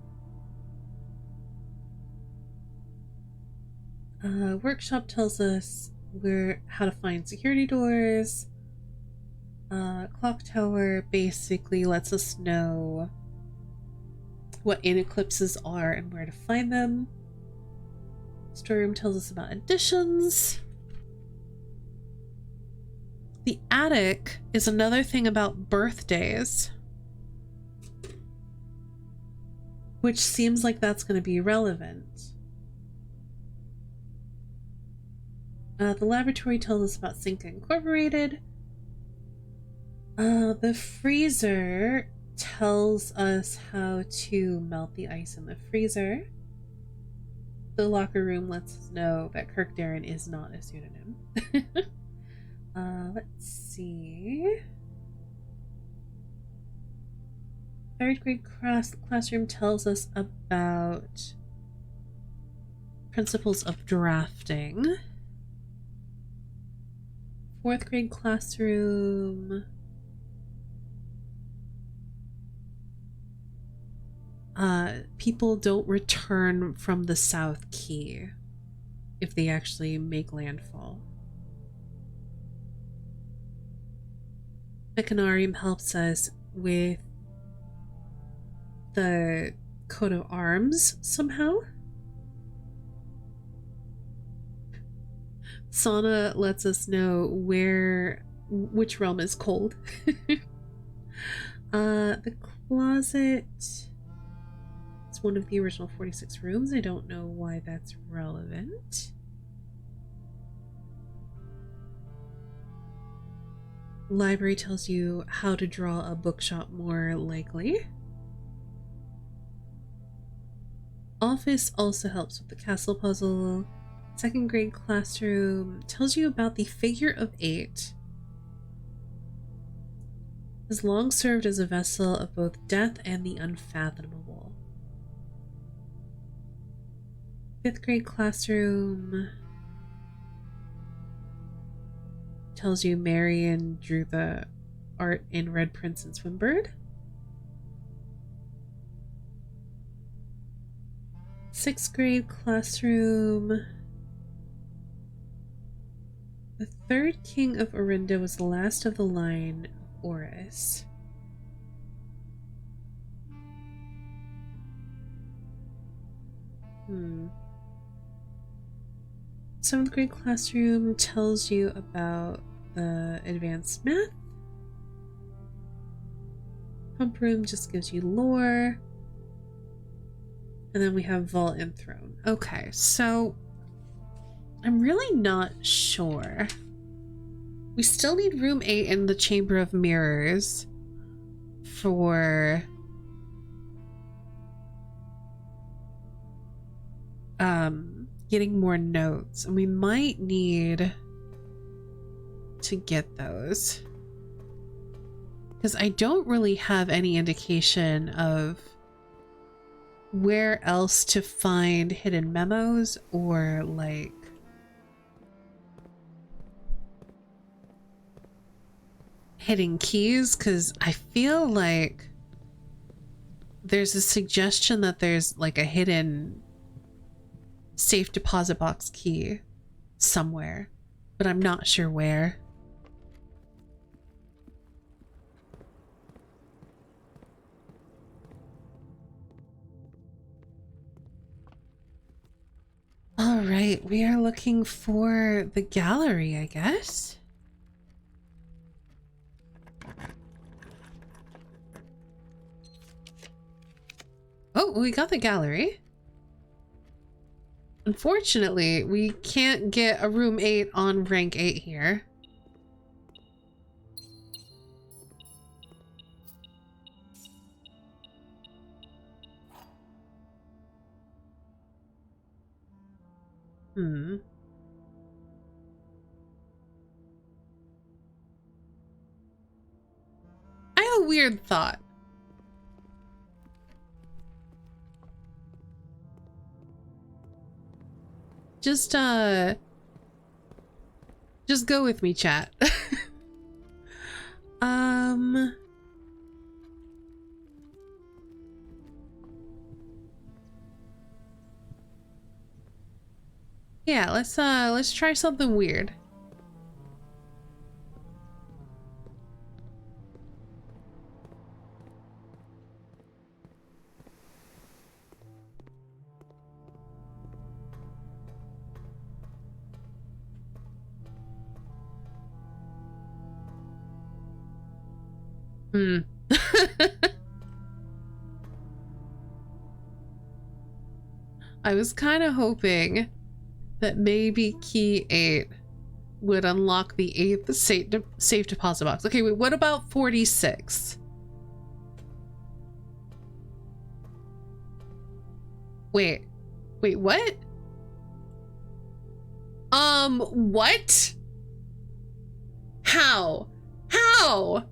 Workshop tells us how to find security doors. Clock tower basically lets us know what eclipses are and where to find them. Storeroom tells us about additions. The attic is another thing about birthdays, which seems like that's going to be relevant. The laboratory tells us about Cinca Incorporated. The freezer tells us how to melt the ice in the freezer. The locker room lets us know that Kirk Darren is not a pseudonym. Let's see. Third grade classroom tells us about principles of drafting. Fourth grade classroom. People don't return from the South Key if they actually make landfall. Mechanarium helps us with the coat of arms somehow. Sauna lets us know which realm is cold. The closet is one of the original 46 rooms. I don't know why that's relevant. Library tells you how to draw a bookshop more likely. Office also helps with the castle puzzle. Second grade classroom tells you about the figure of 8. Has long served as a vessel of both death and the unfathomable. Fifth grade classroom tells you Marion drew the art in Red Prince and Swinburne. Sixth grade classroom. The third king of Orinda was the last of the line of Oris. Seventh grade classroom tells you about the advanced math. Pump room just gives you lore. And then we have vault and throne. Okay, so I'm really not sure. We still need room 8 in the Chamber of Mirrors for getting more notes, and we might need to get those because I don't really have any indication of where else to find hidden memos or like hidden keys, because I feel like there's a suggestion that there's like a hidden safe deposit box key somewhere, but I'm not sure where. All right, we are looking for the gallery, I guess. Oh, we got the gallery. Unfortunately, we can't get a room 8 on rank 8 here. I have a weird thought. Just go with me, chat. Yeah, let's try something weird. Hmm. I was kind of hoping that maybe key 8 would unlock the 8th safe deposit box. Okay, wait, what about 46? Wait, what? What? How? How?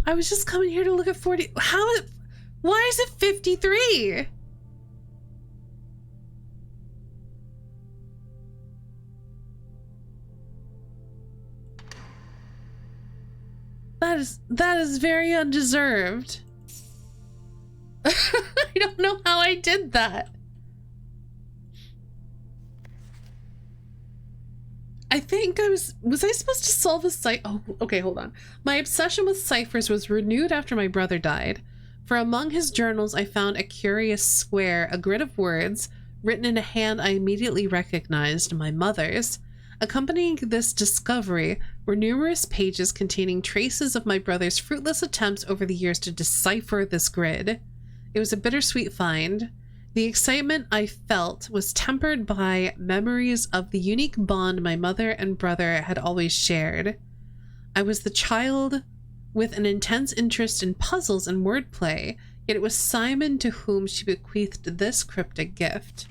I was just coming here to look at 40. Why is it 53? That is very undeserved. I don't know how I did that. I think was I supposed to solve a cipher? Oh, okay, hold on. My obsession with ciphers was renewed after my brother died. For among his journals, I found a curious square, a grid of words, written in a hand I immediately recognized, my mother's. Accompanying this discovery were numerous pages containing traces of my brother's fruitless attempts over the years to decipher this grid. It was a bittersweet find. The excitement I felt was tempered by memories of the unique bond my mother and brother had always shared. I was the child with an intense interest in puzzles and wordplay, yet it was Simon to whom she bequeathed this cryptic gift.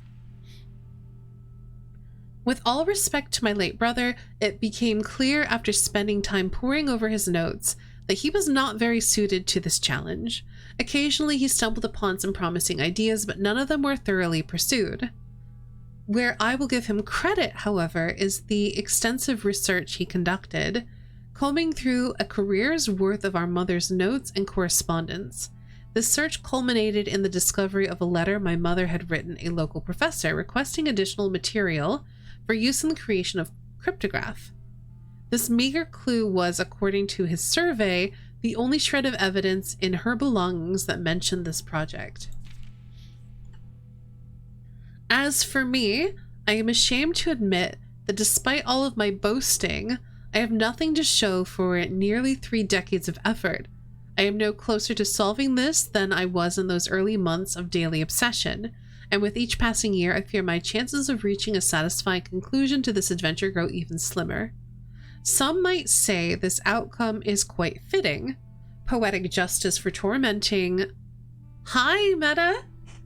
With all respect to my late brother, it became clear after spending time poring over his notes that he was not very suited to this challenge. Occasionally he stumbled upon some promising ideas, but none of them were thoroughly pursued. Where I will give him credit, however, is the extensive research he conducted, combing through a career's worth of our mother's notes and correspondence. This search culminated in the discovery of a letter my mother had written a local professor requesting additional material for use in the creation of cryptograph. This meager clue was, according to his survey, the only shred of evidence in her belongings that mentioned this project. As for me, I am ashamed to admit that despite all of my boasting, I have nothing to show for nearly 3 decades of effort. I am no closer to solving this than I was in those early months of daily obsession, and with each passing year, I fear my chances of reaching a satisfying conclusion to this adventure grow even slimmer. Some might say this outcome is quite fitting. Poetic justice for tormenting... Hi, Meta!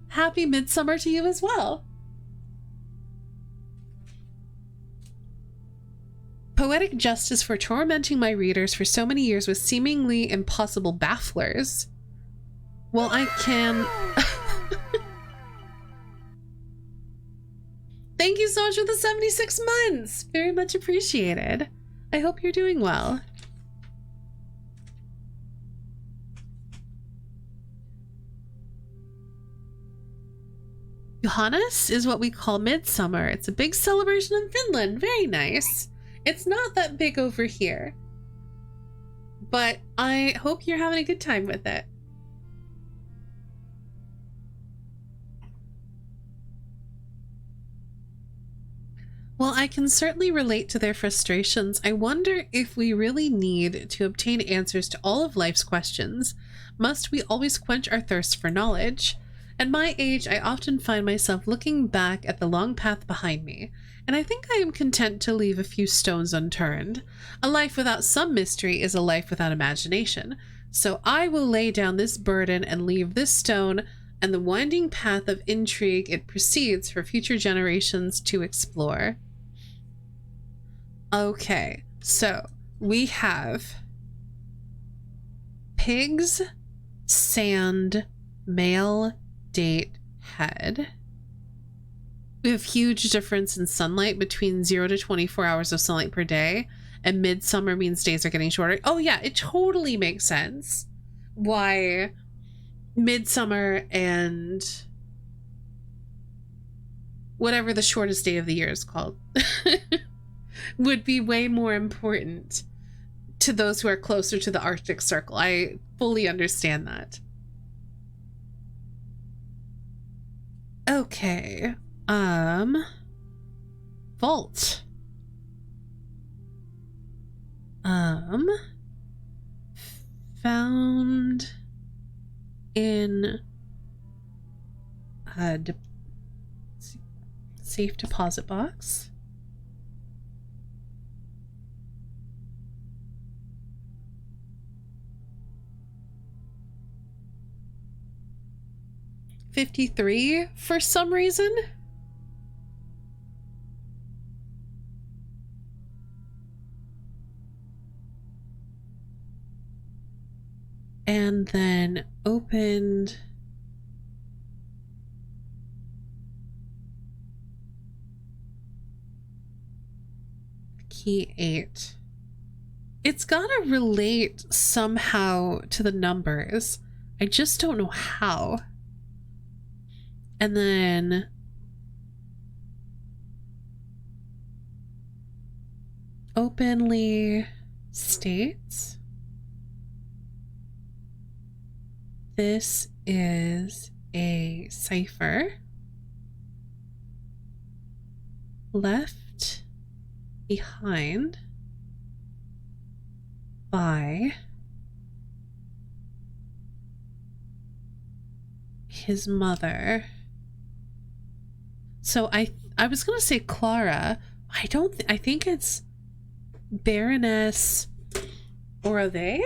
Happy midsummer to you as well! Poetic justice for tormenting my readers for so many years with seemingly impossible bafflers. Well, I can... Thank you so much for the 76 months! Very much appreciated. I hope you're doing well. Johannes is what we call midsummer. It's a big celebration in Finland. Very nice. It's not that big over here, but I hope you're having a good time with it. Well, I can certainly relate to their frustrations. I wonder if we really need to obtain answers to all of life's questions. Must we always quench our thirst for knowledge? At my age, I often find myself looking back at the long path behind me, and I think I am content to leave a few stones unturned. A life without some mystery is a life without imagination, so I will lay down this burden and leave this stone and the winding path of intrigue it precedes for future generations to explore. Okay, so we have pigs, sand, male, date, head. We have huge difference in sunlight between 0 to 24 hours of sunlight per day, and midsummer means days are getting shorter. Oh yeah, it totally makes sense why midsummer and whatever the shortest day of the year is called would be way more important to those who are closer to the Arctic Circle. I fully understand that. Okay. Vault. Um, found in a safe deposit box. $53 for some reason. And then opened key 8. It's gotta relate somehow to the numbers. I just don't know how. And then openly states this is a cipher left behind by his mother. So I was gonna say Clara. I think it's Baroness or they.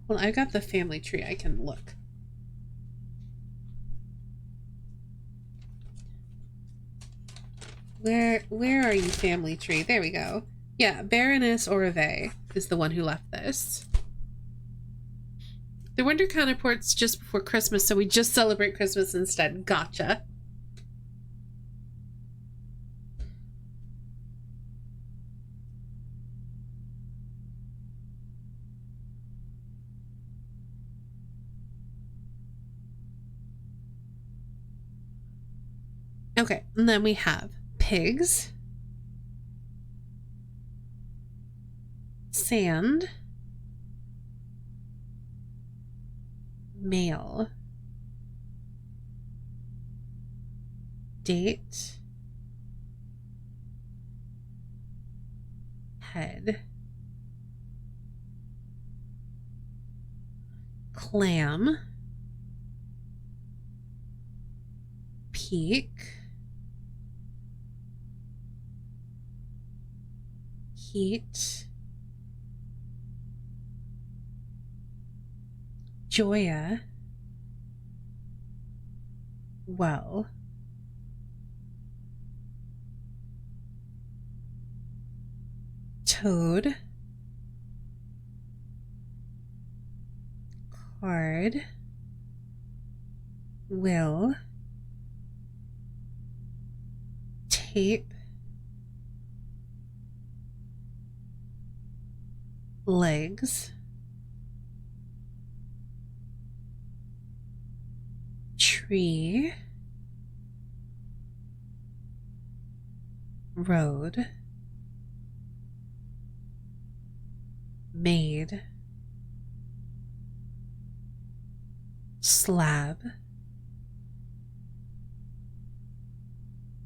Well, I got the family tree. I can look. Where are you, family tree? There we go. Yeah, Baroness Orve is the one who left this. The winter counterport's just before Christmas, so we just celebrate Christmas instead. Gotcha. Okay, and then we have pigs, sand, mail, date, head, clam, peak, heat, Joya, well, toad, card, will, tape, legs, tree, road, maid, slab,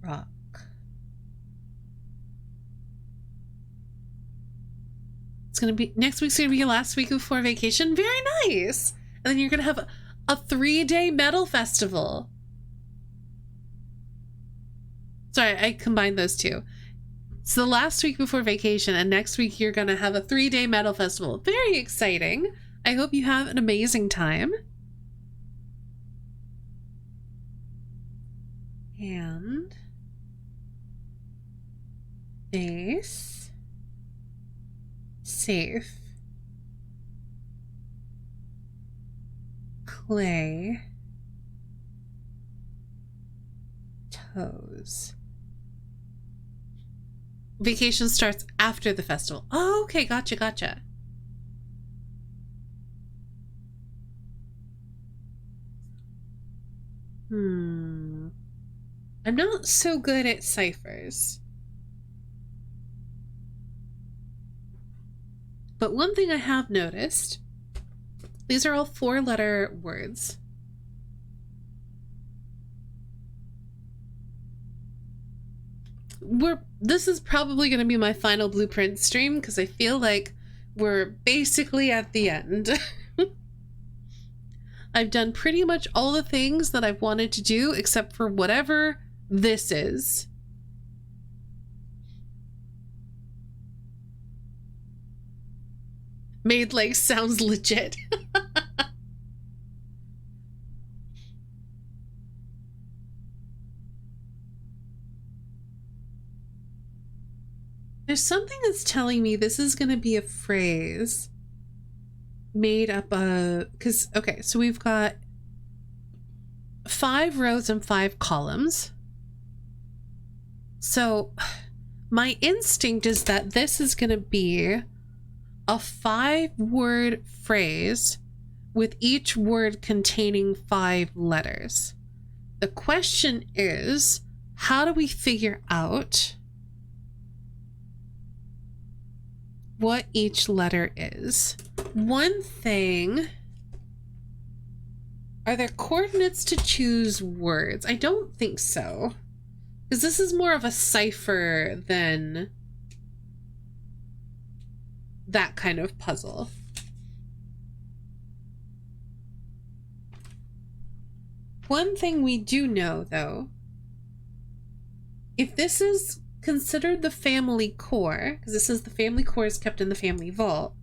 rock. It's gonna be next week's gonna be your last week before vacation. Very nice. And then you're gonna have a 3-day metal festival. Sorry, I combined those two. So the last week before vacation, and next week you're gonna have a 3-day metal festival. Very exciting. I hope you have an amazing time. And base, safe, clay, toes. Vacation starts after the festival. Oh, okay, gotcha. I'm not so good at ciphers. But one thing I have noticed, these are all 4-letter words. this is probably going to be my final blueprint stream because I feel like we're basically at the end. I've done pretty much all the things that I've wanted to do except for whatever this is. Maid Lake sounds legit. There's something that's telling me this is going to be a phrase made up of, because, okay, so we've got 5 rows and 5 columns. So my instinct is that this is going to be a 5-word phrase with each word containing 5 letters. The question is, how do we figure out what each letter is? One thing, are there coordinates to choose words? I don't think so, because this is more of a cipher than that kind of puzzle. One thing we do know, though, if this is considered the family core, because this is the family core is kept in the family vault,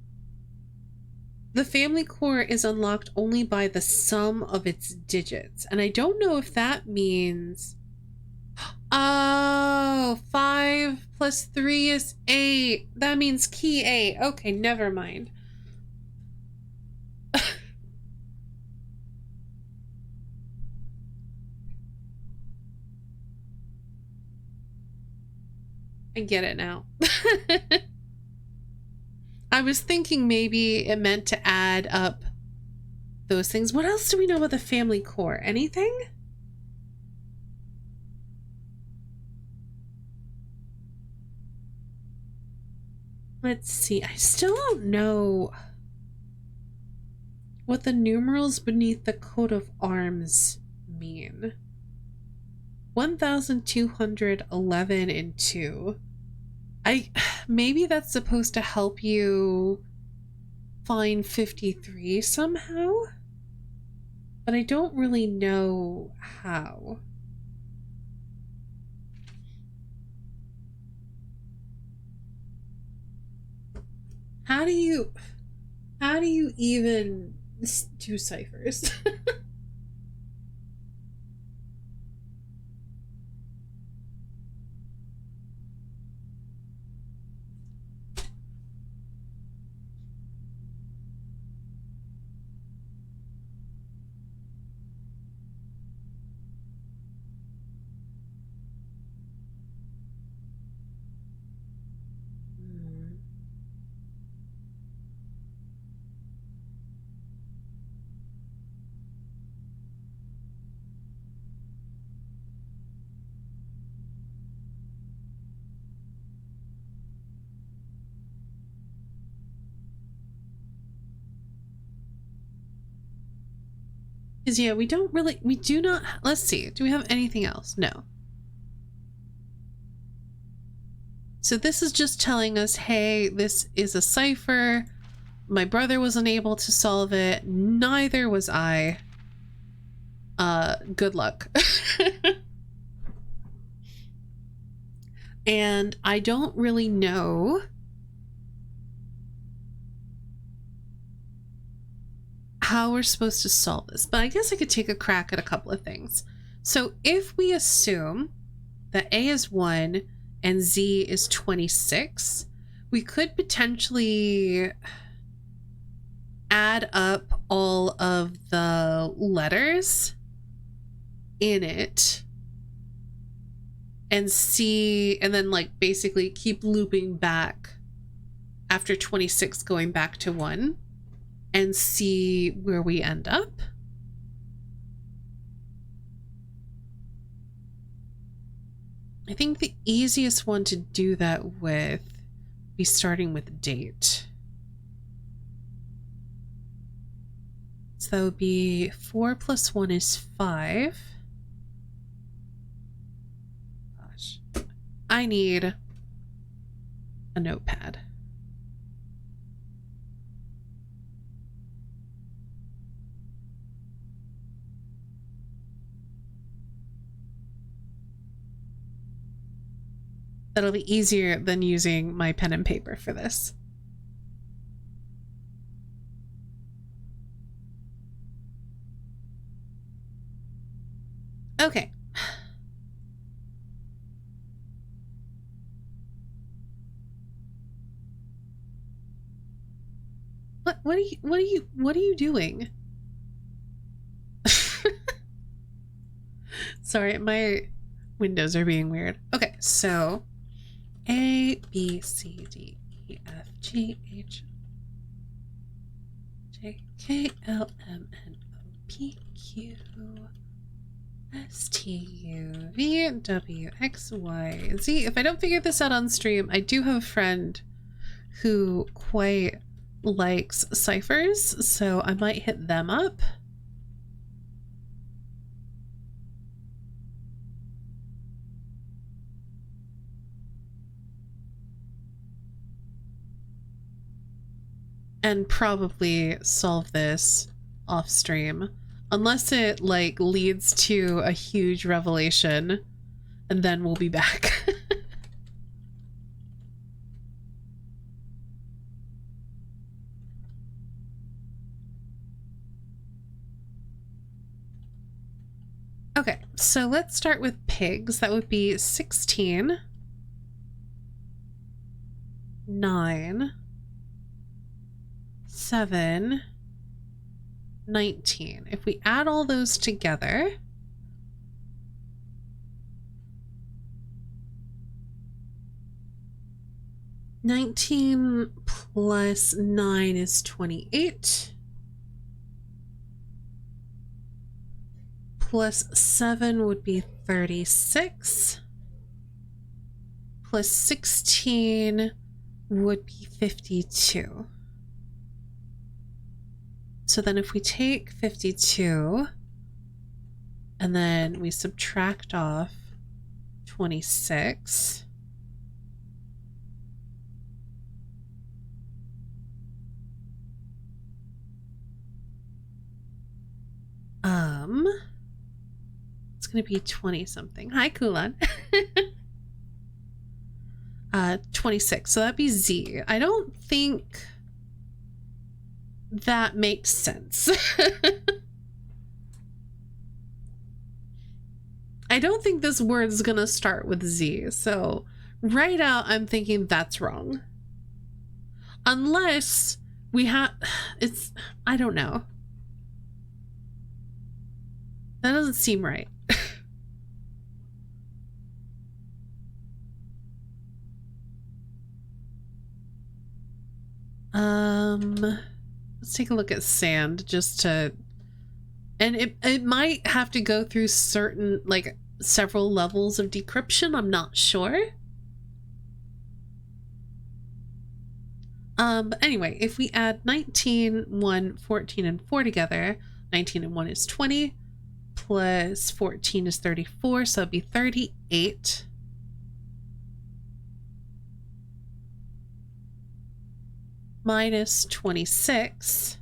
the family core is unlocked only by the sum of its digits. And I don't know if that means, oh, 5 plus 3 is 8. That means key 8. Okay, never mind. I get it now. I was thinking maybe it meant to add up those things. What else do we know about the family core? Anything? Let's see. I still don't know what the numerals beneath the coat of arms mean. 1211 and 2. Maybe that's supposed to help you find 53 somehow, but I don't really know how. How do you even do ciphers? Because, yeah, we do not, let's see, do we have anything else? No. So this is just telling us, hey, this is a cipher. My brother wasn't able to solve it. Neither was I. Good luck. And I don't really know how we're supposed to solve this, but I guess I could take a crack at a couple of things. So if we assume that A is 1 and Z is 26, we could potentially add up all of the letters in it and see, and then like basically keep looping back after 26 going back to 1 and see where we end up. I think the easiest one to do that with be starting with date. So that would be 4 plus 1 is 5. Gosh. I need a notepad. That'll be easier than using my pen and paper for this. Okay. What are you doing? Sorry, my windows are being weird. Okay, so A, B, C, D, E, F, G, H, J, K, L, M, N, O, P, Q, S, T, U, V, W, X, Y, Z. If I don't figure this out on stream, I do have a friend who quite likes ciphers, so I might hit them up. And probably solve this off stream, unless it like leads to a huge revelation, and then we'll be back. Okay, so let's start with pigs. That would be 16, 9, 7, 19. If we add all those together, plus 9 is 28. Plus 7 would be 36. Plus 16 would be 52. So then if we take 52 and then we subtract off 26, it's going to be 20 something. Hi, Kulan. 26. So that'd be Z. I don't think that makes sense. I don't think this word's gonna start with Z, so right out I'm thinking that's wrong. Unless we have... I don't know. That doesn't seem right. Let's take a look at sand just to... And it might have to go through certain, like, several levels of decryption. I'm not sure. But anyway, if we add 19, 1, 14, and 4 together, 19 and 1 is 20, plus 14 is 34, so it'd be 38. Minus 26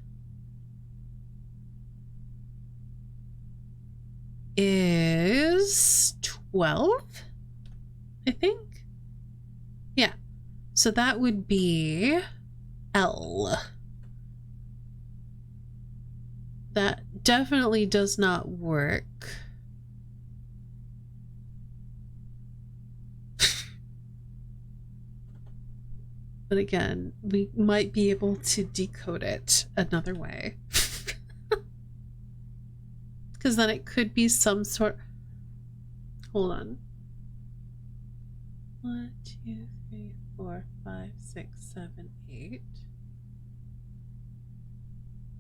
is 12, I think. Yeah. So that would be L. That definitely does not work. But again, we might be able to decode it another way. Because then it could be some sort... Hold on. 1, 2, 3, 4, 5, 6, 7, 8.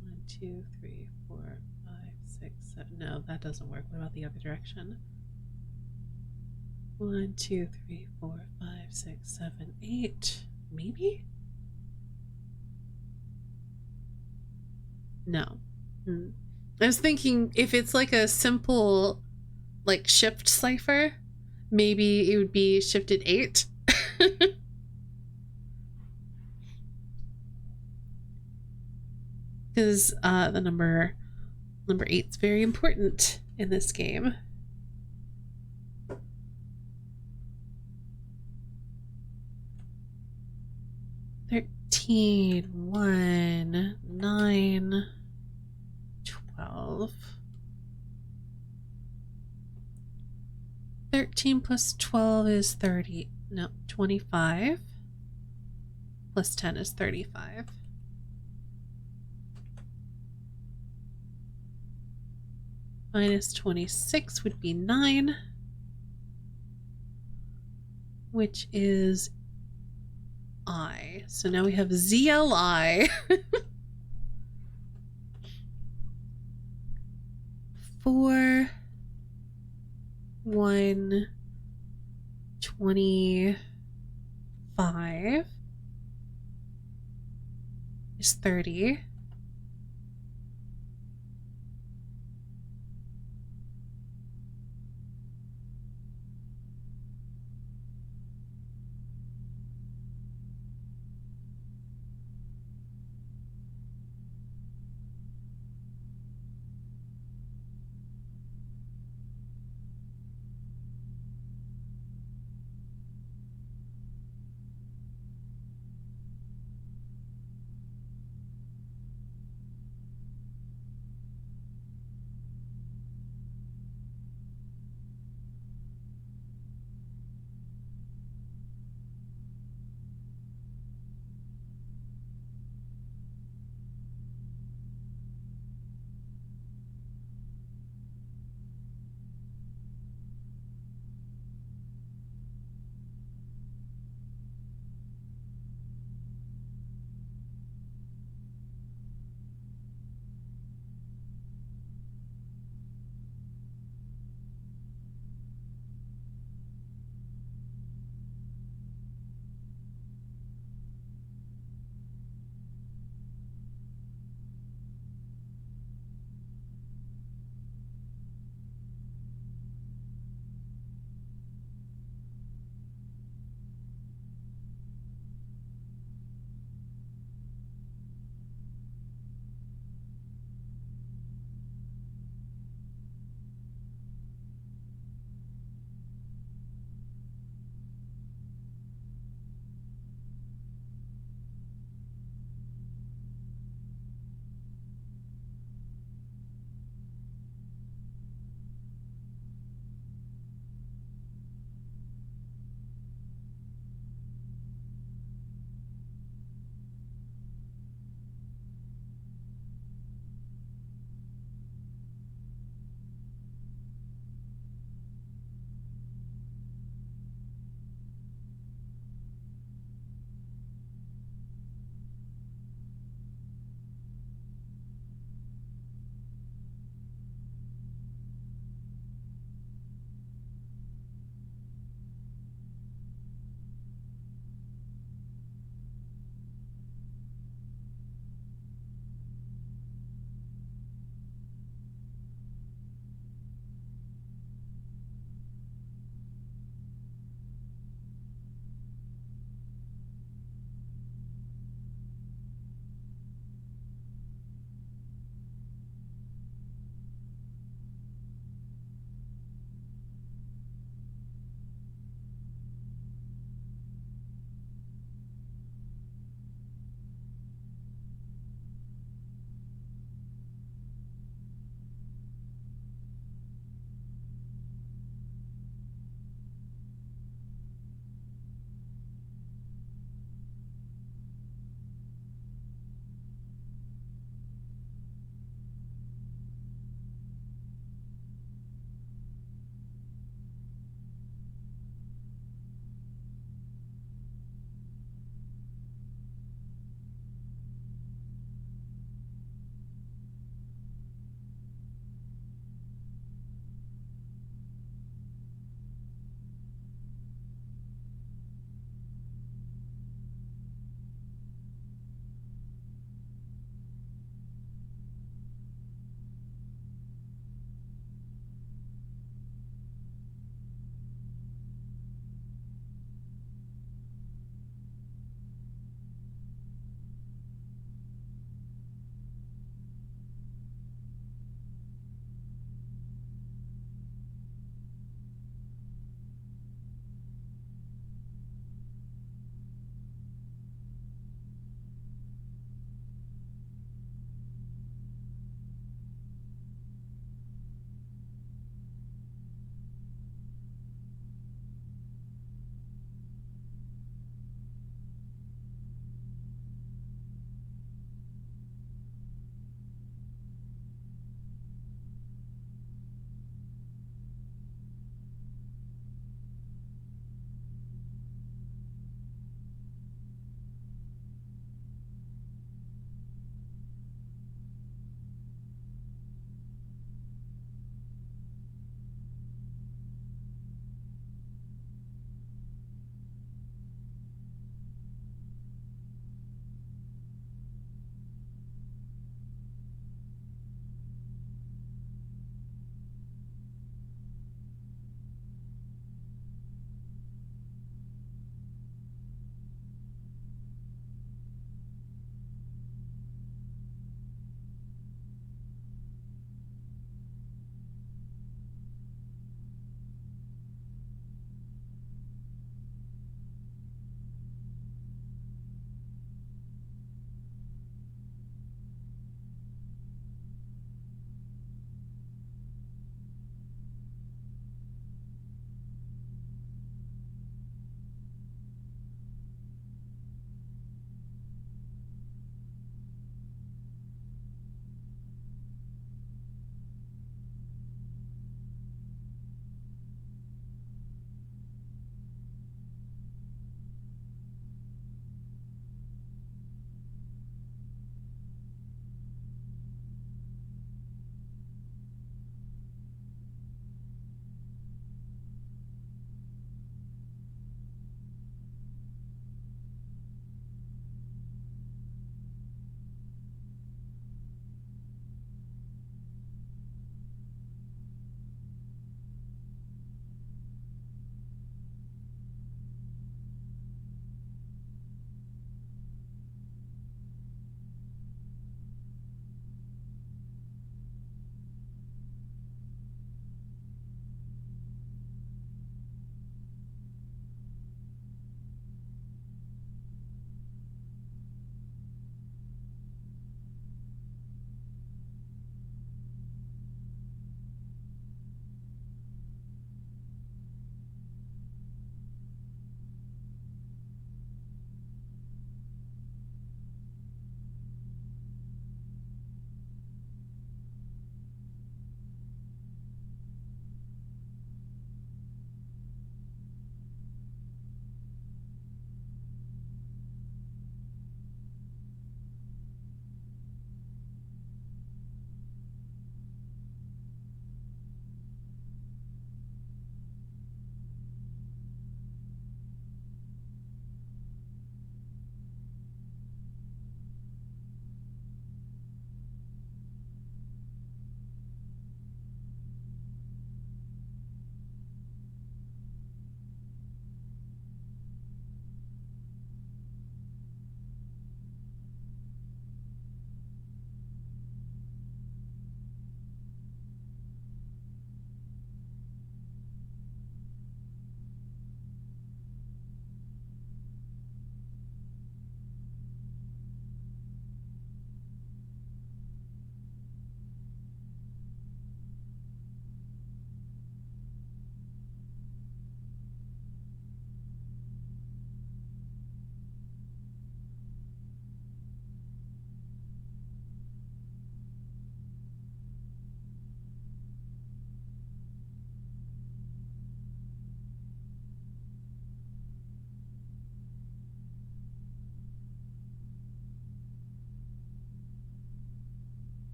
1, 2, 3, 4, 5, 6, 7. No, that doesn't work. What about the other direction? 1, 2, 3, 4, 5, 6, 7, 8. Maybe? No. I was thinking if it's like a simple like shift cipher, maybe it would be shifted 8. Because the number 8 is very important in this game. $13, $1, $9, $12. 13 plus 12 is 30. No, 25. Plus 10 is 35. Minus 26 would be 9, which is I. So now we have ZLI. 4, 1, 25 is 30.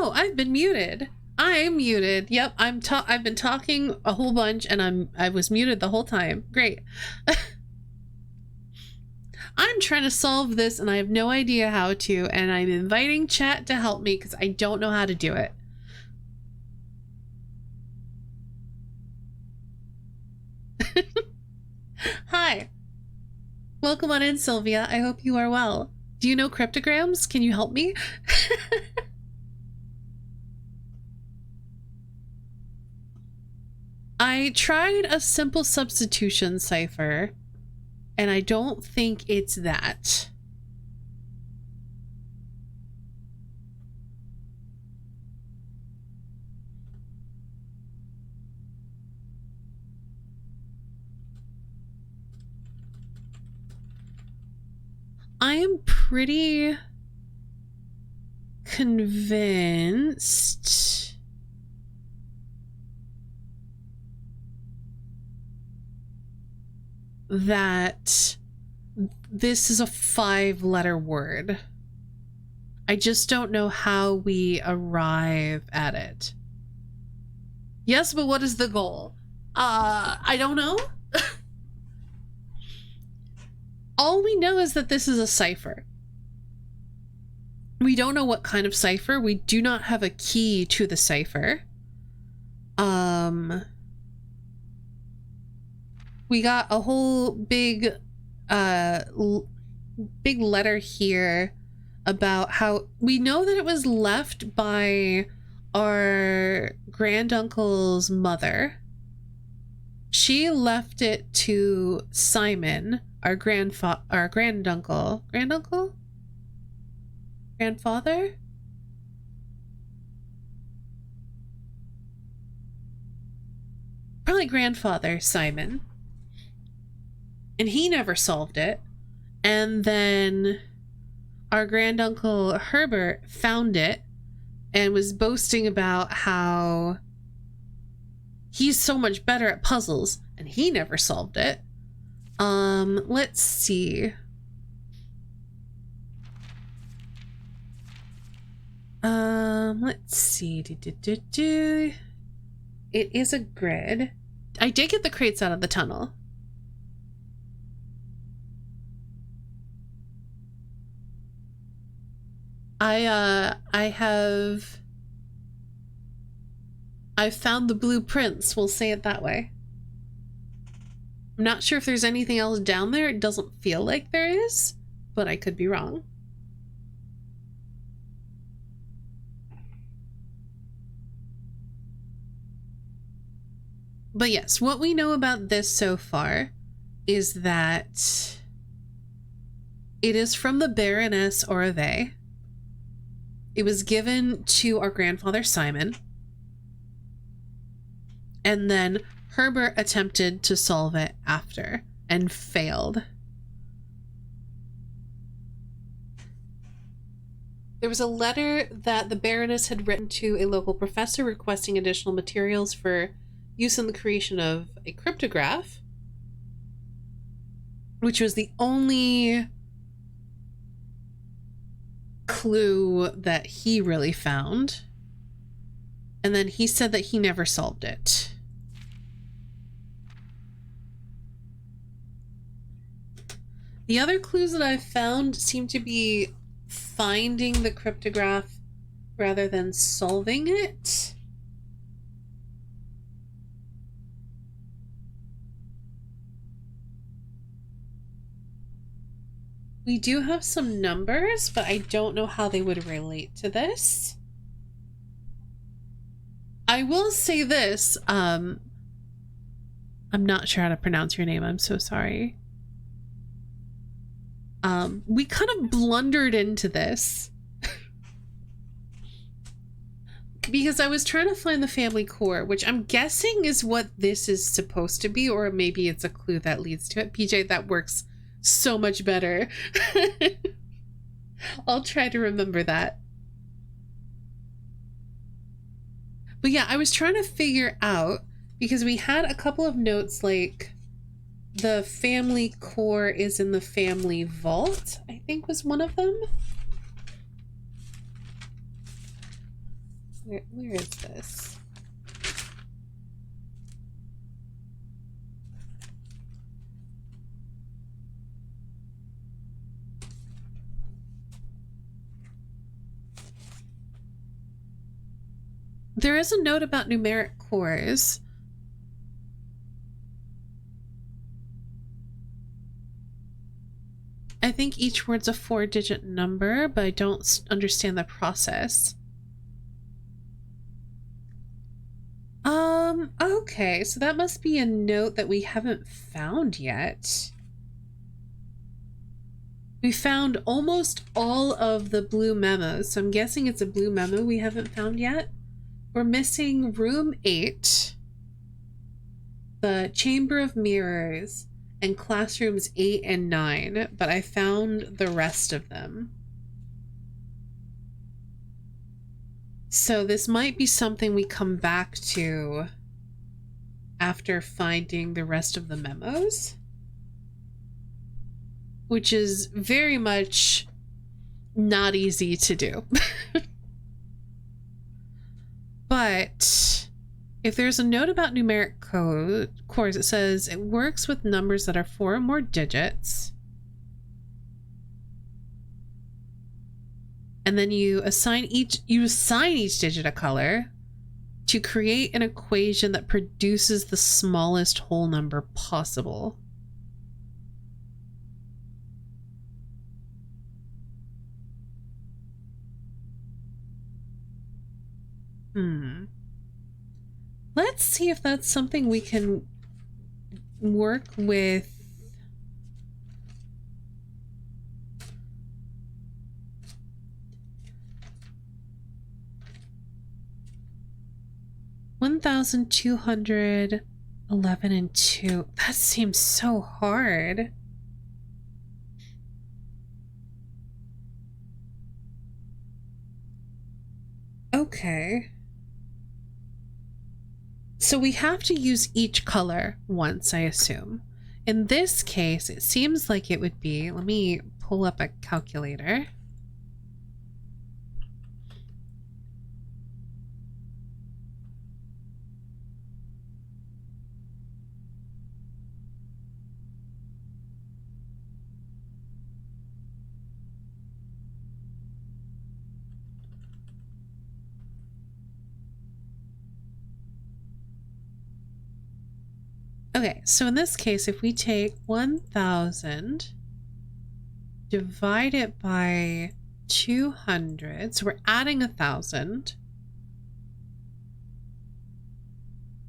Oh, I've been muted. I'm muted. Yep, I've been talking a whole bunch and I was muted the whole time. Great. I'm trying to solve this and I have no idea how to, and I'm inviting chat to help me because I don't know how to do it. Hi. Welcome on in, Sylvia. I hope you are well. Do you know cryptograms? Can you help me? I tried a simple substitution cipher, and I don't think it's that. I am pretty convinced that this is a 5-letter word. I just don't know how we arrive at it. Yes, but what is the goal? I don't know. All we know is that this is a cipher. We don't know what kind of cipher. We do not have a key to the cipher. We got a whole big letter here about how we know that it was left by our granduncle's mother. She left it to Simon, our granduncle. Grandfather? Probably grandfather, Simon. And he never solved it. And then our granduncle Herbert found it and was boasting about how he's so much better at puzzles, and he never solved it. Let's see. Let's see. It is a grid. I did get the crates out of the tunnel. I've found the blueprints, we'll say it that way. I'm not sure if there's anything else down there. It doesn't feel like there is, but I could be wrong. But yes, what we know about this so far is that it is from the Baroness Orve. It was given to our grandfather Simon. And then Herbert attempted to solve it after and failed. There was a letter that the Baroness had written to a local professor requesting additional materials for use in the creation of a cryptograph, which was the only clue that he really found. And then he said that he never solved it. The other clues that I've found seem to be finding the cryptograph rather than solving it. We do have some numbers, but I don't know how they would relate to this. I will say this, I'm not sure how to pronounce your name, I'm so sorry. We kind of blundered into this. Because I was trying to find the family core, which I'm guessing is what this is supposed to be, or maybe it's a clue that leads to it. PJ, that works so much better. I'll try to remember that. But yeah, I was trying to figure out, because we had a couple of notes like the family core is in the family vault, I think was one of them. Where is this? There is a note about numeric cores. I think each word's a 4-digit number, but I don't understand the process. Okay, so that must be a note that we haven't found yet. We found almost all of the blue memos, so I'm guessing it's a blue memo we haven't found yet. We're missing room 8, the Chamber of Mirrors, and classrooms 8 and 9, but I found the rest of them. So this might be something we come back to after finding the rest of the memos, which is very much not easy to do. But if there's a note about numeric cores, it says it works with numbers that are 4 or more digits. And then you assign each digit a color to create an equation that produces the smallest whole number possible. Let's see if that's something we can work with. $1,211 and 2. That seems so hard. Okay. So we have to use each color once, I assume. In this case, it seems like it would be, let me pull up a calculator. Okay, so in this case, if we take 1,000, divide it by 200, so we're adding 1,000.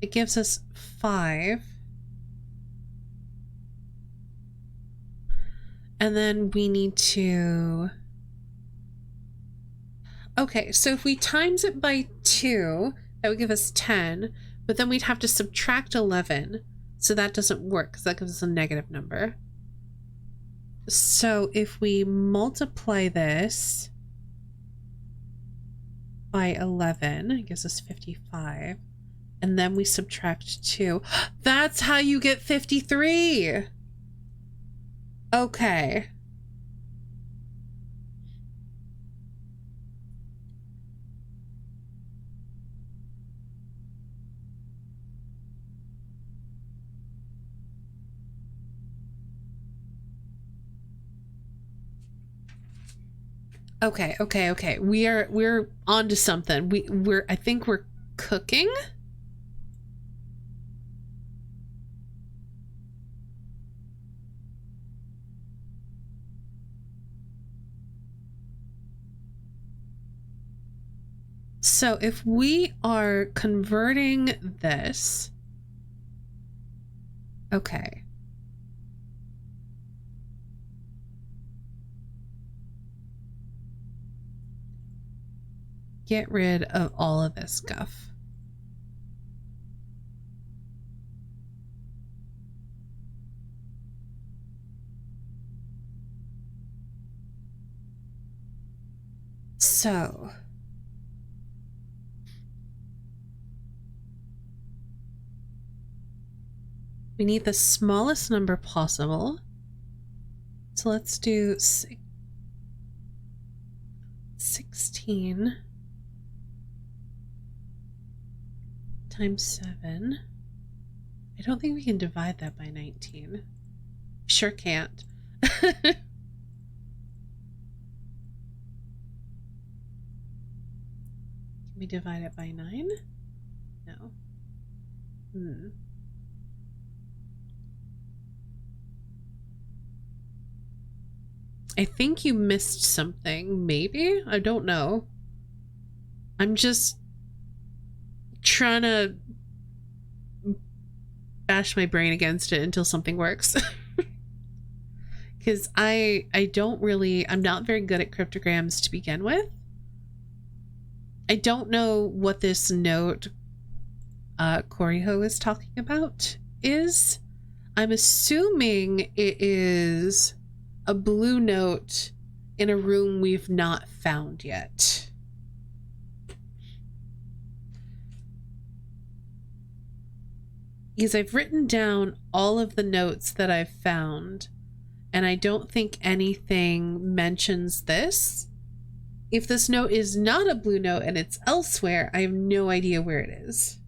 It gives us 5. And then we need to... Okay, so if we times it by 2, that would give us 10, but then we'd have to subtract 11. So that doesn't work because that gives us a negative number. So if we multiply this by 11, it gives us 55. And then we subtract 2. That's how you get 53. Okay. Okay. We're onto something. I think we're cooking. So if we are converting this, okay. Get rid of all of this guff. So we need the smallest number possible. So let's do 16. times 7. I don't think we can divide that by 19. Sure can't. Can we divide it by 9? No. I think you missed something, maybe? I don't know. I'm just trying to bash my brain against it until something works. Because I'm not very good at cryptograms to begin with. I don't know what this note Koriho is talking about is. I'm assuming it is a blue note in a room we've not found yet. Because I've written down all of the notes that I've found, and I don't think anything mentions this. If this note is not a blue note and it's elsewhere, I have no idea where it is.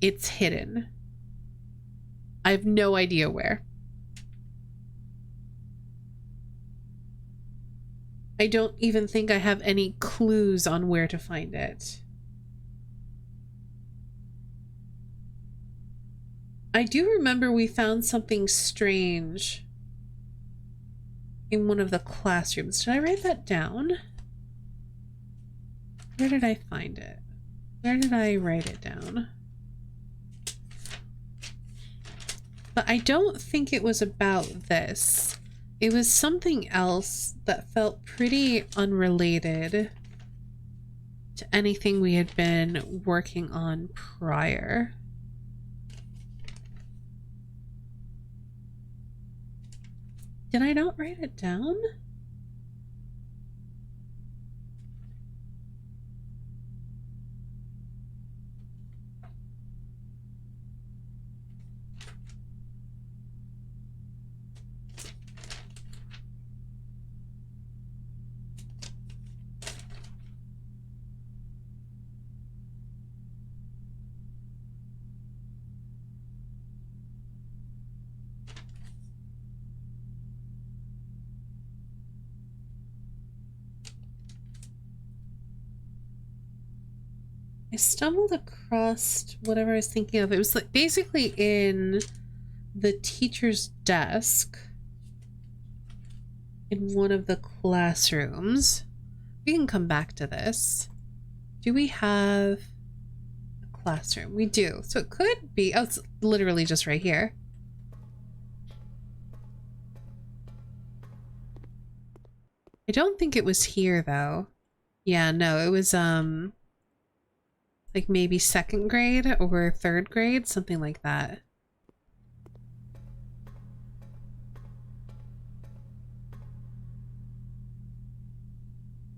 It's hidden. I have no idea where. I don't even think I have any clues on where to find it. I do remember we found something strange in one of the classrooms. Did I write that down? Where did I find it? Where did I write it down? But I don't think it was about this. It was something else that felt pretty unrelated to anything we had been working on prior. Did I not write it down? I stumbled across whatever I was thinking of. It was like basically in the teacher's desk in one of the classrooms. We can come back to this. Do we have a classroom? We do. So it could be, oh, it's literally just right here. I don't think it was here though. Yeah, no, it was like maybe 2nd grade or 3rd grade, something like that.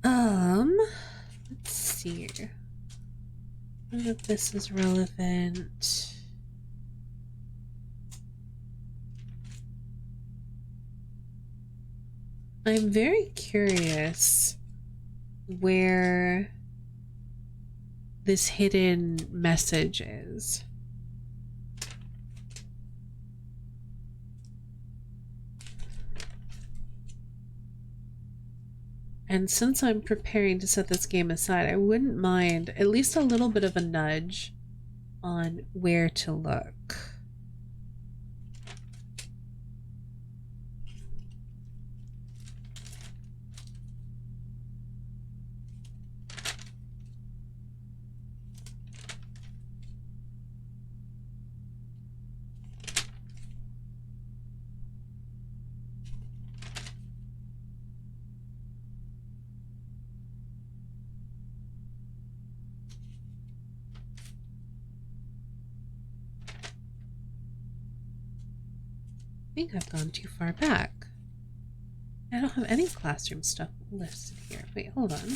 Let's see. I don't know if this is relevant. I'm very curious where this hidden message is. And since I'm preparing to set this game aside, I wouldn't mind at least a little bit of a nudge on where to look. I think I've gone too far back. I don't have any classroom stuff listed here. Wait, hold on.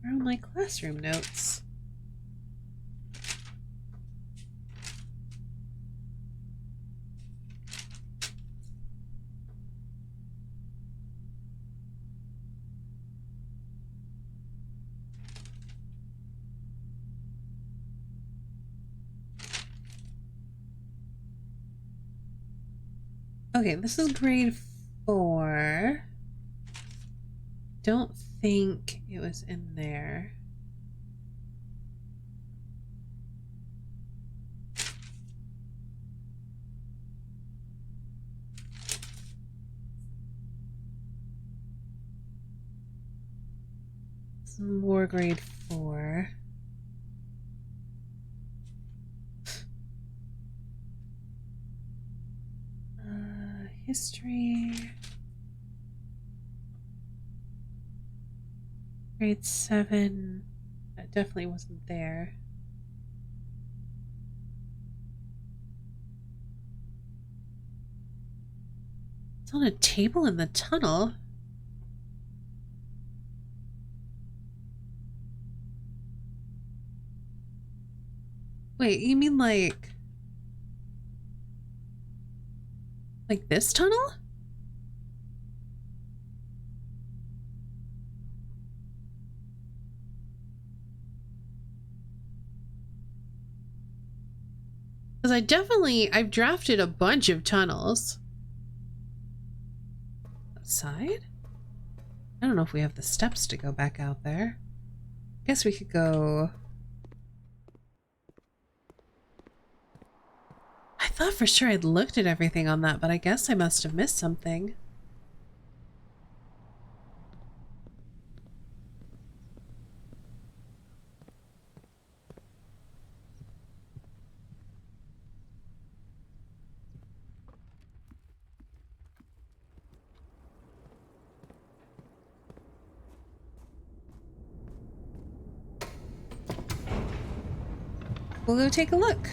Where are my classroom notes? Okay, this is grade 4. Don't think it was in there. Some more grade 4. History. Grade 7. That definitely wasn't there. It's on a table in the tunnel. Wait, you mean like this tunnel? Because I've drafted a bunch of tunnels. Outside? I don't know if we have the steps to go back out there. Guess we could go... I thought for sure I'd looked at everything on that, but I guess I must have missed something. We'll go take a look.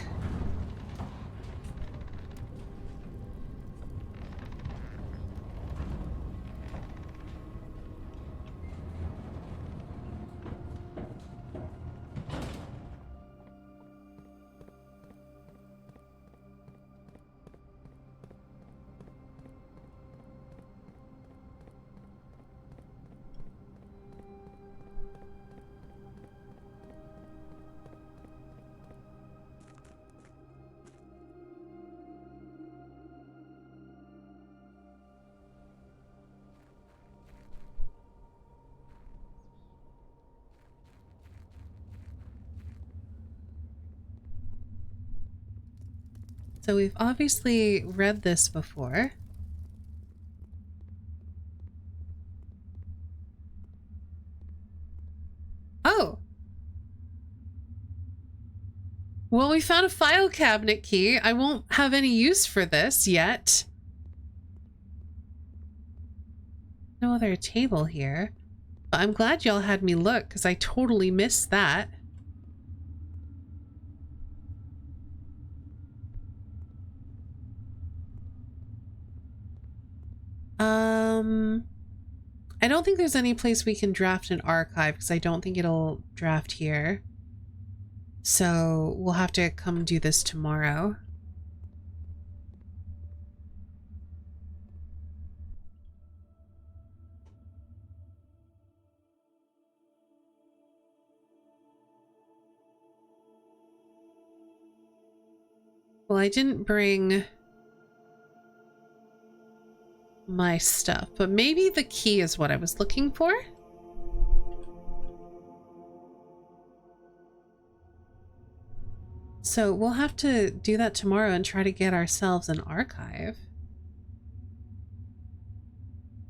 So we've obviously read this before. Oh! Well, we found a file cabinet key. I won't have any use for this yet. No other table here. But I'm glad y'all had me look, because I totally missed that. I don't think there's any place we can draft an archive, because I don't think it'll draft here. So we'll have to come do this tomorrow. Well, I didn't bring my stuff, but maybe the key is what I was looking for. So we'll have to do that tomorrow and try to get ourselves an archive.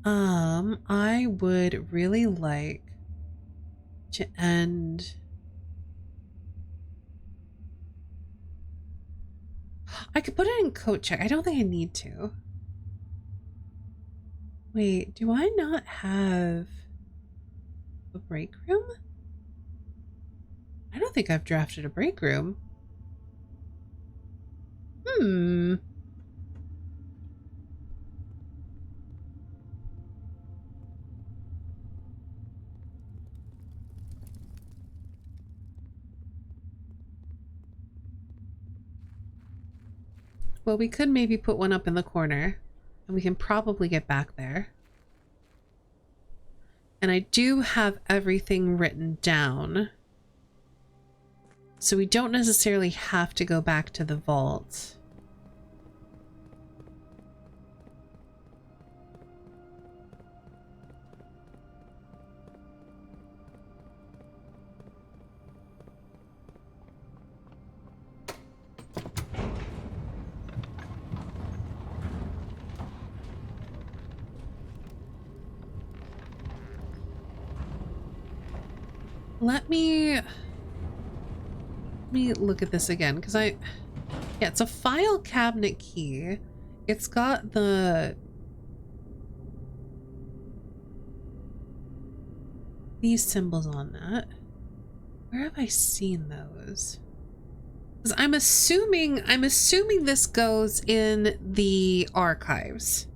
I would really like to end... I could put it in coat check. I don't think I need to. Wait, do I not have a break room? I don't think I've drafted a break room. Well, we could maybe put one up in the corner, and we can probably get back there. And I do have everything written down, so we don't necessarily have to go back to the vault. let me look at this again, because yeah, it's a file cabinet key. It's got these symbols on that. Where have I seen those? Because I'm assuming this goes in the archives.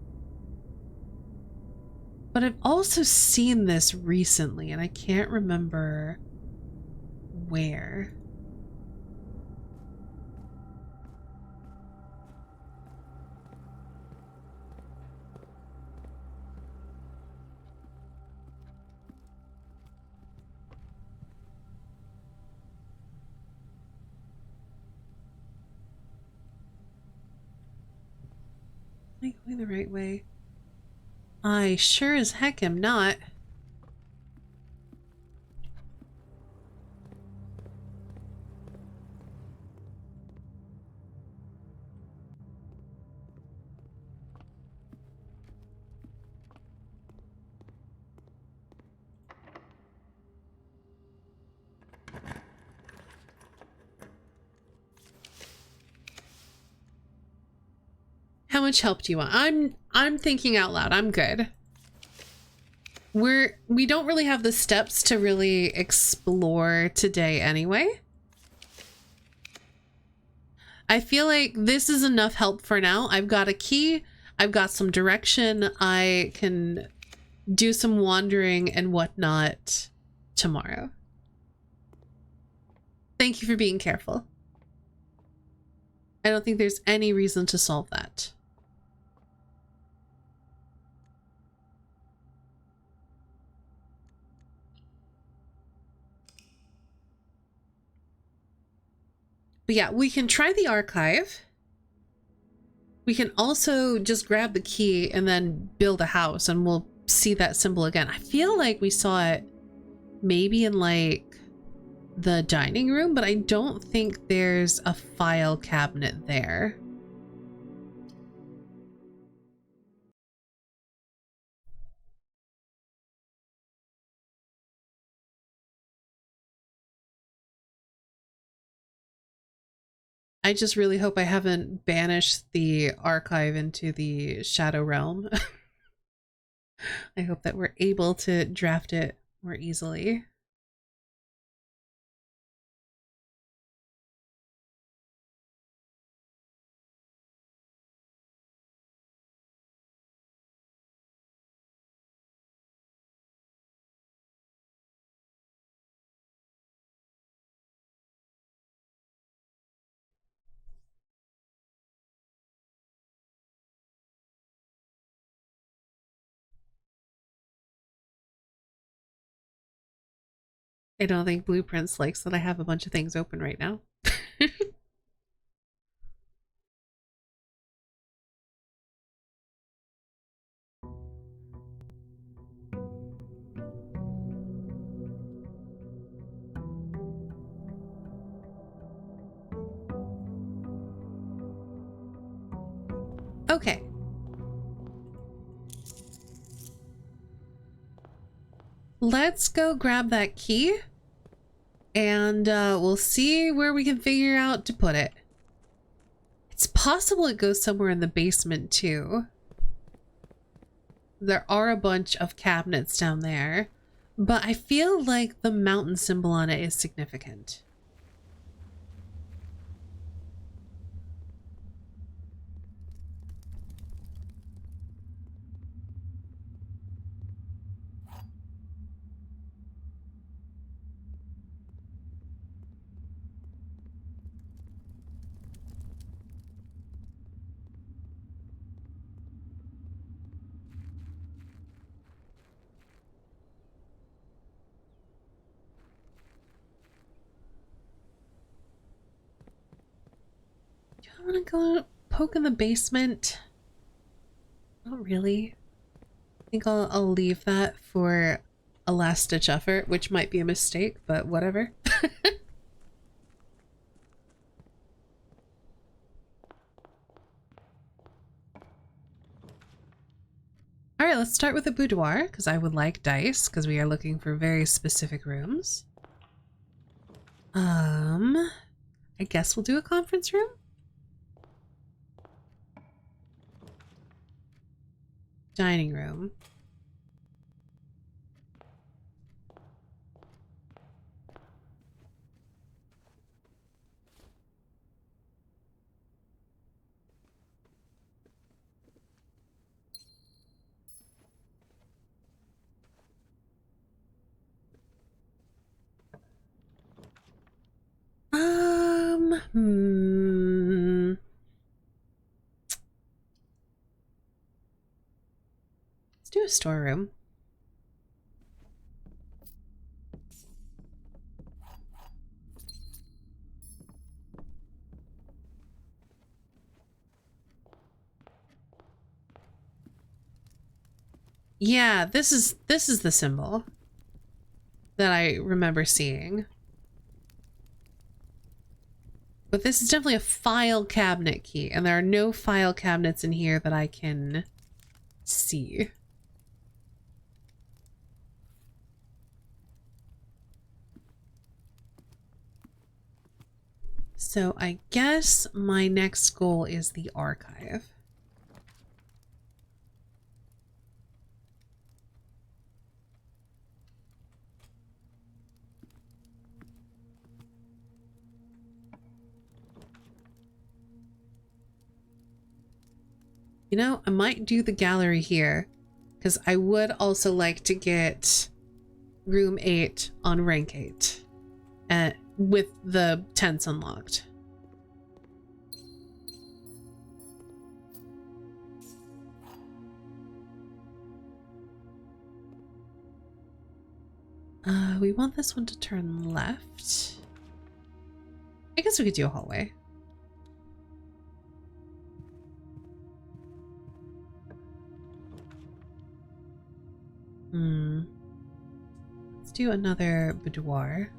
But I've also seen this recently, and I can't remember where. Am I going the right way? I sure as heck am not. How much help do you want? I'm thinking out loud. I'm good. We don't really have the steps to really explore today anyway. I feel like this is enough help for now. I've got a key. I've got some direction. I can do some wandering and whatnot tomorrow. Thank you for being careful. I don't think there's any reason to solve that. But yeah, we can try the archive. We can also just grab the key and then build a house, and we'll see that symbol again. I feel like we saw it maybe in like the dining room, but I don't think there's a file cabinet there. I just really hope I haven't banished the archive into the Shadow Realm. I hope that we're able to draft it more easily. I don't think Blueprints likes that I have a bunch of things open right now. Okay. Let's go grab that key, and we'll see where we can figure out to put it. It's possible it goes somewhere in the basement too. There are a bunch of cabinets down there, but I feel like the mountain symbol on it is significant. Do I want to go poke in the basement? Not really. I think I'll leave that for a last ditch effort, which might be a mistake, but whatever. All right, let's start with the boudoir, because I would like dice, because we are looking for very specific rooms. I guess we'll do a conference room. Dining room. Hmm. Let's do a storeroom. Yeah, this is the symbol that I remember seeing. But this is definitely a file cabinet key, and there are no file cabinets in here that I can see. So I guess my next goal is the archive. You know, I might do the gallery here because I would also like to get room 8 on rank 8 with the tents unlocked. We want this one to turn left. I guess we could do a hallway. Let's do another boudoir.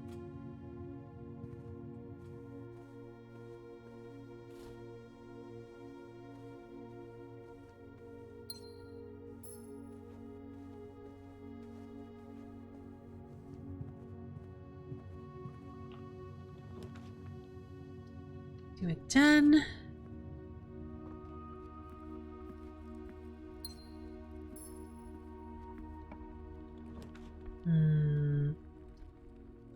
Do a den.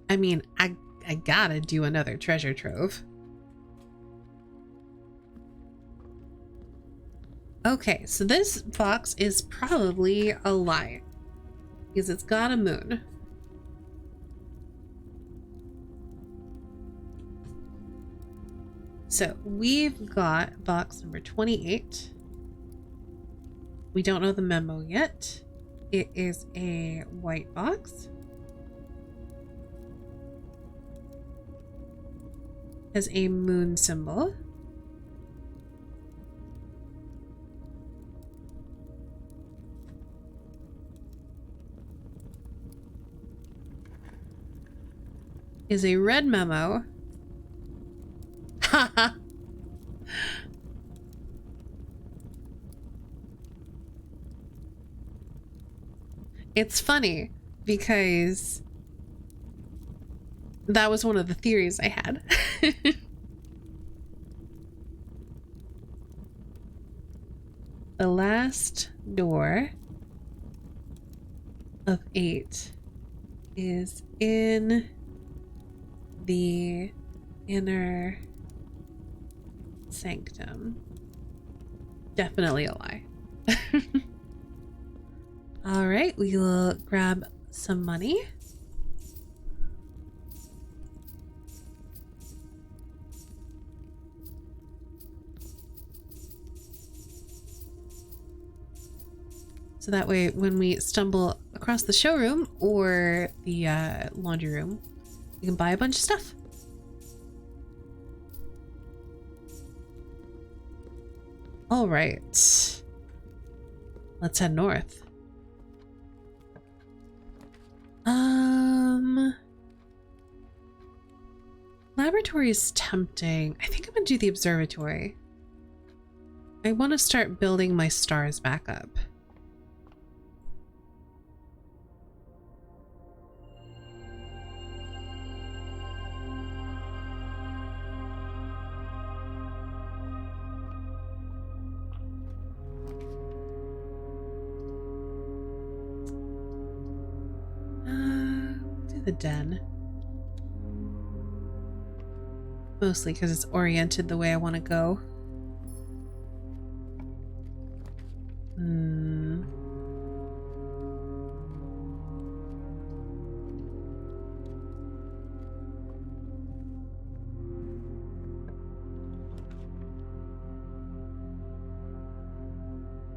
I mean, I gotta do another treasure trove. Okay, so this box is probably a lie because it's got a moon. So we've got box number 28. We don't know the memo yet. It is a white box. Has a moon symbol. Is a red memo. Haha. It's funny because that was one of the theories I had. The last door of 8 is in the inner sanctum. Definitely a lie. All right, we will grab some money. So that way, when we stumble across the showroom or the laundry room, we can buy a bunch of stuff. All right. Let's head north. Laboratory is tempting. I think I'm gonna do the observatory. I want to start building my stars back up. the den. Mostly because it's oriented the way I want to go.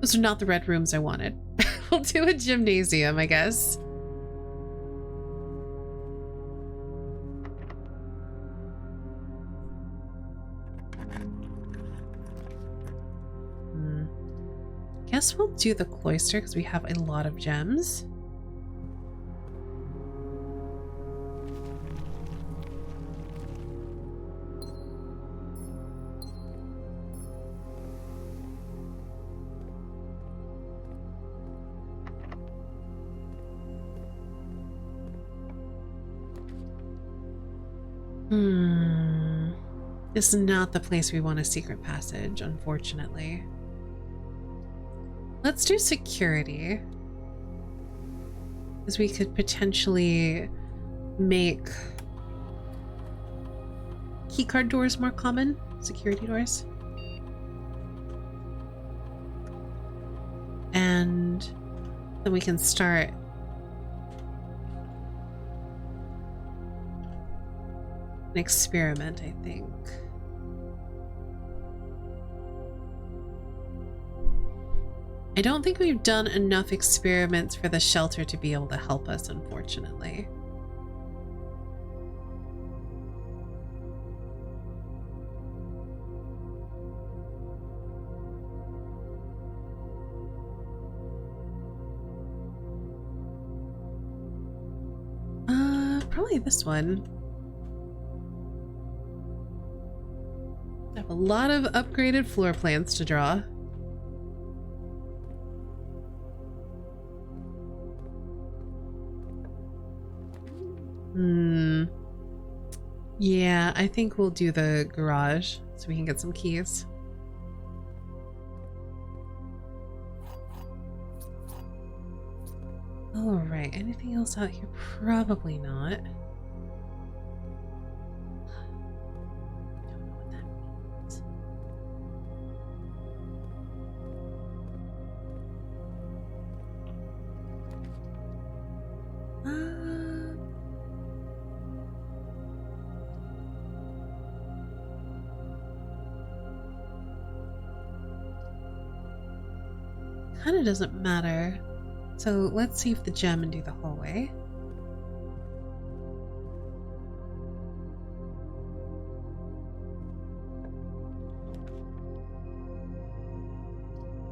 Those are not the red rooms I wanted. We'll do a gymnasium, I guess. Guess we'll do the cloister because we have a lot of gems. This is not the place we want a secret passage, unfortunately. Let's do security. Because we could potentially make keycard doors more common. Security doors. And then we can start an experiment, I think. I don't think we've done enough experiments for the shelter to be able to help us, unfortunately. Probably this one. I have a lot of upgraded floor plans to draw. Yeah, I think we'll do the garage so we can get some keys. All right, anything else out here? Probably not. Don't know what that means. Kind of doesn't matter. So let's save the gem and do the hallway.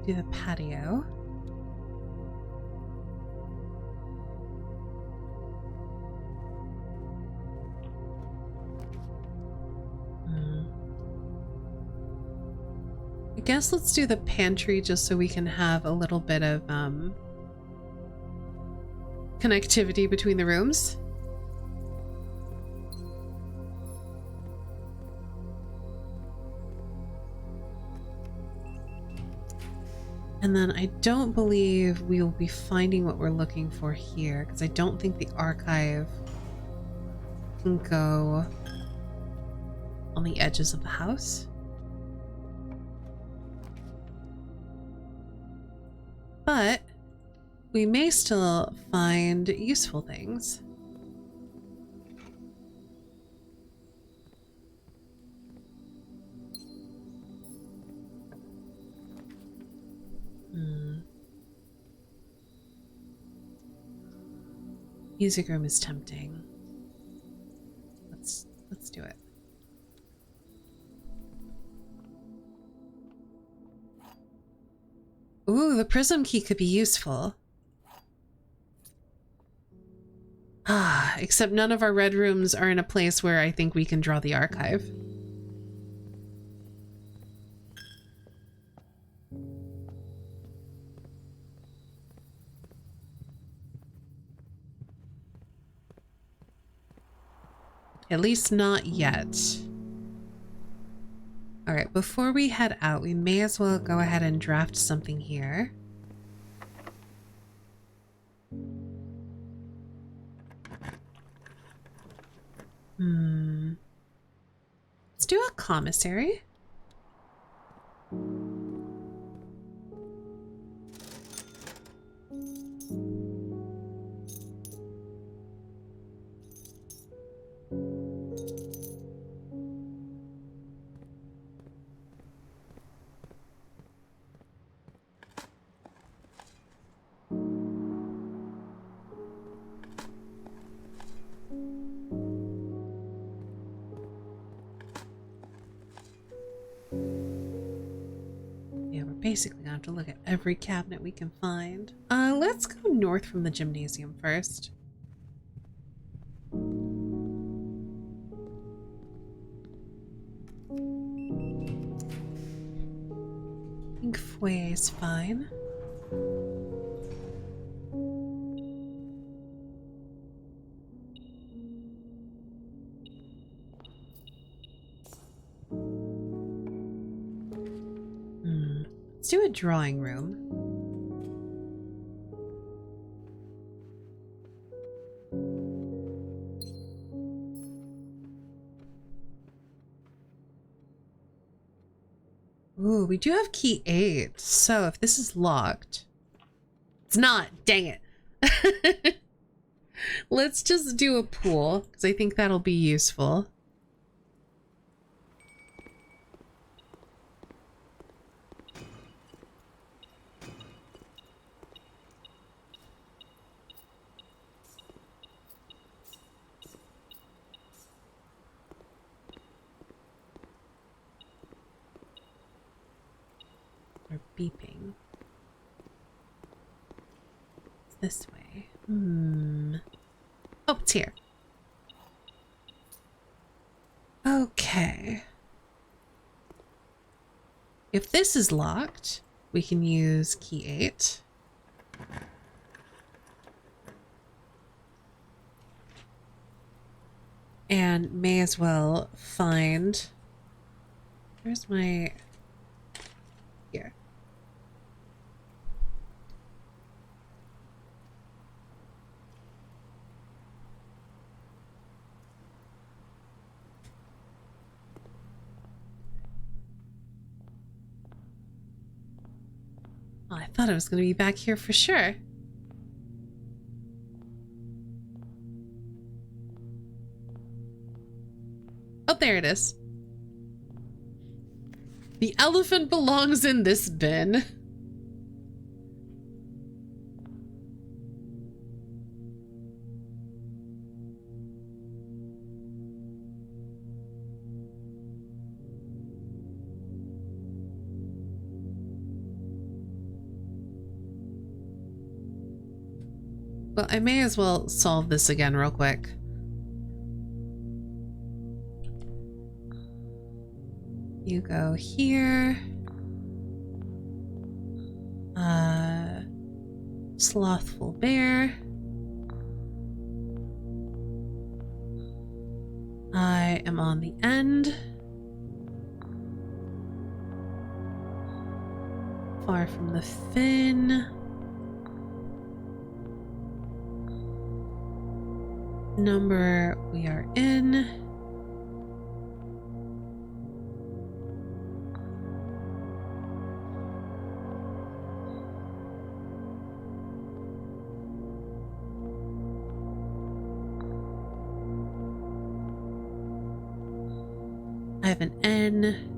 Do the patio. I guess let's do the pantry just so we can have a little bit of connectivity between the rooms. And then I don't believe we will be finding what we're looking for here because I don't think the archive can go on the edges of the house. But we may still find useful things. Music room is tempting. Let's do it. Ooh, the prism key could be useful. Ah, except none of our red rooms are in a place where I think we can draw the archive. At least not yet. All right, before we head out, we may as well go ahead and draft something here. Let's do a commissary. Basically gonna have to look at every cabinet we can find. Let's go north from the gymnasium first. I think foyer is fine. Let's do a drawing room. Ooh, we do have key 8. So if this is locked... It's not! Dang it! Let's just do a pool, because I think that'll be useful. Beeping. It's this way. Oh, it's here. Okay. If this is locked, we can use key 8. And may as well find... Where's my... Here. Oh, I thought it was going to be back here for sure. Oh, there it is. The elephant belongs in this bin. Well, I may as well solve this again real quick. You go here. Slothful bear. I am on the end. Far from the fin. Number we are in. I have an N.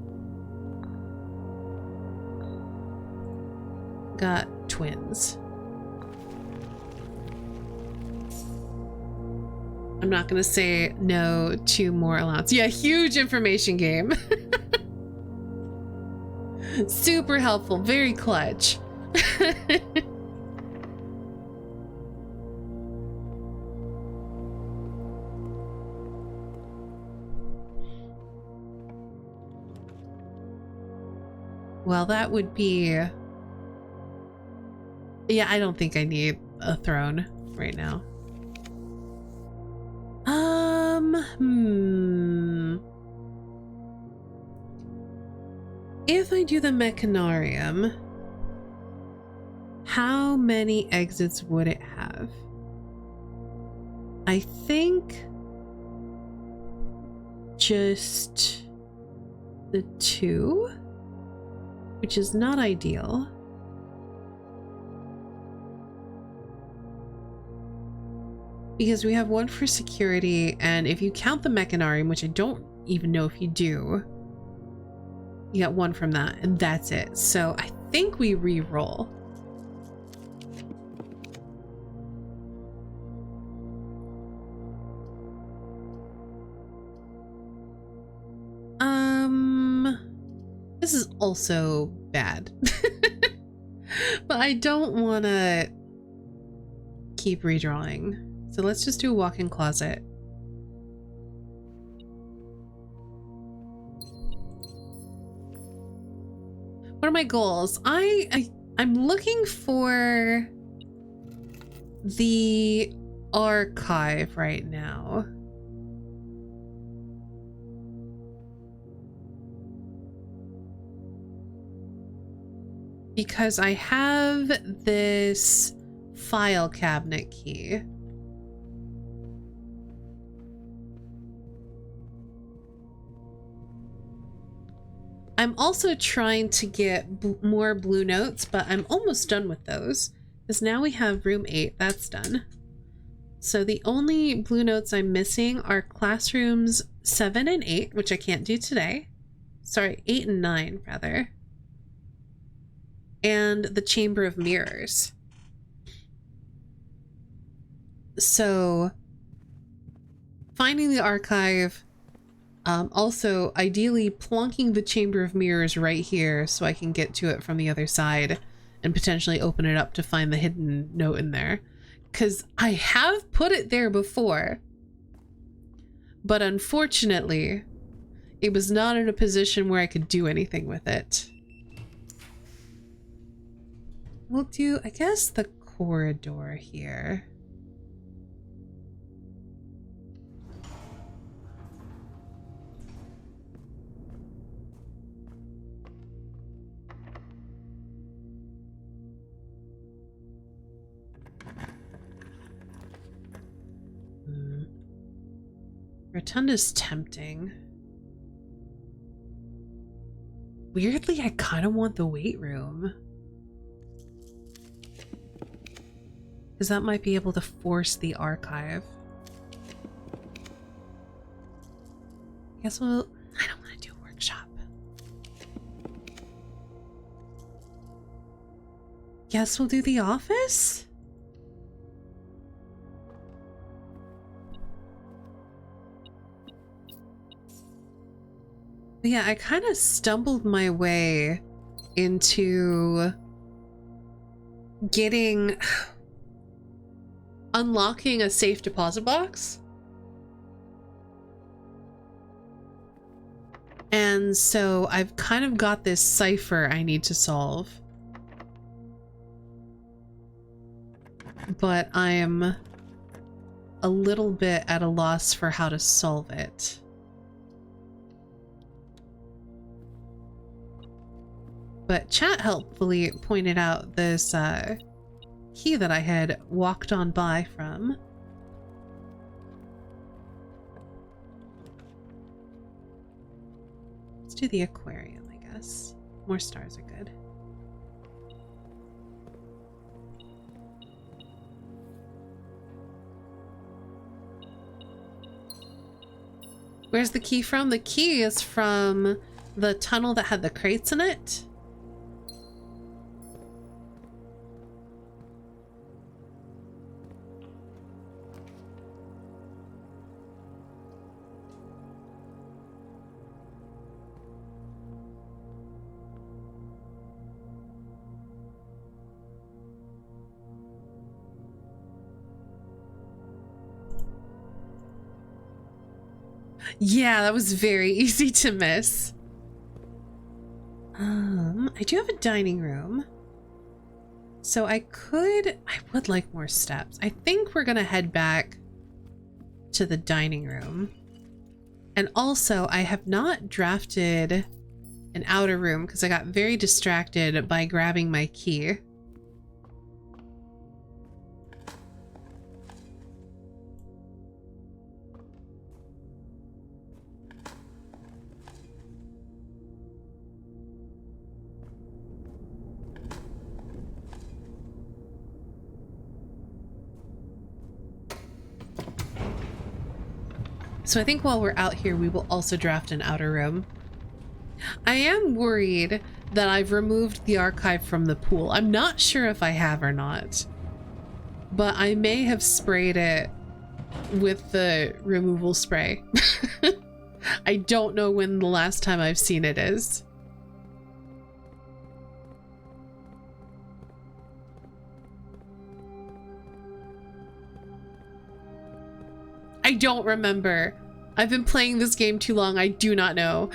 Got twins. I'm not gonna say no to more allowance. Yeah, huge information game. Super helpful, very clutch. Well, that would be... Yeah, I don't think I need a throne right now. If I do the Mechanarium, how many exits would it have? I think just the 2, which is not ideal. Because we have 1 for security, and if you count the mechanarium, which I don't even know if you do, you got 1 from that, and that's it. So I think we re-roll. This is also bad. But I don't want to keep redrawing. So let's just do a walk-in closet. What are my goals? I'm looking for the archive right now. Because I have this file cabinet key. I'm also trying to get more blue notes, but I'm almost done with those. Because now we have room 8, that's done. So the only blue notes I'm missing are classrooms 7 and 8, which I can't do today. Sorry, 8 and 9, rather. And the Chamber of Mirrors. So finding the archive, also ideally plonking the Chamber of Mirrors right here so I can get to it from the other side and potentially open it up to find the hidden note in there. Because I have put it there before, but unfortunately it was not in a position where I could do anything with it. We'll do, I guess, the corridor here. Rotunda's tempting. Weirdly, I kind of want the weight room. Because that might be able to force the archive. I guess I don't want to do a workshop. Guess we'll do the office? But yeah, I kind of stumbled my way into unlocking a safe deposit box. And so I've kind of got this cipher I need to solve. But I'm a little bit at a loss for how to solve it. But chat helpfully pointed out this key that I had walked on by from. Let's do the aquarium, I guess. More stars are good. Where's the key from? The key is from the tunnel that had the crates in it. Yeah, that was very easy to miss. I do have a dining room. So I would like more steps. I think we're gonna head back to the dining room. And also, I have not drafted an outer room because I got very distracted by grabbing my key. So I think while we're out here, we will also draft an outer room. I am worried that I've removed the archive from the pool. I'm not sure if I have or not, but I may have sprayed it with the removal spray. I don't know when the last time I've seen it is. I don't remember. I've been playing this game too long. I do not know.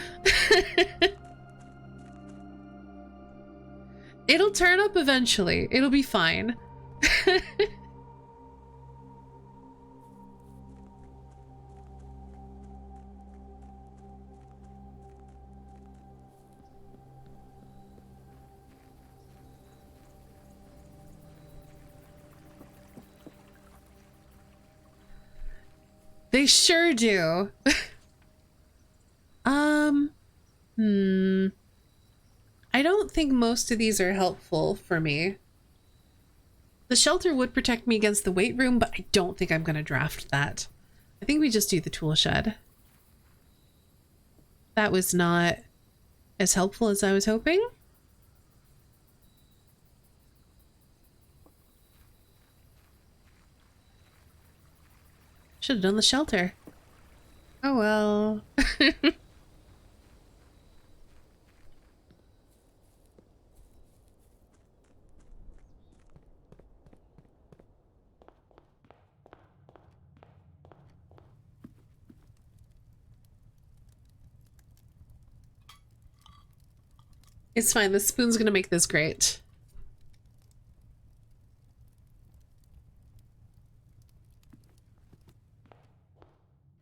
It'll turn up eventually. It'll be fine. They sure do. I don't think most of these are helpful for me. The shelter would protect me against the weight room, but I don't think I'm going to draft that. I think we just do the tool shed. That was not as helpful as I was hoping. Should have done the shelter. Oh well. It's fine. The spoon's gonna make this great.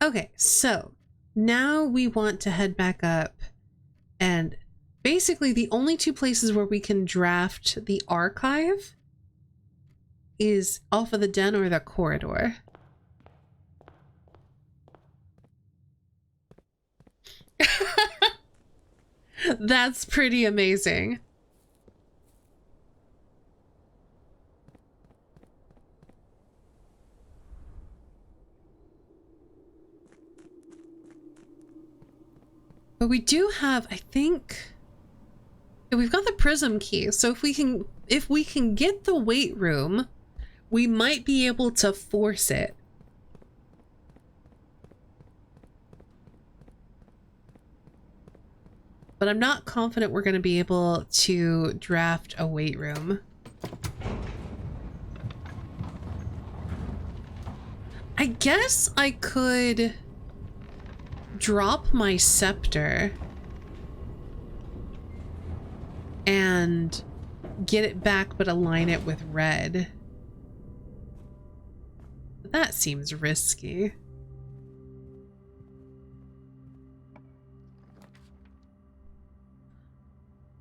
Okay, so now we want to head back up, and basically the only two places where we can draft the archive is off of the den or the corridor. That's pretty amazing. But we do have, I think, we've got the prism key. So if we can get the weight room, we might be able to force it. But I'm not confident we're going to be able to draft a weight room. I guess I could drop my scepter and get it back, but align it with red. That seems risky.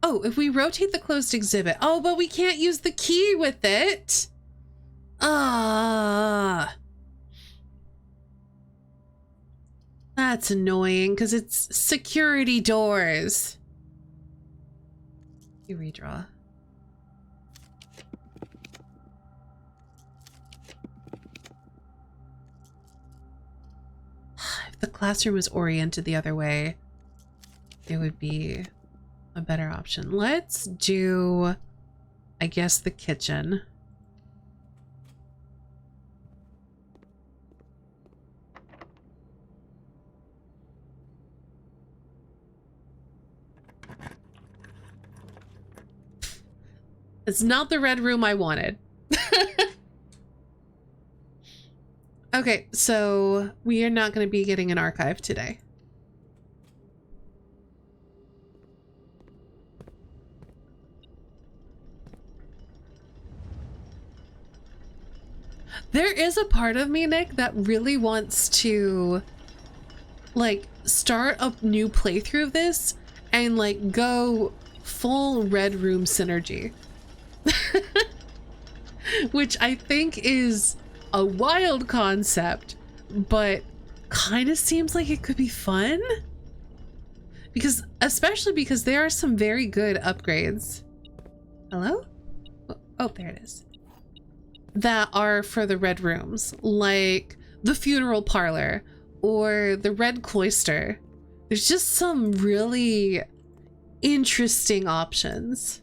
Oh, if we rotate the closed exhibit. Oh, but we can't use the key with it. Ah. That's annoying because it's security doors. You redraw. If the classroom was oriented the other way, it would be a better option. Let's do, I guess, the kitchen. It's not the red room I wanted. Okay, so we are not going to be getting an archive today. There is a part of me, Nick, that really wants to, like, start a new playthrough of this and, like, go full red room synergy. Which I think is a wild concept, but kind of seems like it could be fun. Because, especially because there are some very good upgrades. Hello? Oh, there it is. That are for the red rooms, like the funeral parlor or the Red Cloister. There's just some really interesting options.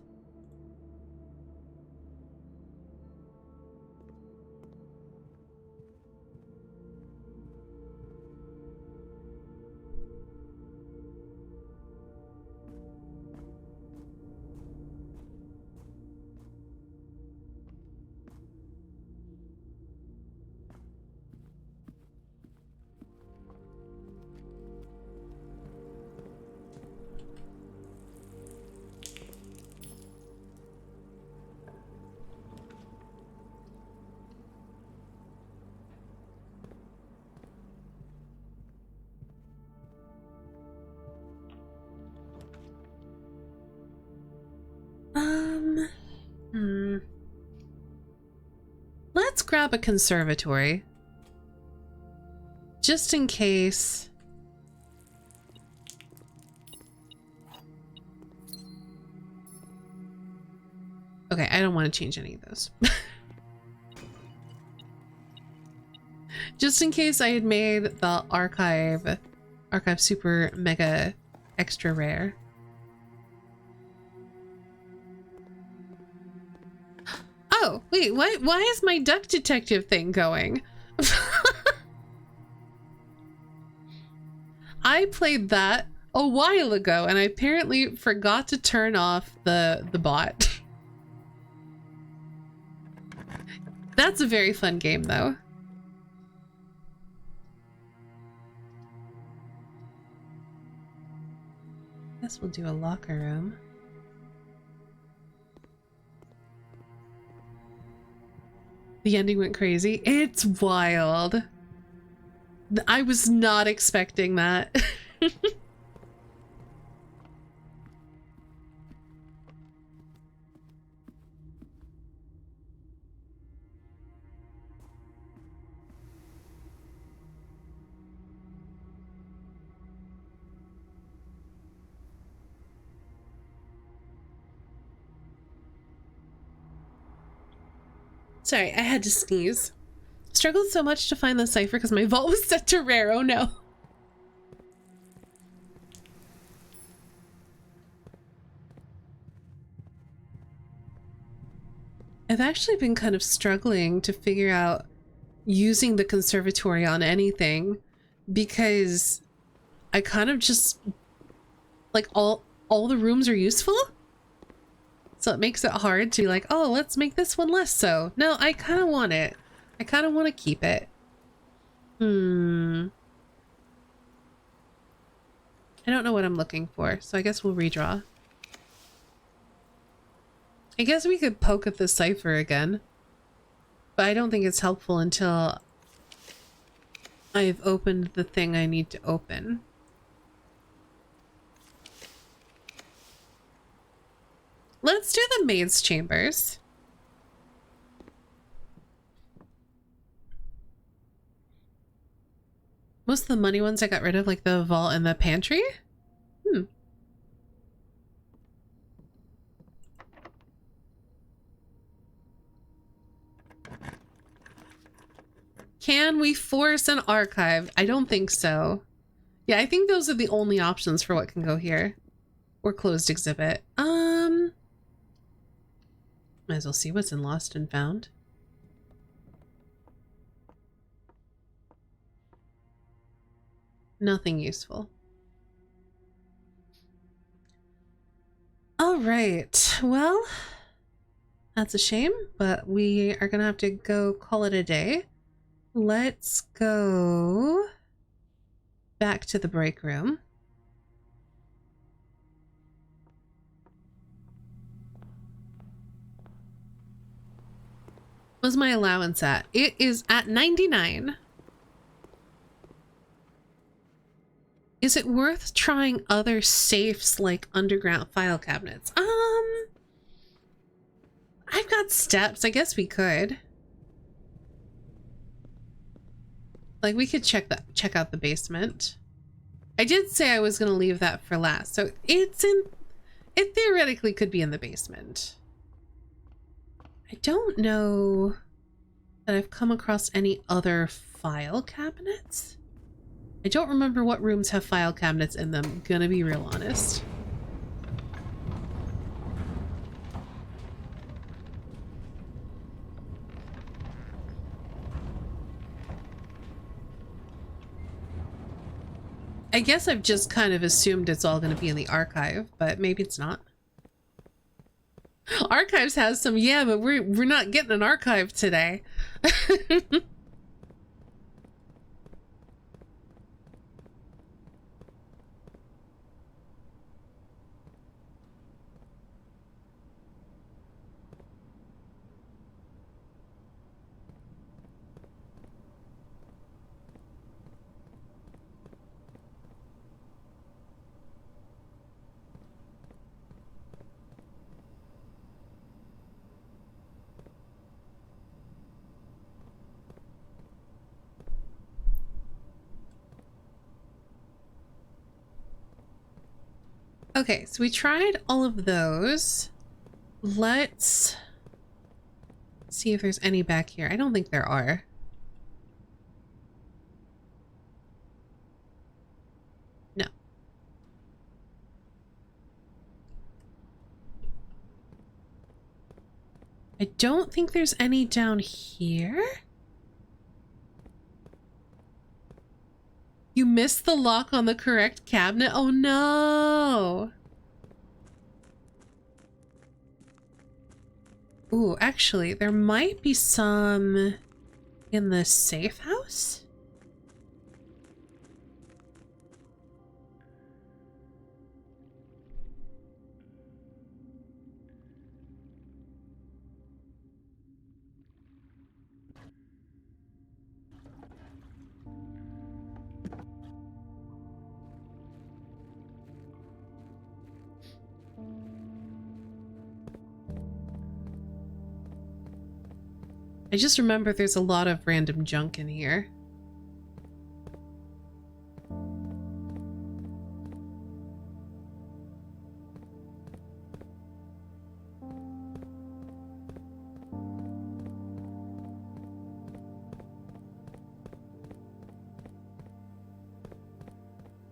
Let's grab a conservatory. Just in case. Okay, I don't want to change any of those. Just in case I had made the archive super mega extra rare. Oh, wait, why is my duck detective thing going? I played that a while ago and I apparently forgot to turn off the bot. That's a very fun game though. Guess we'll do a locker room. The ending went crazy. It's wild. I was not expecting that. Sorry, I had to sneeze. Struggled so much to find the cipher because my vault was set to rare. Oh no. I've actually been kind of struggling to figure out using the conservatory on anything because I kind of just like all the rooms are useful. So it makes it hard to be like, oh, let's make this one less so. No, I kind of want it. I kind of want to keep it. I don't know what I'm looking for, so I guess we'll redraw. I guess we could poke at the cipher again, but I don't think it's helpful until I've opened the thing I need to open. Let's do the maid's chambers. Most of the money ones I got rid of, like the vault and the pantry. Can we force an archive? I don't think so. Yeah, I think those are the only options for what can go here. Or closed exhibit. Might as well see what's in Lost and Found. Nothing useful. All right, well, that's a shame, but we are gonna have to go call it a day. Let's go back to the break room. What's my allowance at? It is at 99. Is it worth trying other safes like underground file cabinets? I've got steps. I guess we could. Like we could check out the basement. I did say I was going to leave that for last. So it theoretically could be in the basement. I don't know that I've come across any other file cabinets. I don't remember what rooms have file cabinets in them, gonna be real honest. I guess I've just kind of assumed it's all going to be in the archive, but maybe it's not. Archives has some, yeah, but we're not getting an archive today. Okay, so we tried all of those. Let's see if there's any back here. I don't think there are. No. I don't think there's any down here. You missed the lock on the correct cabinet? Oh no! Ooh, actually, there might be some in the safe house? I just remember there's a lot of random junk in here.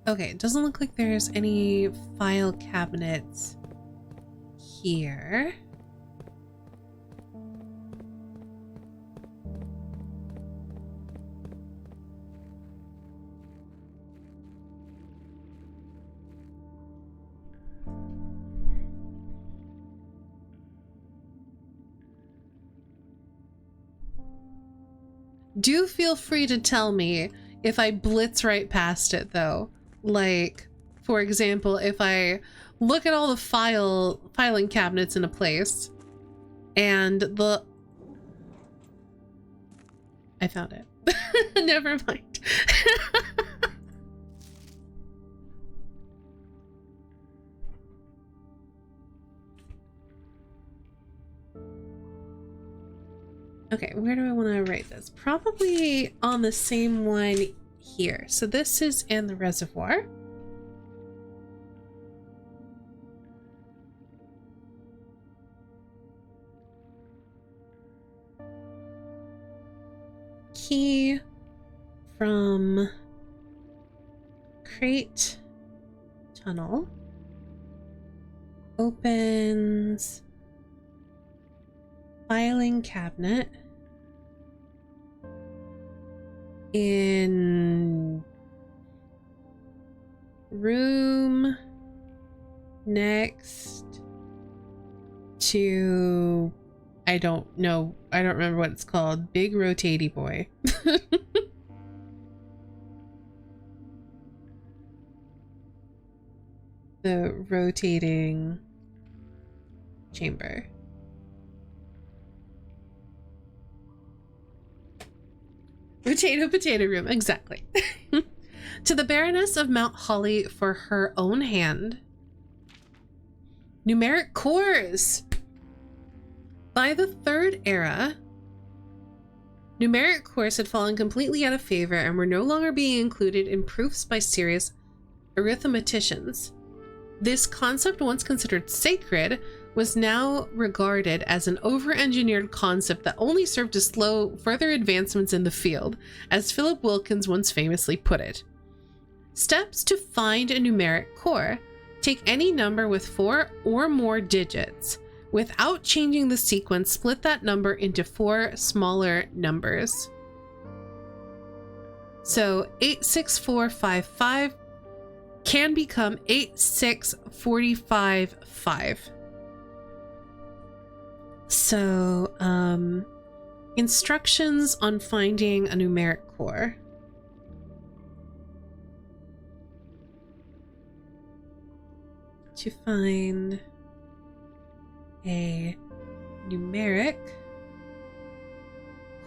Okay, it doesn't look like there's any file cabinets here. Do feel free to tell me if I blitz right past it though. Like, for example, if I look at all the filing cabinets in a place and I found it. Never mind. Okay, where do I want to write this? Probably on the same one here. So this is in the reservoir. Key from crate tunnel opens filing cabinet in room next to, I don't know, I don't remember what it's called, big rotatey boy. The rotating chamber. Potato room, exactly. To the Baroness of Mount Holly for her own hand. Numeric cores. By the Third Era, numeric cores had fallen completely out of favor and were no longer being included in proofs by serious arithmeticians. This concept, once considered sacred, was now regarded as an over-engineered concept that only served to slow further advancements in the field, as Philip Wilkins once famously put it. Steps to find a numeric core. Take any number with 4 or more digits. Without changing the sequence, split that number into 4 smaller numbers. So 86455 can become 86455. So, instructions on finding a numeric core. To find a numeric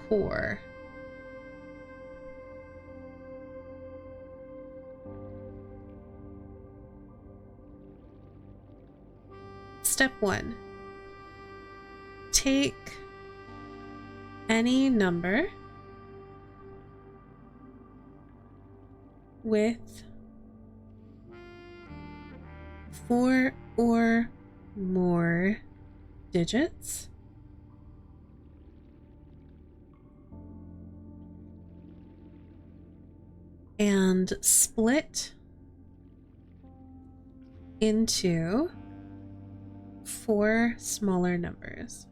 core. Step 1. Take any number with 4 or more digits and split into 4 smaller numbers.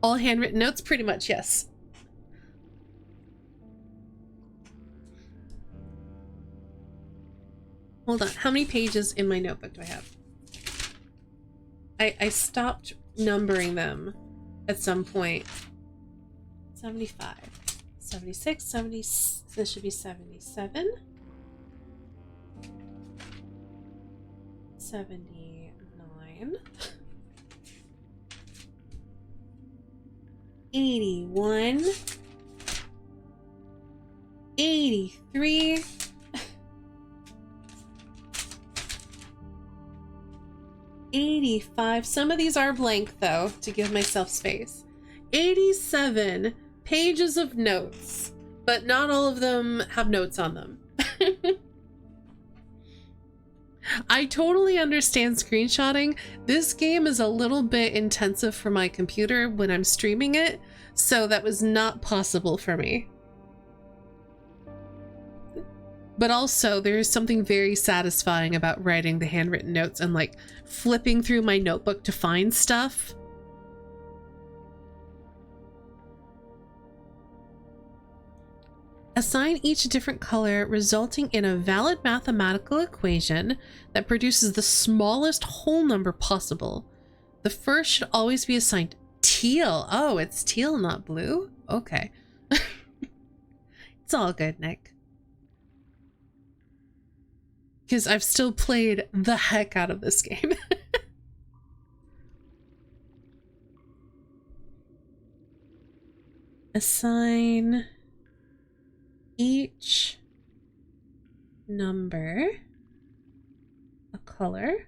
All handwritten notes, pretty much, yes. Hold on, how many pages in my notebook do I have? I stopped numbering them at some point. 75, 76, 70, this should be 77. 79. 81. 83. 85. Some of these are blank though, to give myself space. 87 pages of notes, but not all of them have notes on them. I totally understand screenshotting. This game is a little bit intensive for my computer when I'm streaming it, so that was not possible for me. But also, there's something very satisfying about writing the handwritten notes and like flipping through my notebook to find stuff. Assign each a different color, resulting in a valid mathematical equation that produces the smallest whole number possible. The first should always be assigned teal. Oh, it's teal, not blue? Okay. It's all good, Nick. Because I've still played the heck out of this game. Assign each number a color.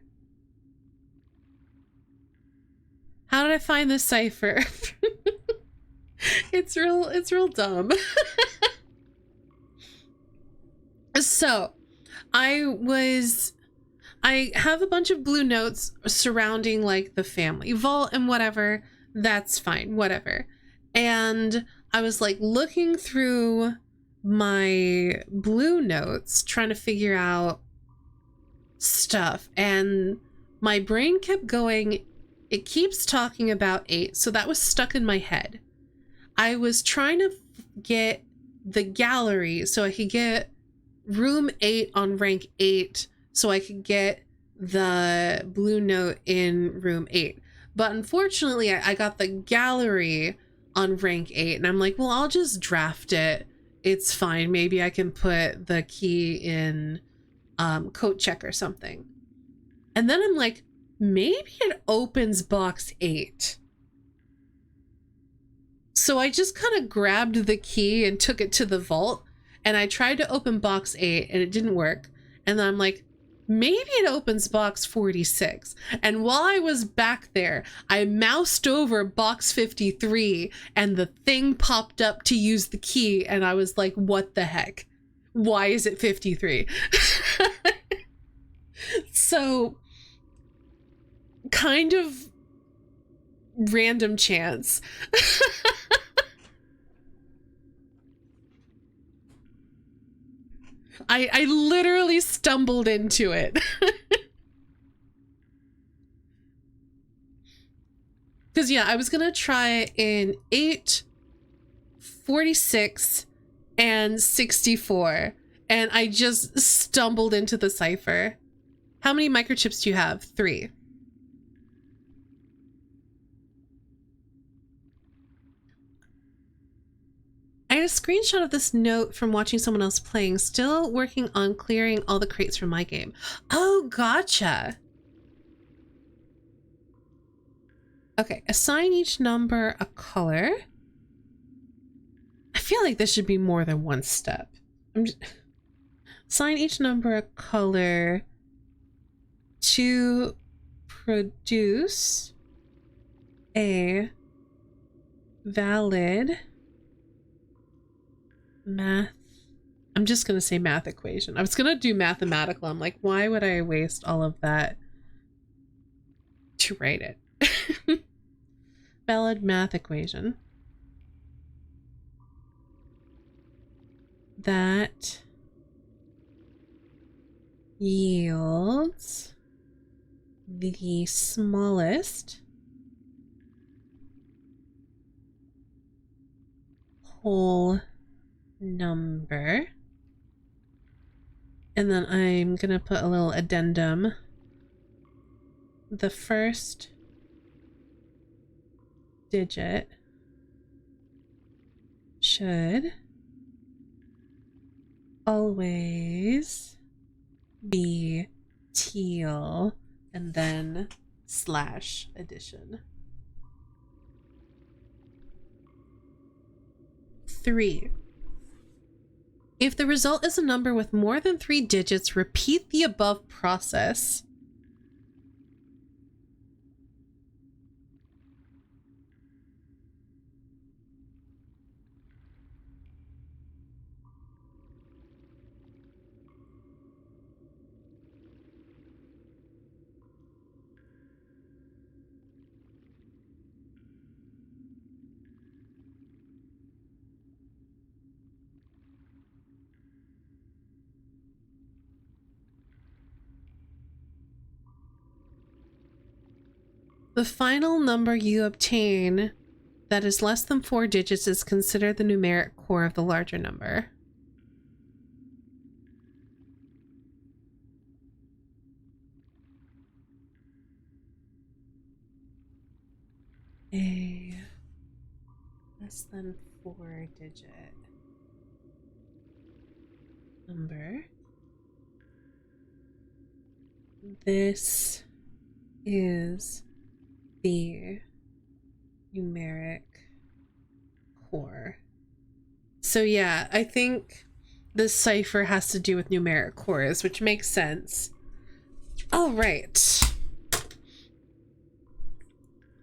How did I find this cipher? It's real dumb. So I have a bunch of blue notes surrounding like the family vault and whatever. That's fine, whatever. And I was like looking through my blue notes trying to figure out stuff, and my brain kept going, it keeps talking about 8, so that was stuck in my head. I was trying to get the gallery so I could get room 8 on rank 8 so I could get the blue note in room 8, but unfortunately I got the gallery on rank 8 and I'm like, well, I'll just draft it, it's fine, maybe I can put the key in coat check or something. And then I'm like, maybe it opens box 8. So I just kind of grabbed the key and took it to the vault, and I tried to open box 8 and it didn't work. And then I'm like, maybe it opens box 46. And while I was back there, I moused over box 53 and the thing popped up to use the key. And I was like, what the heck? Why is it 53? So kind of random chance. I literally stumbled into it. Because, yeah, I was going to try in 8, 46, and 64. And I just stumbled into the cipher. How many microchips do you have? 3. I had a screenshot of this note from watching someone else playing. Still working on clearing all the crates from my game. Oh, gotcha. Okay, assign each number a color. I feel like this should be more than one step. Assign each number a color to produce a valid math. I'm just going to say math equation. I was going to do mathematical. I'm like, why would I waste all of that to write it? Valid math equation that yields the smallest whole number. And then I'm gonna put a little addendum. The first digit should always be teal, and then / addition. 3. If the result is a number with more than 3 digits, repeat the above process. The final number you obtain that is less than 4 digits is considered the numeric core of the larger number. A less than 4 digit number. This is the numeric core. So yeah, I think this cipher has to do with numeric cores, which makes sense. All right.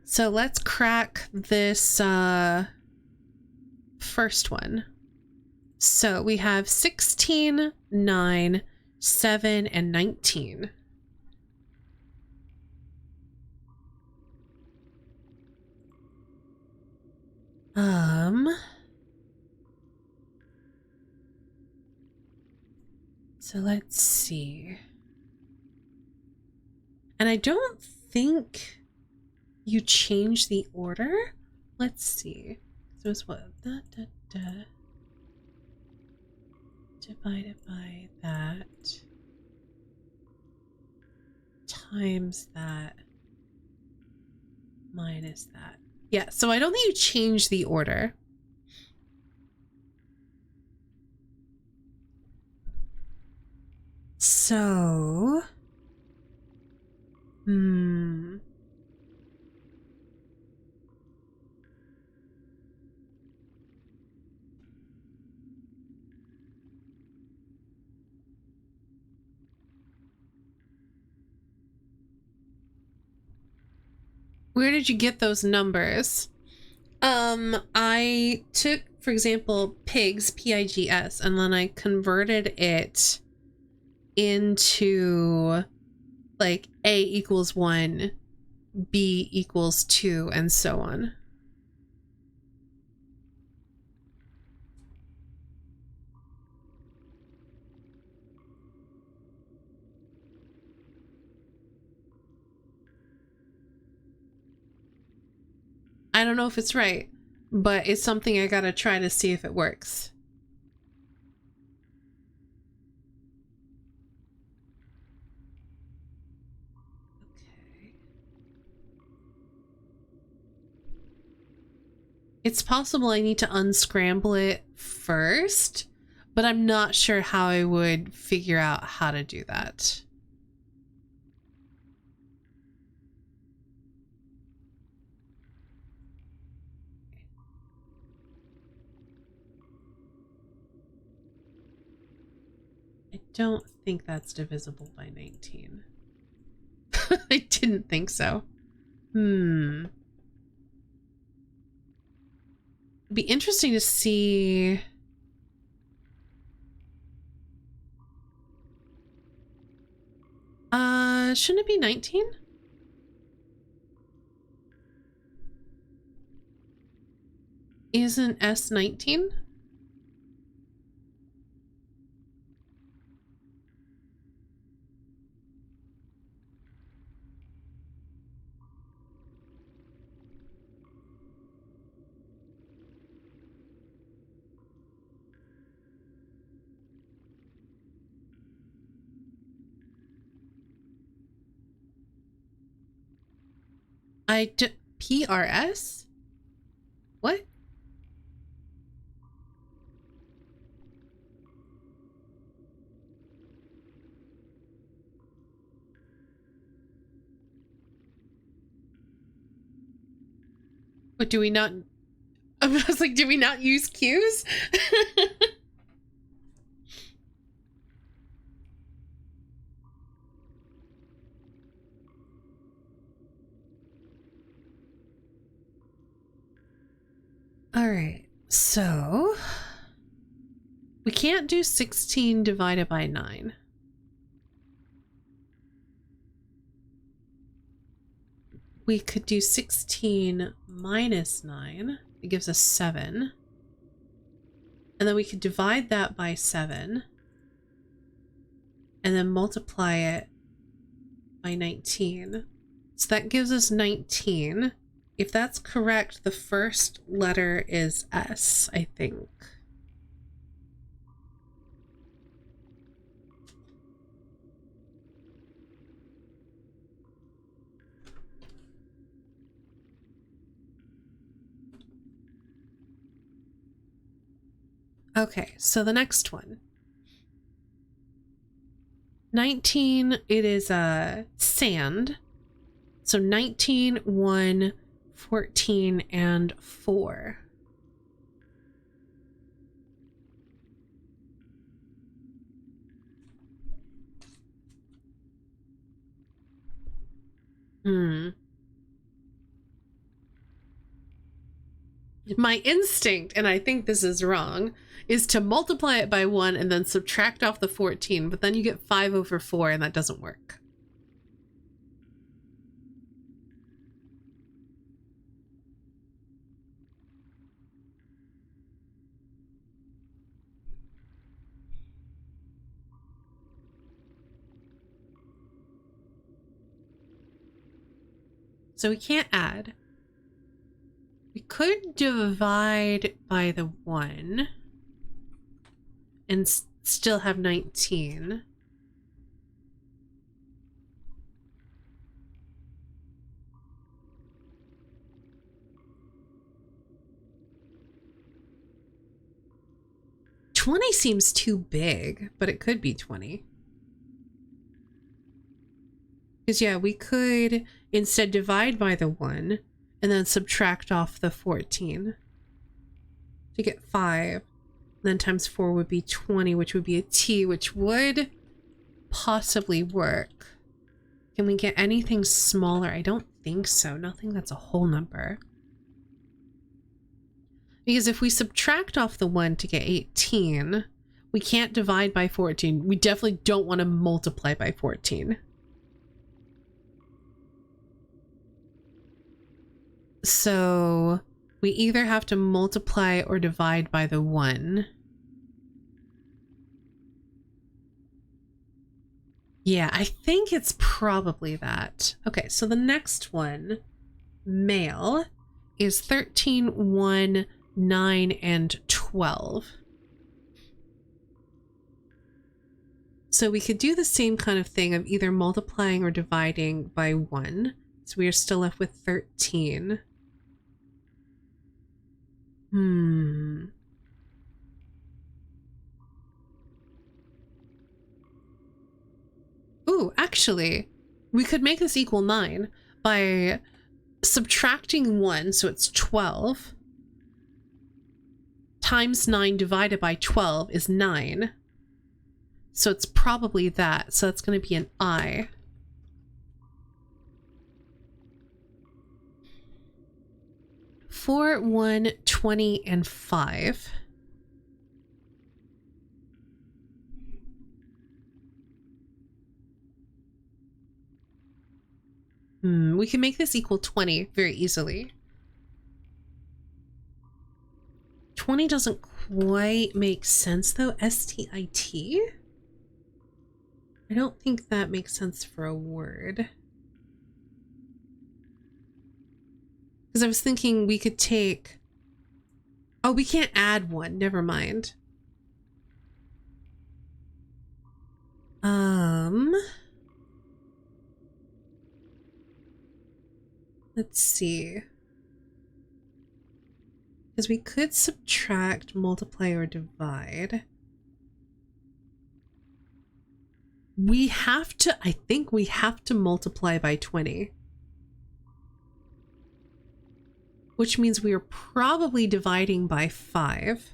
So let's crack this first one. So we have 16, 9, 7, and 19. So let's see. And I don't think you change the order. Let's see. So it's what? Divided by that times that minus that. Yeah, so I don't think you change the order. So, where did you get those numbers? I took, for example, pigs, P-I-G-S, and then I converted it into like A equals 1 b equals 2 and so on. I don't know if it's right, but it's something I gotta try to see if it works. Okay. It's possible I need to unscramble it first, but I'm not sure how I would figure out how to do that. I don't think that's divisible by 19. I didn't think so. It'd be interesting to see. Shouldn't it be 19? Isn't S 19? PRS? What? What do we not? I was like, do we not use cues? All right, so we can't do 16 divided by 9. We could do 16 minus 9. It gives us 7. And then we could divide that by 7. And then multiply it by 19. So that gives us 19. If that's correct, the first letter is S, I think. Okay, so the next one. 19, it is sand. So 19, 1, 14, and 4. My instinct, and I think this is wrong, is to multiply it by 1 and then subtract off the 14, but then you get 5 over 4 and that doesn't work. So we can't add. We could divide by the 1 and still have 19. $20 seems too big, but it could be 20. Because yeah, we could instead divide by the 1 and then subtract off the 14 to get 5. And then times 4 would be 20, which would be a T, which would possibly work. Can we get anything smaller? I don't think so. Nothing that's a whole number. Because if we subtract off the 1 to get 18, we can't divide by 14. We definitely don't want to multiply by 14. So we either have to multiply or divide by the 1. Yeah, I think it's probably that. Okay, so the next one, male, is 13, 1, 9, and 12. So we could do the same kind of thing of either multiplying or dividing by 1. So we are still left with 13. Ooh, actually, we could make this equal 9 by subtracting 1, so it's 12. Times 9 divided by 12 is 9. So it's probably that. So that's going to be an I. Four, 1, 20, and 5. We can make this equal 20 very easily. 20 doesn't quite make sense though. S-T-I-T? I don't think that makes sense for a word. Because I was thinking we could take... Oh, we can't add 1. Never mind. Let's see. Because we could subtract, multiply, or divide. We have to, I think we have to multiply by 20. Which means we are probably dividing by 5.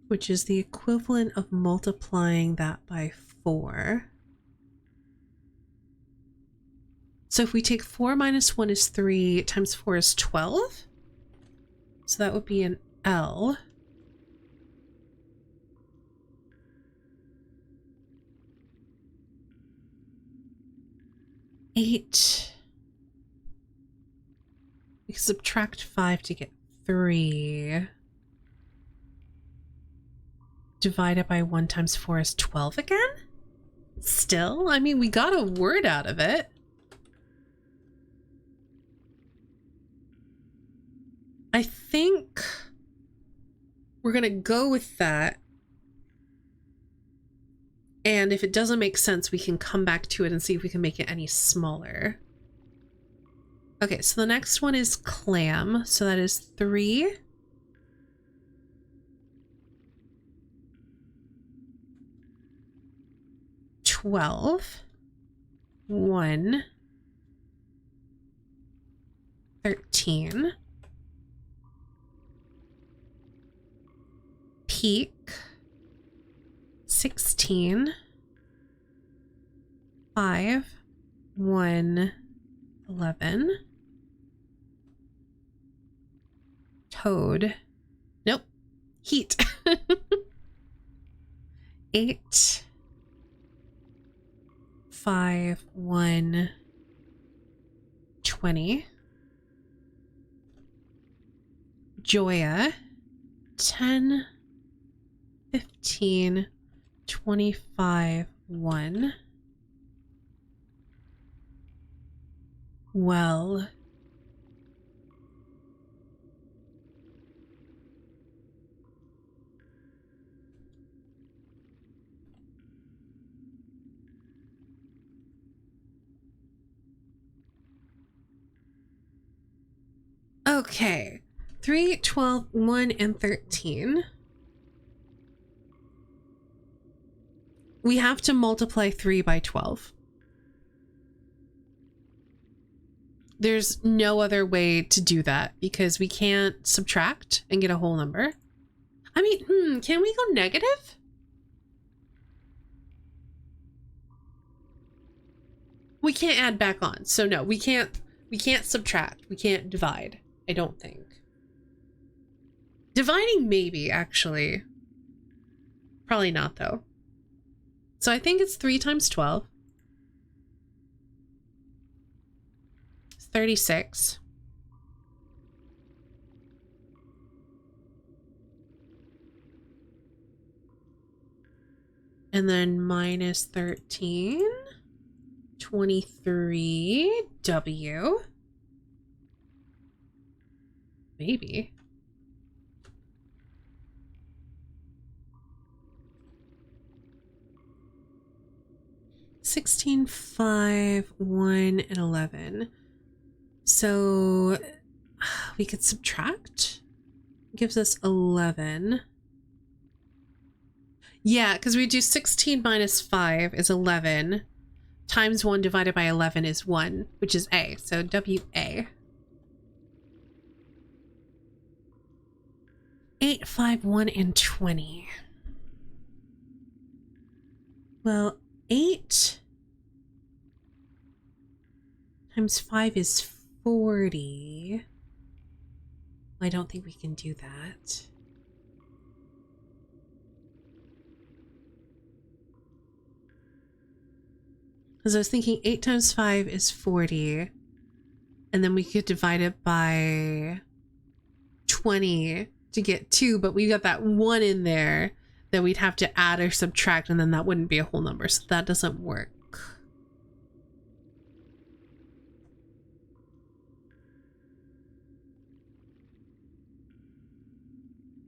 Which is the equivalent of multiplying that by 4. So if we take 4 minus 1 is 3 times 4 is 12. So that would be an L. Eight. We can subtract 5 to get 3. Divided by 1 times 4 is 12 again? Still? I mean, we got a word out of it. I think we're going to go with that. And if it doesn't make sense, we can come back to it and see if we can make it any smaller. Okay, so the next one is clam. So that is 3. $12. 1. 13. Peak. 16. 5. 1. 11. Toad. Nope. Heat. 8. 5. 1. 20. Joya. 10. 15. 25. 1. Well. Okay. 3, 12, 1, and 13. We have to multiply 3 by 12. There's no other way to do that because we can't subtract and get a whole number. I mean, can we go negative? We can't add back on. So no, we can't subtract. We can't divide, I don't think. Dividing maybe, actually. Probably not though. So I think it's 3 times 12. 36. And then minus 13. 23. W. Maybe. $16, $5, $1, and 11. So we could subtract. Gives us 11. Yeah, because we do 16 minus 5 is 11. Times 1 divided by 11 is 1, which is A. So WA. 8, 5, 1, and 20. Well, 8 times 5 is 40. I don't think we can do that. Because I was thinking 8 times 5 is 40. And then we could divide it by 20 to get 2, but we got that 1 in there that we'd have to add or subtract, and then that wouldn't be a whole number, so that doesn't work.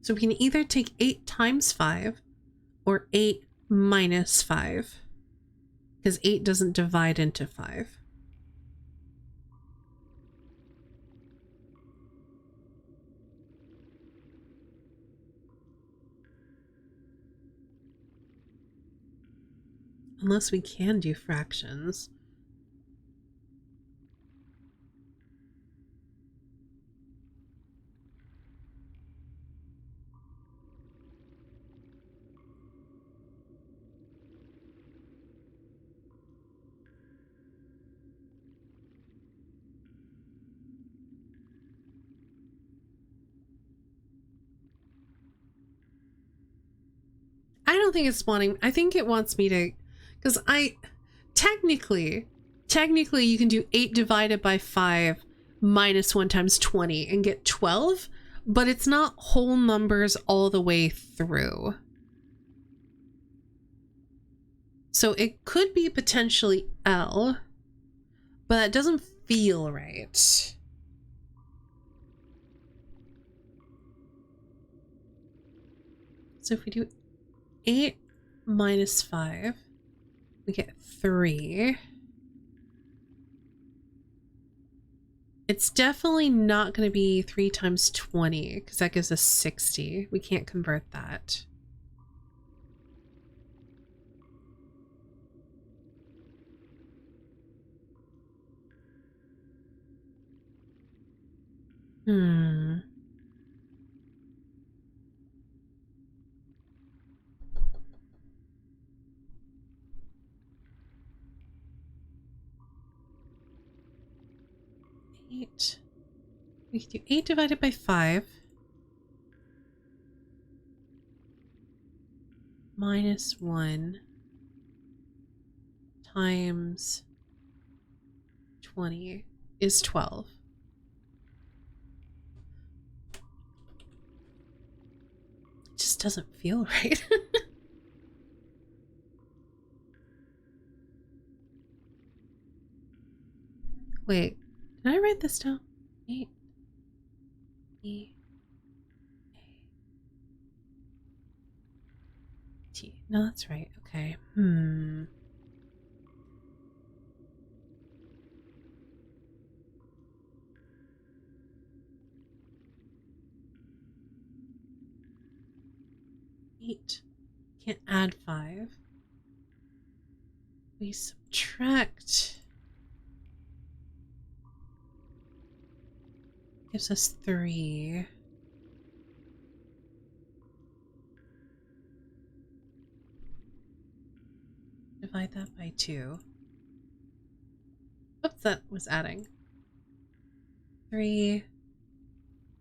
So we can either take 8 times 5 or 8 minus 5. Because 8 doesn't divide into 5. Unless we can do fractions. I don't think it's wanting, I think it wants me to, because technically you can do 8 divided by 5 minus 1 times 20 and get 12, but it's not whole numbers all the way through. So it could be potentially L, but that doesn't feel right. So if we do 8 minus 5, we get 3. It's definitely not going to be 3 times 20, because that gives us 60. We can't convert that. Hmm. Eight. We can do 8 divided by 5. Minus 1 times 20 is 12. It just doesn't feel right. Wait, did I write this down? 8 E A T. No, that's right. Okay. 8. Can't add 5. We subtract. Gives us 3. Divide that by 2. Oops, that was adding. 3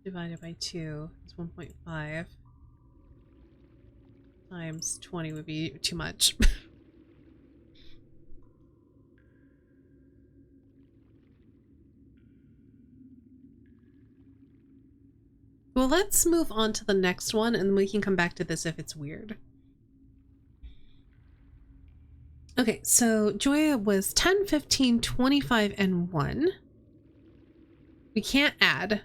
divided by 2 is 1.5. Times 20 would be too much. Well, let's move on to the next one and we can come back to this if it's weird. Okay, so Joya was 10, 15, 25, and 1. We can't add.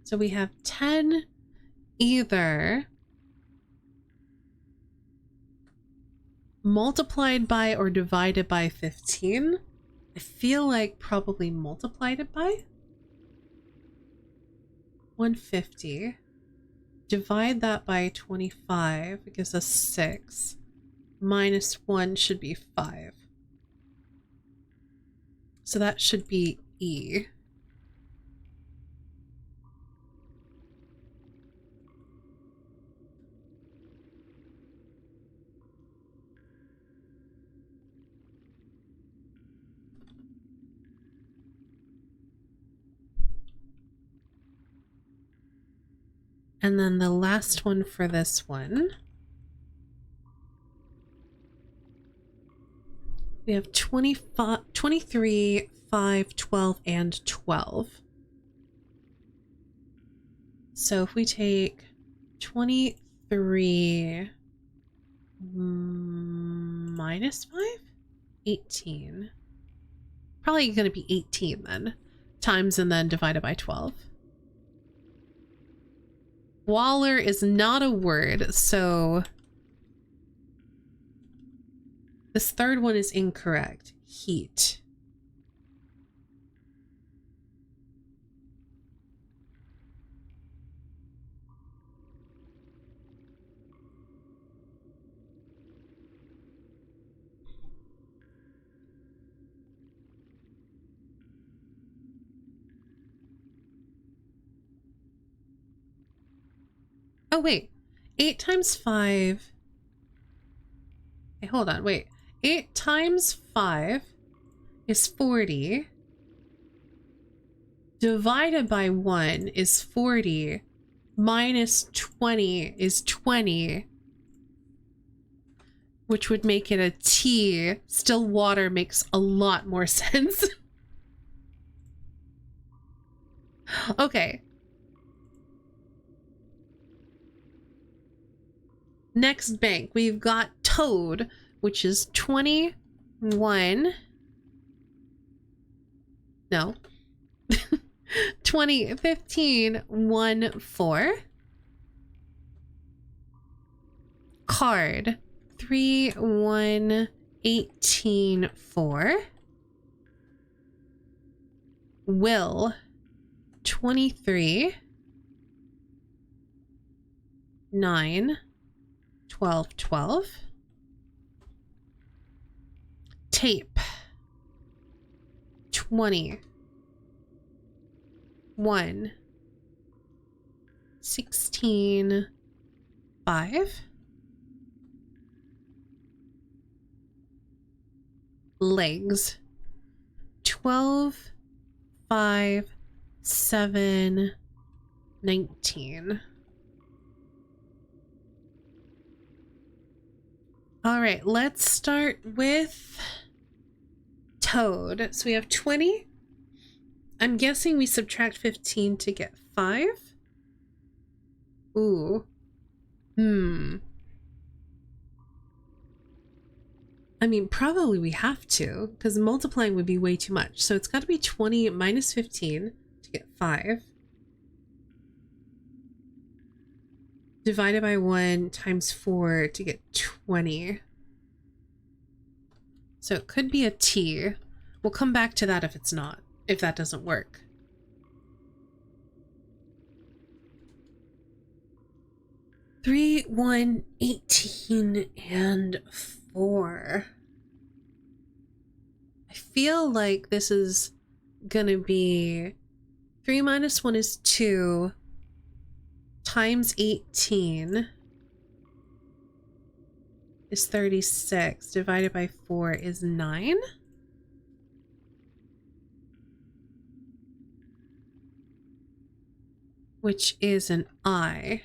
So we have 10 either multiplied by or divided by 15. I feel like probably multiplied it by 150. Divide that by 25. It gives us 6. Minus 1 should be 5. So that should be E. And then the last one for this one, we have 25, 23, 5, 12, and 12. So if we take 23 minus 5, 18. Probably going to be 18 then. Times and then divided by 12. Waller is not a word, so this third one is incorrect. Heat. Oh, wait. 8 times 5. Hey, hold on, wait. 8 times 5 is 40. Divided by 1 is 40. Minus 20 is 20. Which would make it a T. Still water makes a lot more sense. Okay. Next bank, we've got Toad, which is 21. No. 20, 15, 1, 4. Card, 3, 1, 18, 4. Will, 23, 9, 12, 12. Tape, 20, 1, 16, 5. Legs, 12, 5, 7, 19. All right, let's start with Toad. So we have 20. I'm guessing we subtract 15 to get 5. Ooh. I mean, probably we have to, because multiplying would be way too much. So it's got to be 20 minus 15 to get 5. Divided by 1 times 4 to get 20. So it could be a T. We'll come back to that if it's not, if that doesn't work. Three, 1, 18, and 4. I feel like this is gonna be 3 minus 1 is 2 times 18 is 36 divided by 4 is 9. Which is an I.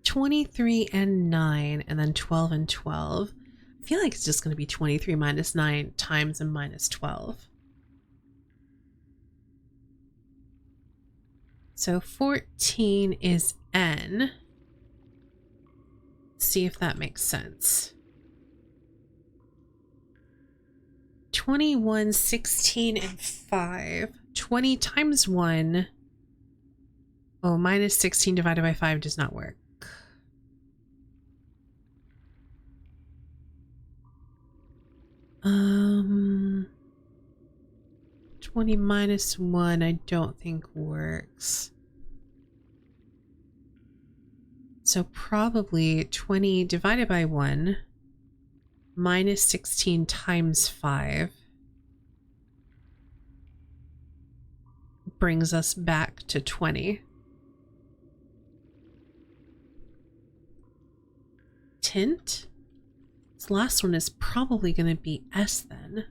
23 and 9, and then 12 and 12. I feel like it's just going to be 23 minus 9 times and minus 12. So 14 is n. See if that makes sense. 21, 16, and 5. 20 times 1. Oh, minus 16 divided by 5 does not work. Um, 20 minus 1 I don't think works. So probably 20 divided by 1 minus 16 times 5 brings us back to 20. Tint? This last one is probably going to be S then.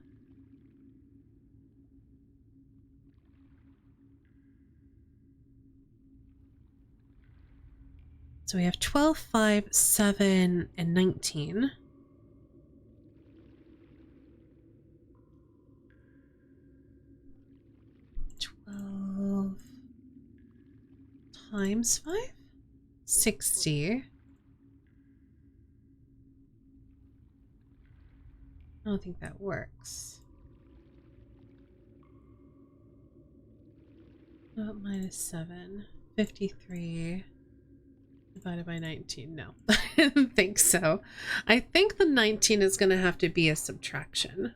So we have 12, 5, 7, and 19. Times 5? 60. I don't think that works. Oh, minus 7. 53 divided by 19. No, I didn't think so. I think the 19 is going to have to be a subtraction.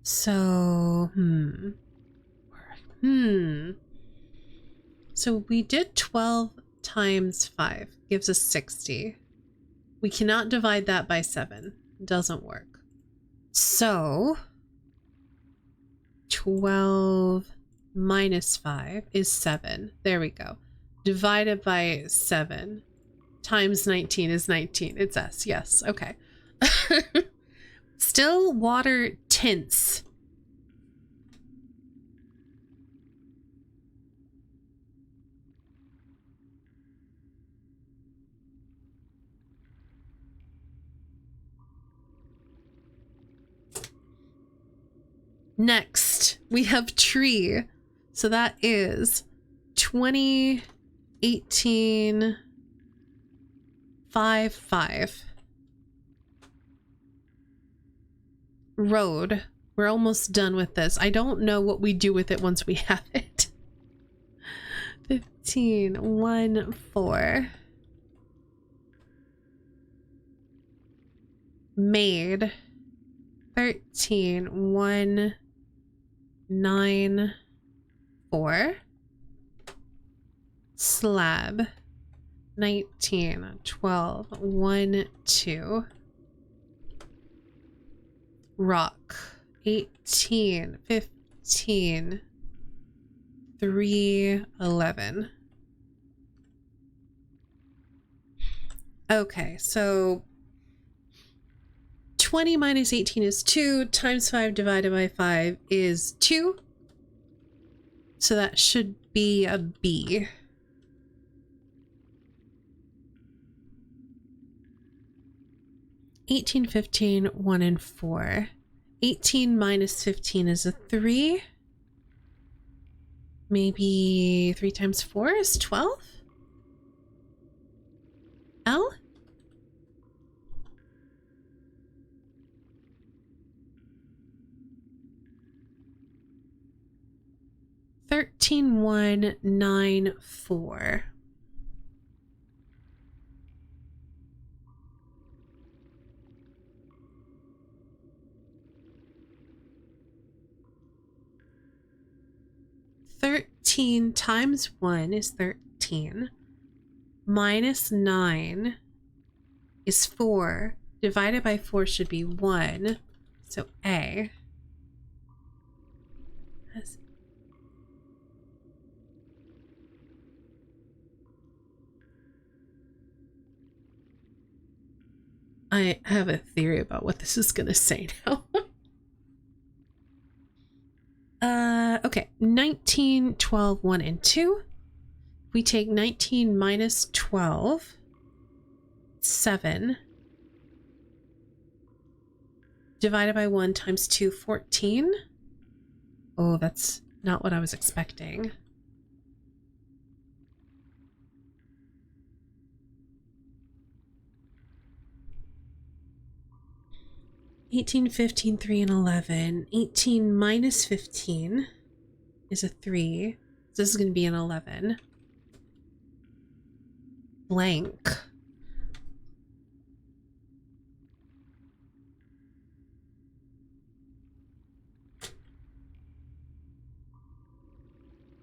So, So we did 12 times 5 gives us 60. We cannot divide that by 7. Doesn't work. So 12 minus 5 is 7. There we go. Divided by 7 times 19 is 19. It's S. Yes. Okay. Still water tints. Next, we have tree. So that is 20, 18, 5, 5. Road. We're almost done with this. I don't know what we do with it once we have it. 15, 1, 4. Made. 13, 1, 9, 4. Slab. 19, 12, 1, 2. Rock. 18, 15, 3, 11. Okay, so 20 minus 18 is 2, times 5 divided by 5 is 2. So that should be a B. 18, 15, 1, and 4. 18 minus 15 is a 3. Maybe 3 times 4 is 12? L? Thirteen, 1, 9, 4. Thirteen times 1 is 13. Minus 9 is 4. Divided by 4 should be 1. So A. I have a theory about what this is going to say now. 19, 12, 1, and 2. We take 19 minus 12, 7, divided by 1 times 2, 14. Oh, that's not what I was expecting. $18, 15, 3, and 11. 18 minus 15 is a 3. So this is going to be an 11. Blank.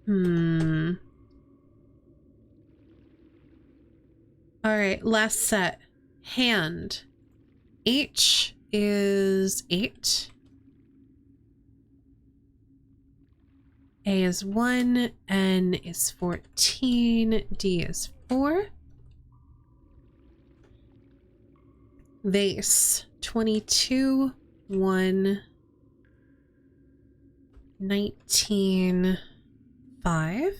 All right, last set. Hand. H is 8. A is 1. N is 14. D is 4. Vase. 22. 1. 19. 5.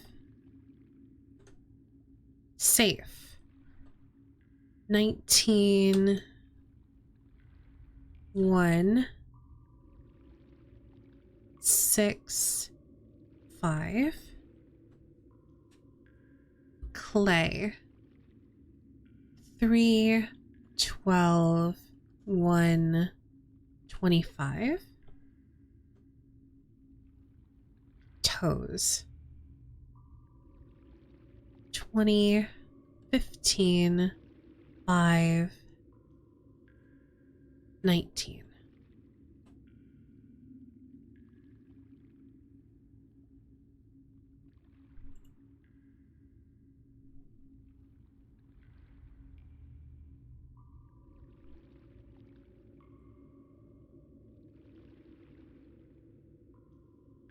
Safe. 19. 1. 6. 5. Clay. 3. 12. 1. 25. Toes. 20. 15. 5. 19.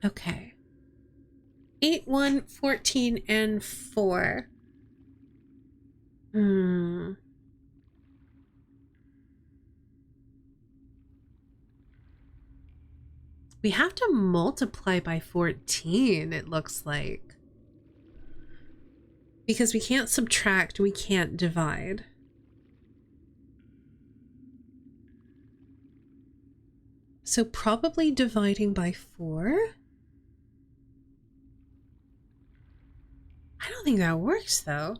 Okay. 8, 1, 14, and 4. We have to multiply by 14, it looks like. Because we can't subtract, we can't divide. So probably dividing by 4? I don't think that works, though.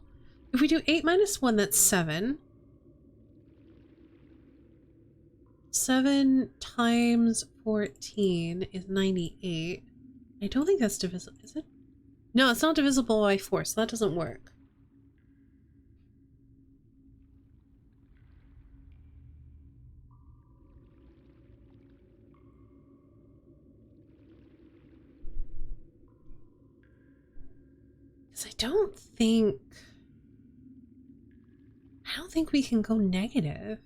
If we do 8 minus 1, that's 7. 7 times 14 is 98. I don't think that's divisible, is it? No, it's not divisible by 4, so that doesn't work. Because I don't think we can go negative.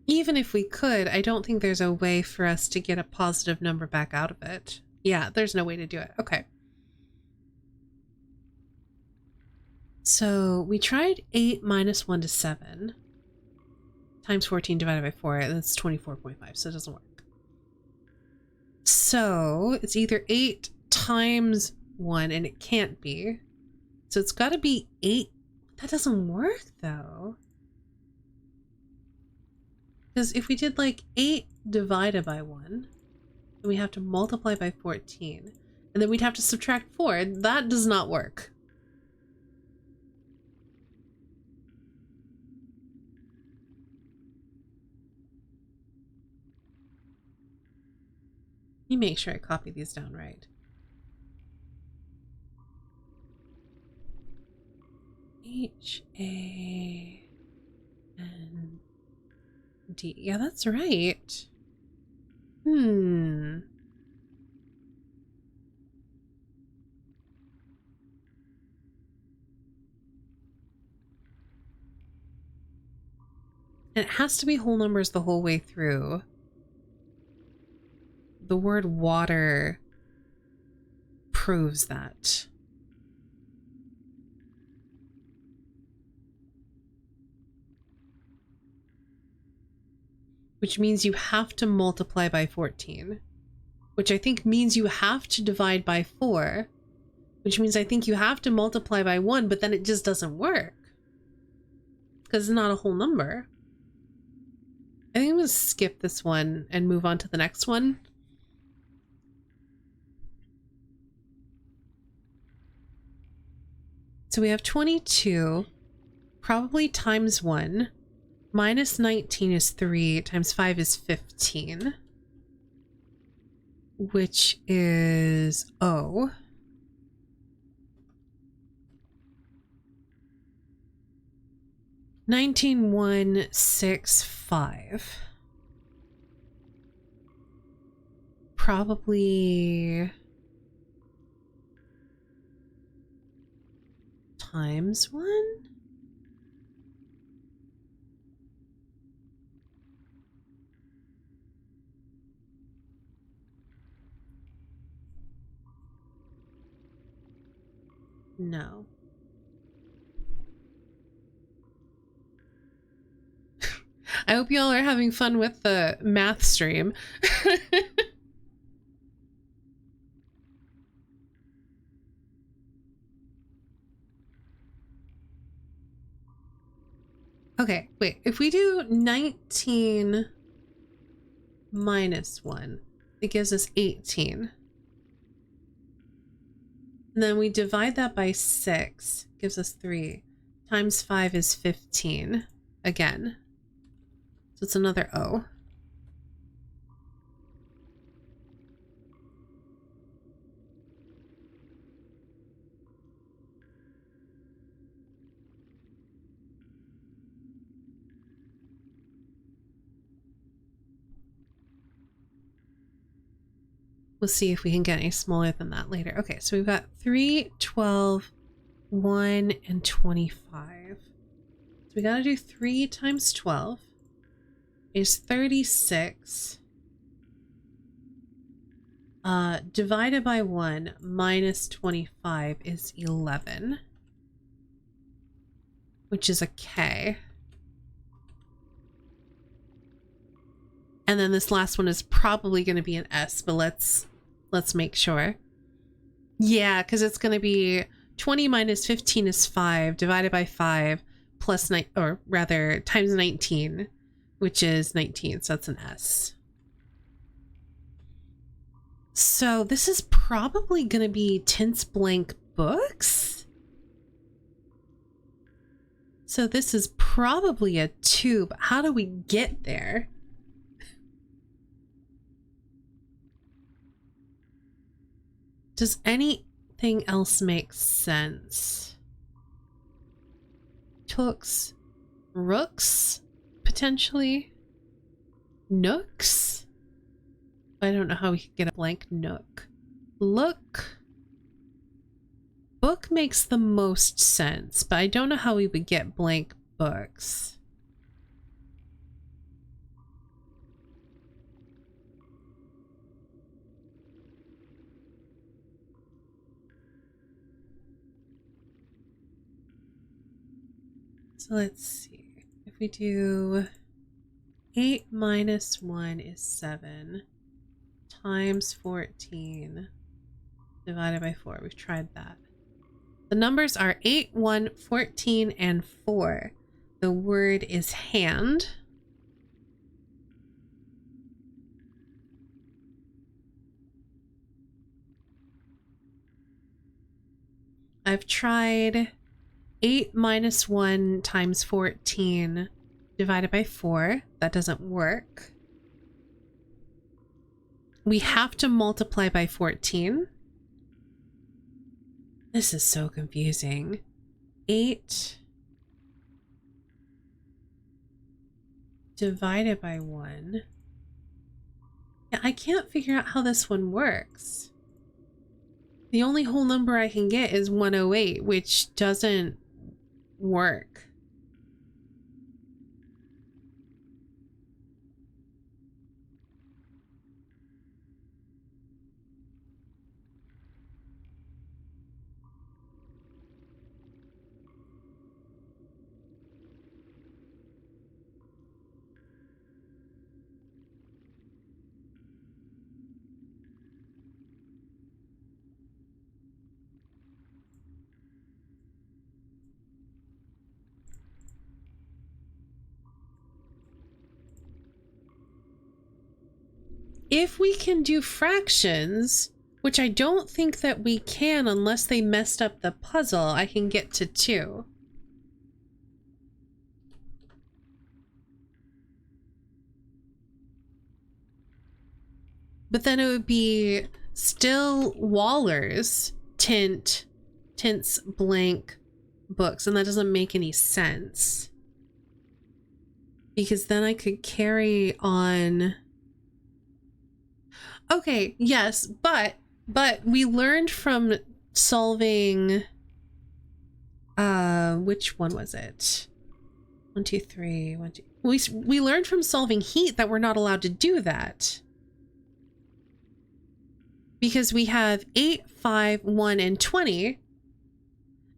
Even if we could, I don't think there's a way for us to get a positive number back out of it. Yeah, there's no way to do it. Okay. So we tried 8 minus 1 to 7 times 14 divided by 4. That's 24.5, so it doesn't work. So it's either 8 times 1, and it can't be. So it's got to be 8. That doesn't work, though. Because if we did like 8 divided by 1, then we have to multiply by 14. And then we'd have to subtract 4. That does not work. Let me make sure I copy these down right. H-A-N-D. Yeah, that's right. And it has to be whole numbers the whole way through. The word water proves that. Which means you have to multiply by 14. Which I think means you have to divide by 4. Which means I think you have to multiply by 1, but then it just doesn't work. Because it's not a whole number. I think I'm going to skip this one and move on to the next one. So we have 22, probably times 1, minus 19 is 3, times 5 is 15, which is O. $19,165. Probably times 1? No. I hope y'all are having fun with the math stream. Okay, wait. If we do 19 minus 1, it gives us 18. And then we divide that by 6, gives us 3. Times 5 is 15 again. So it's another O. We'll see if we can get any smaller than that later. Okay, so we've got 3, 12, 1, and 25. So we gotta do 3 times 12 is 36. Divided by 1 minus 25 is 11. Which is a K. And then this last one is probably going to be an S, but let's make sure. Yeah, because it's going to be 20 minus 15 is 5, divided by 5, plus 9, or rather times 19, which is 19, so that's an S. So this is probably going to be Tint's blank books. So this is probably a 2, but how do we get there? Does anything else make sense? Tooks, rooks, potentially. Nooks? I don't know how we could get a blank nook. Look. Book makes the most sense, but I don't know how we would get blank books. So let's see. If we do 8 minus 1 is 7 times 14 divided by 4. We've tried that. The numbers are 8, 1, 14, and 4. The word is hand. I've tried 8 minus 1 times 14 divided by 4. That doesn't work. We have to multiply by 14. This is so confusing. 8 divided by 1. Yeah, I can't figure out how this one works. The only whole number I can get is 108, which doesn't work. if we can do fractions, which I don't think that we can unless they messed up the puzzle, I can get to 2. But then it would be still Waller's tints blank books, and that doesn't make any sense. Because then I could carry on. Okay, yes, but we learned from solving which one was it? 1, 2, 3, 1, 2. We learned from solving heat that we're not allowed to do that. Because we have 8, 5, 1, and 20.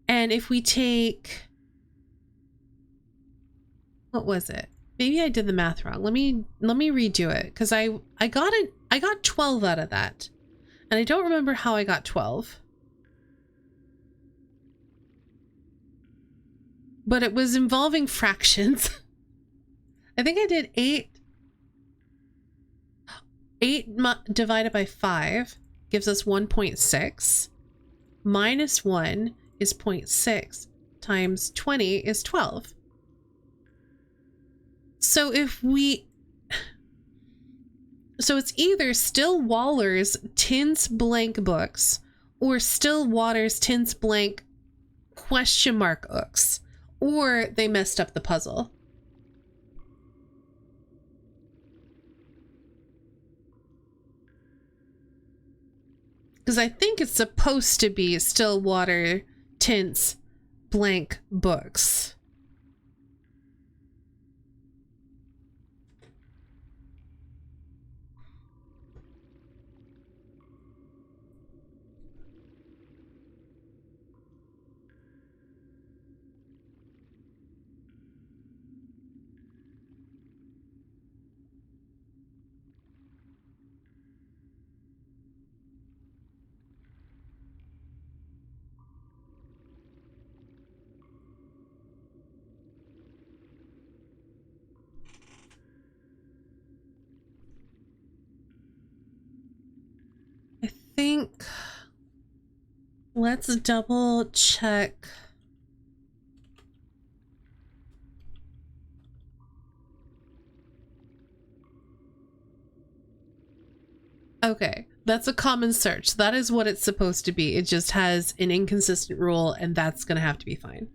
And if we take, what was it? Maybe I did the math wrong. Let me redo it, because I got 12 out of that. And I don't remember how I got 12. But it was involving fractions. I think I did 8 divided by 5 gives us 1.6. Minus 1 is 0.6 times 20 is 12. So if it's either Still Waller's Tints blank books or Still Waters Tints blank question mark books, or they messed up the puzzle. Because I think it's supposed to be Still Water Tints blank books. I think, let's double check. Okay, that's a common search. That is what it's supposed to be. It just has an inconsistent rule, and that's gonna have to be fine.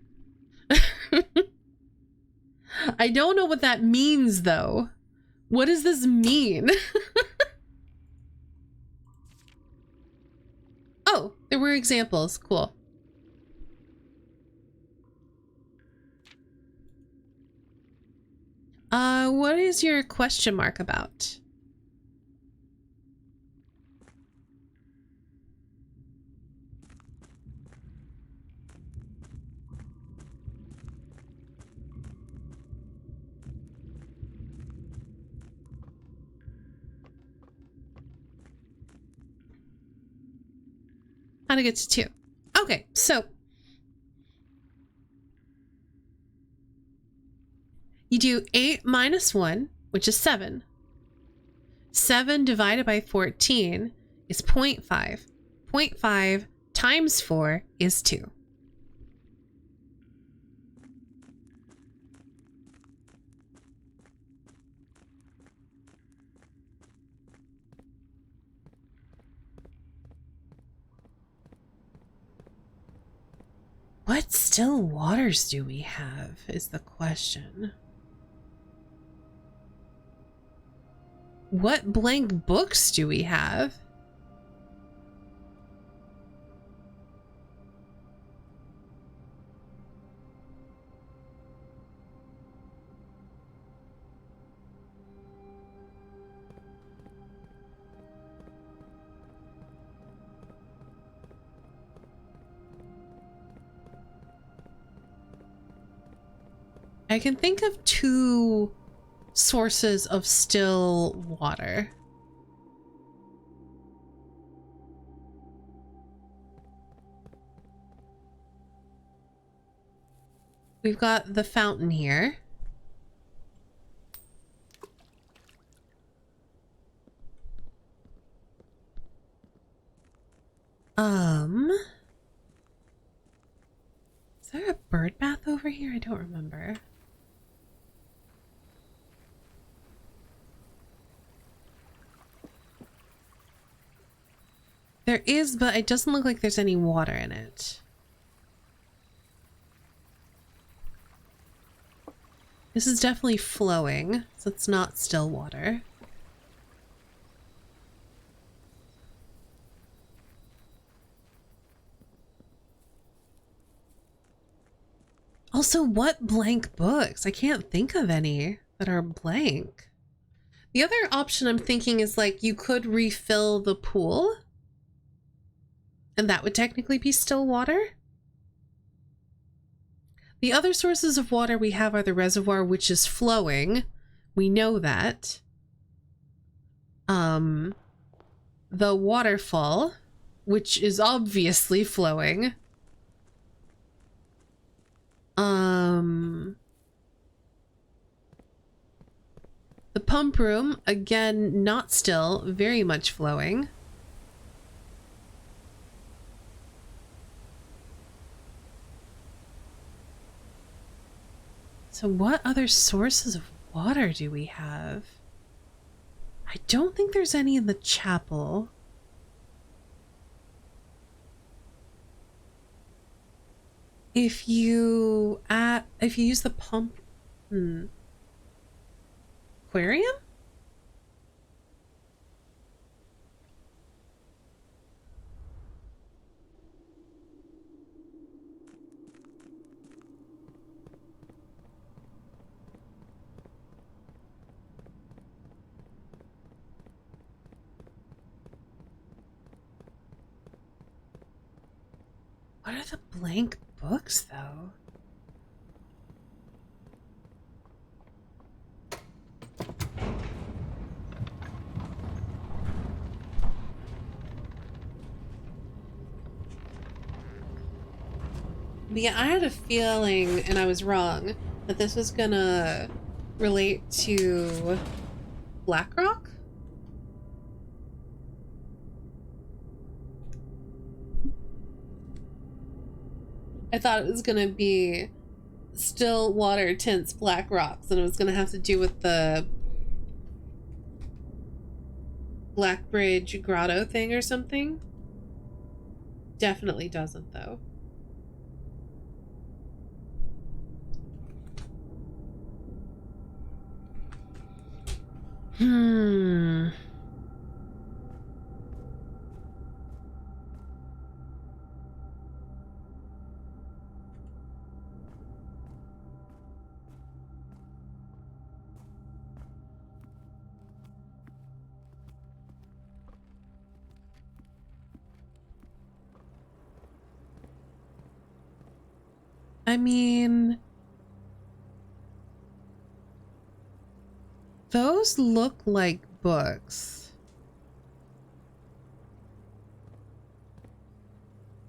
I don't know what that means, though. What does this mean? Oh, there were examples. Cool. What is your question mark about? How to get to 2. Okay, so you do 8 minus 1, which is 7. 7 divided by 14 is 0.5. 0.5 times 4 is 2. What Still Waters do we have is the question. What blank books do we have? I can think of 2 sources of still water. We've got the fountain here. there a bird bath over here? I don't remember. There is, but it doesn't look like there's any water in it. This is definitely flowing, so it's not still water. Also, what blank books? I can't think of any that are blank. The other option I'm thinking is like you could refill the pool, and that would technically be still water. The other sources of water we have are the reservoir, which is flowing. We know that. The waterfall, which is obviously flowing. The pump room, again, not still, very much flowing. So what other sources of water do we have? I don't think there's any in the chapel. If you use the pump, aquarium? What are the blank books, though? But yeah, I had a feeling, and I was wrong, that this was gonna relate to Blackrock? I thought it was gonna be still water tints black rocks, and it was gonna have to do with the Blackbridge grotto thing or something. Definitely doesn't, though. I mean, those look like books.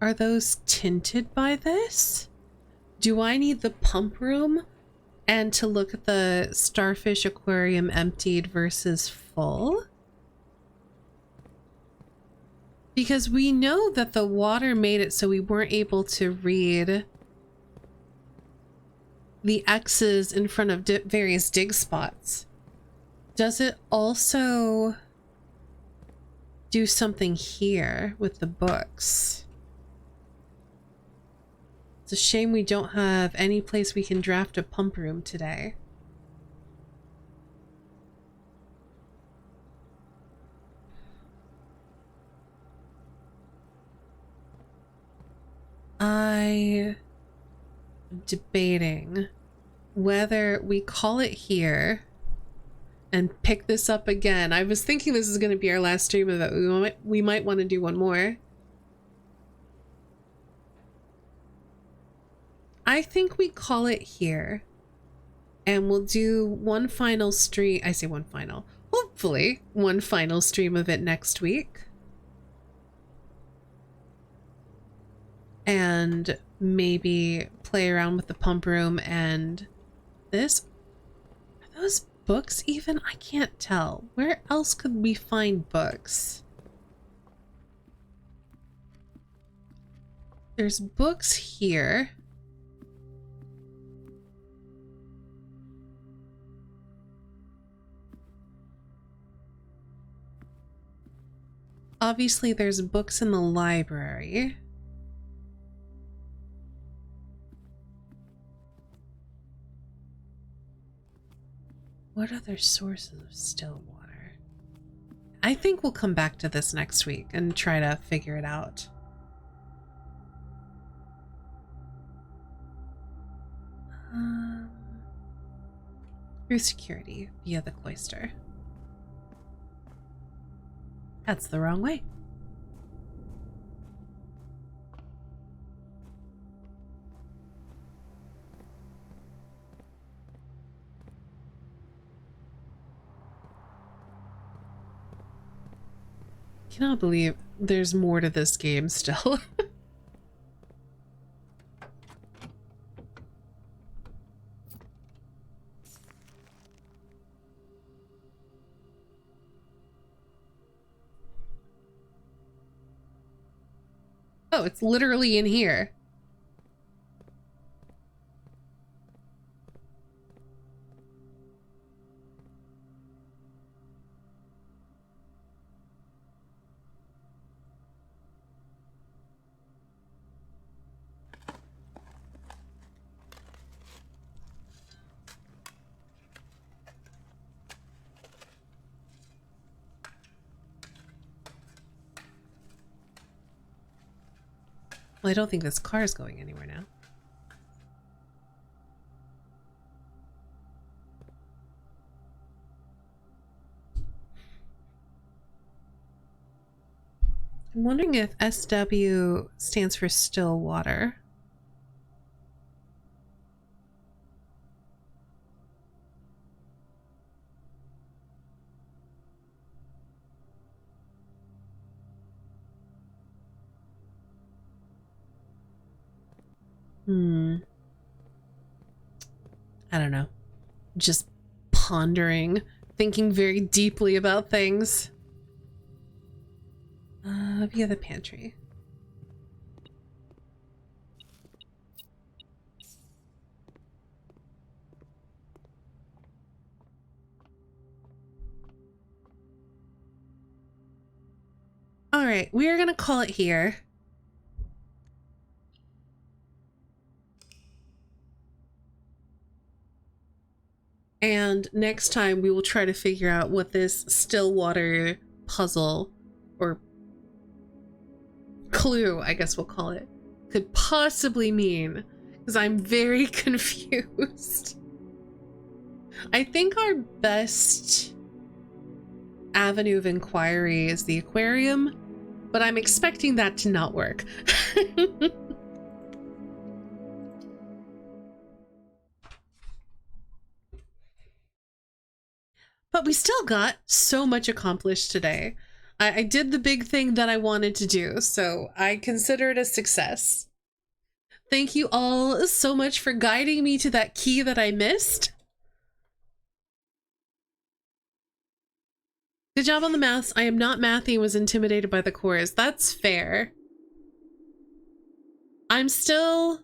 Are those tinted by this? Do I need the pump room and to look at the starfish aquarium emptied versus full? Because we know that the water made it so we weren't able to read the X's in front of various dig spots. Does it also do something here with the books? It's a shame we don't have any place we can draft a pump room today. I'm debating whether we call it here and pick this up again. I was thinking this is going to be our last stream of it. We might want to do one more. I think we call it here and we'll do one final stream. I say one final. Hopefully one final stream of it next week. And maybe play around with the pump room and this. Are those books even? I can't tell. Where else could we find books? There's books here. Obviously, there's books in the library. What other sources of still water? I think we'll come back to this next week and try to figure it out. Through security via the cloister. That's the wrong way. Cannot believe there's more to this game still. Oh, it's literally in here. Well, I don't think this car is going anywhere now. I'm wondering if SW stands for still water. I don't know. Just pondering, thinking very deeply about things. Via the pantry. All right, we are gonna call it here. And next time we will try to figure out what this still water puzzle or clue, I guess we'll call it, could possibly mean, because I'm very confused. I think our best avenue of inquiry is the aquarium, but I'm expecting that to not work. But we still got so much accomplished today. I did the big thing that I wanted to do, so I consider it a success. Thank you all so much for guiding me to that key that I missed. Good job on the maths. I am not mathy and was intimidated by the chorus. That's fair. I'm still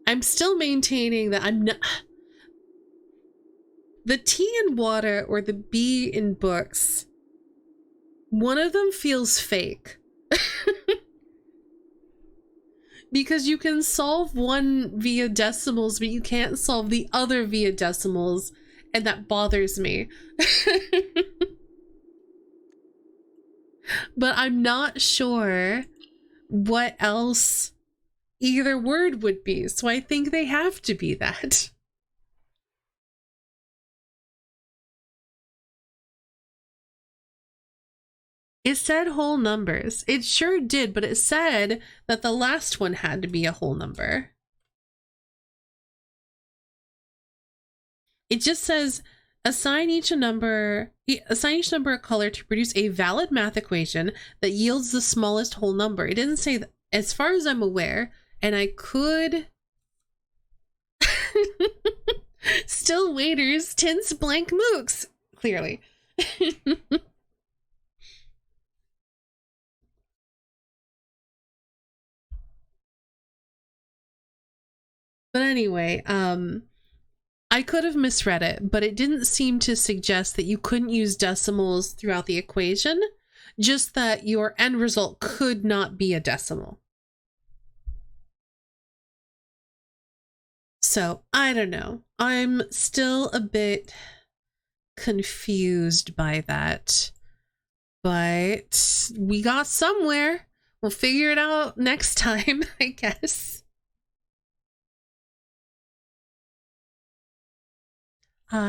maintaining that I'm not... The T in water or the B in books, one of them feels fake. Because you can solve one via decimals, but you can't solve the other via decimals, and that bothers me. But I'm not sure what else either word would be, so I think they have to be that. It said whole numbers. It sure did, but it said that the last one had to be a whole number. It just says assign each number a color to produce a valid math equation that yields the smallest whole number. It didn't say that, as far as I'm aware, and I could still waiters, tints blank mooks, clearly. But anyway, I could have misread it, but it didn't seem to suggest that you couldn't use decimals throughout the equation. just that your end result could not be a decimal. So I don't know. I'm still a bit confused by that, but we got somewhere. We'll figure it out next time, I guess.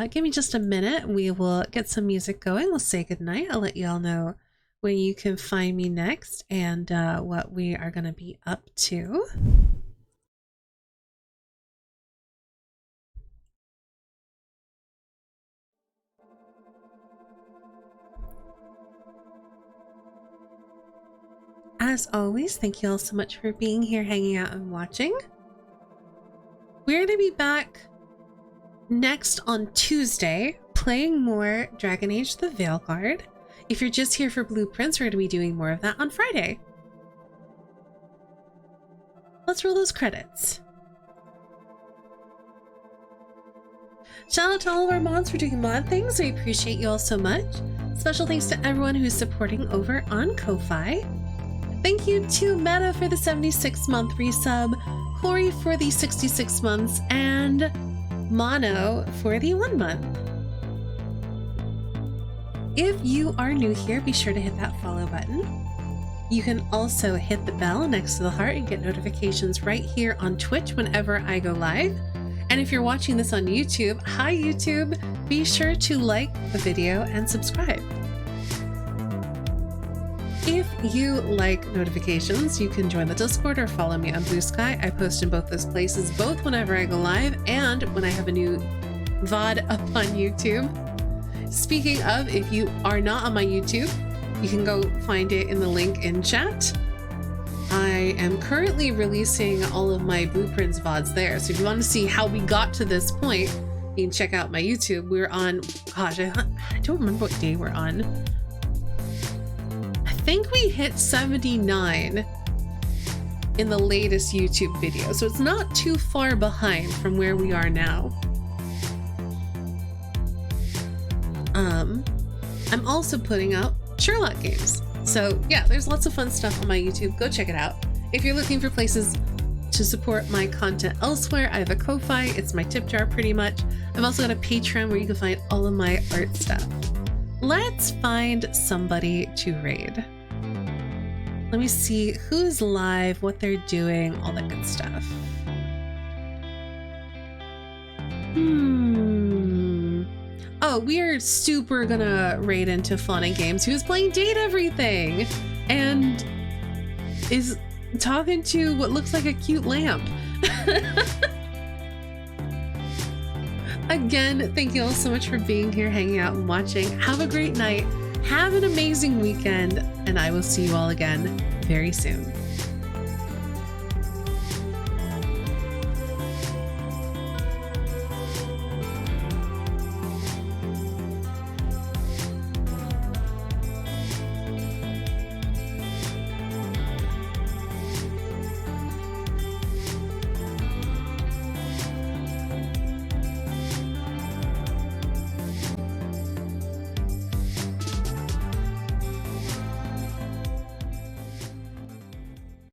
Give me just a minute. We will get some music going. We'll say goodnight. I'll let you all know where you can find me next and what we are going to be up to. As always, thank you all so much for being here, hanging out, and watching. We're going to be back next on Tuesday, playing more Dragon Age the Veilguard. If you're just here for blueprints, we're going to be doing more of that on Friday. Let's roll those credits. Shout out to all of our mods for doing mod things. We appreciate you all so much. Special thanks to everyone who's supporting over on Ko-Fi. Thank you to Meta for the 76-month resub, Corey for the 66 months, and Mono for the 1 month. If you are new here, be sure to hit that follow button. You can also hit the bell next to the heart and get notifications right here on Twitch whenever I go live. And if you're watching this on YouTube, hi YouTube, be sure to like the video and subscribe. If you like notifications, you can join the Discord or follow me on Blue Sky. I post in both those places, both whenever I go live and when I have a new VOD up on YouTube. Speaking of, if you are not on my YouTube, you can go find it in the link in chat. I am currently releasing all of my blueprints VODs there. So if you want to see how we got to this point, you can check out my YouTube. We're on, gosh, I don't remember what day we're on. I think we hit 79 in the latest YouTube video. So it's not too far behind from where we are now. I'm also putting out Sherlock games. So yeah, there's lots of fun stuff on my YouTube. Go check it out. If you're looking for places to support my content elsewhere, I have a Ko-Fi. It's my tip jar pretty much. I've also got a Patreon where you can find all of my art stuff. Let's find somebody to raid. Let me see who's live, what they're doing, all that good stuff. Oh, we're super gonna raid into Fun and Games, who's playing Date Everything and is talking to what looks like a cute lamp. Again, thank you all so much for being here, hanging out, and watching. Have a great night. Have an amazing weekend, and I will see you all again very soon.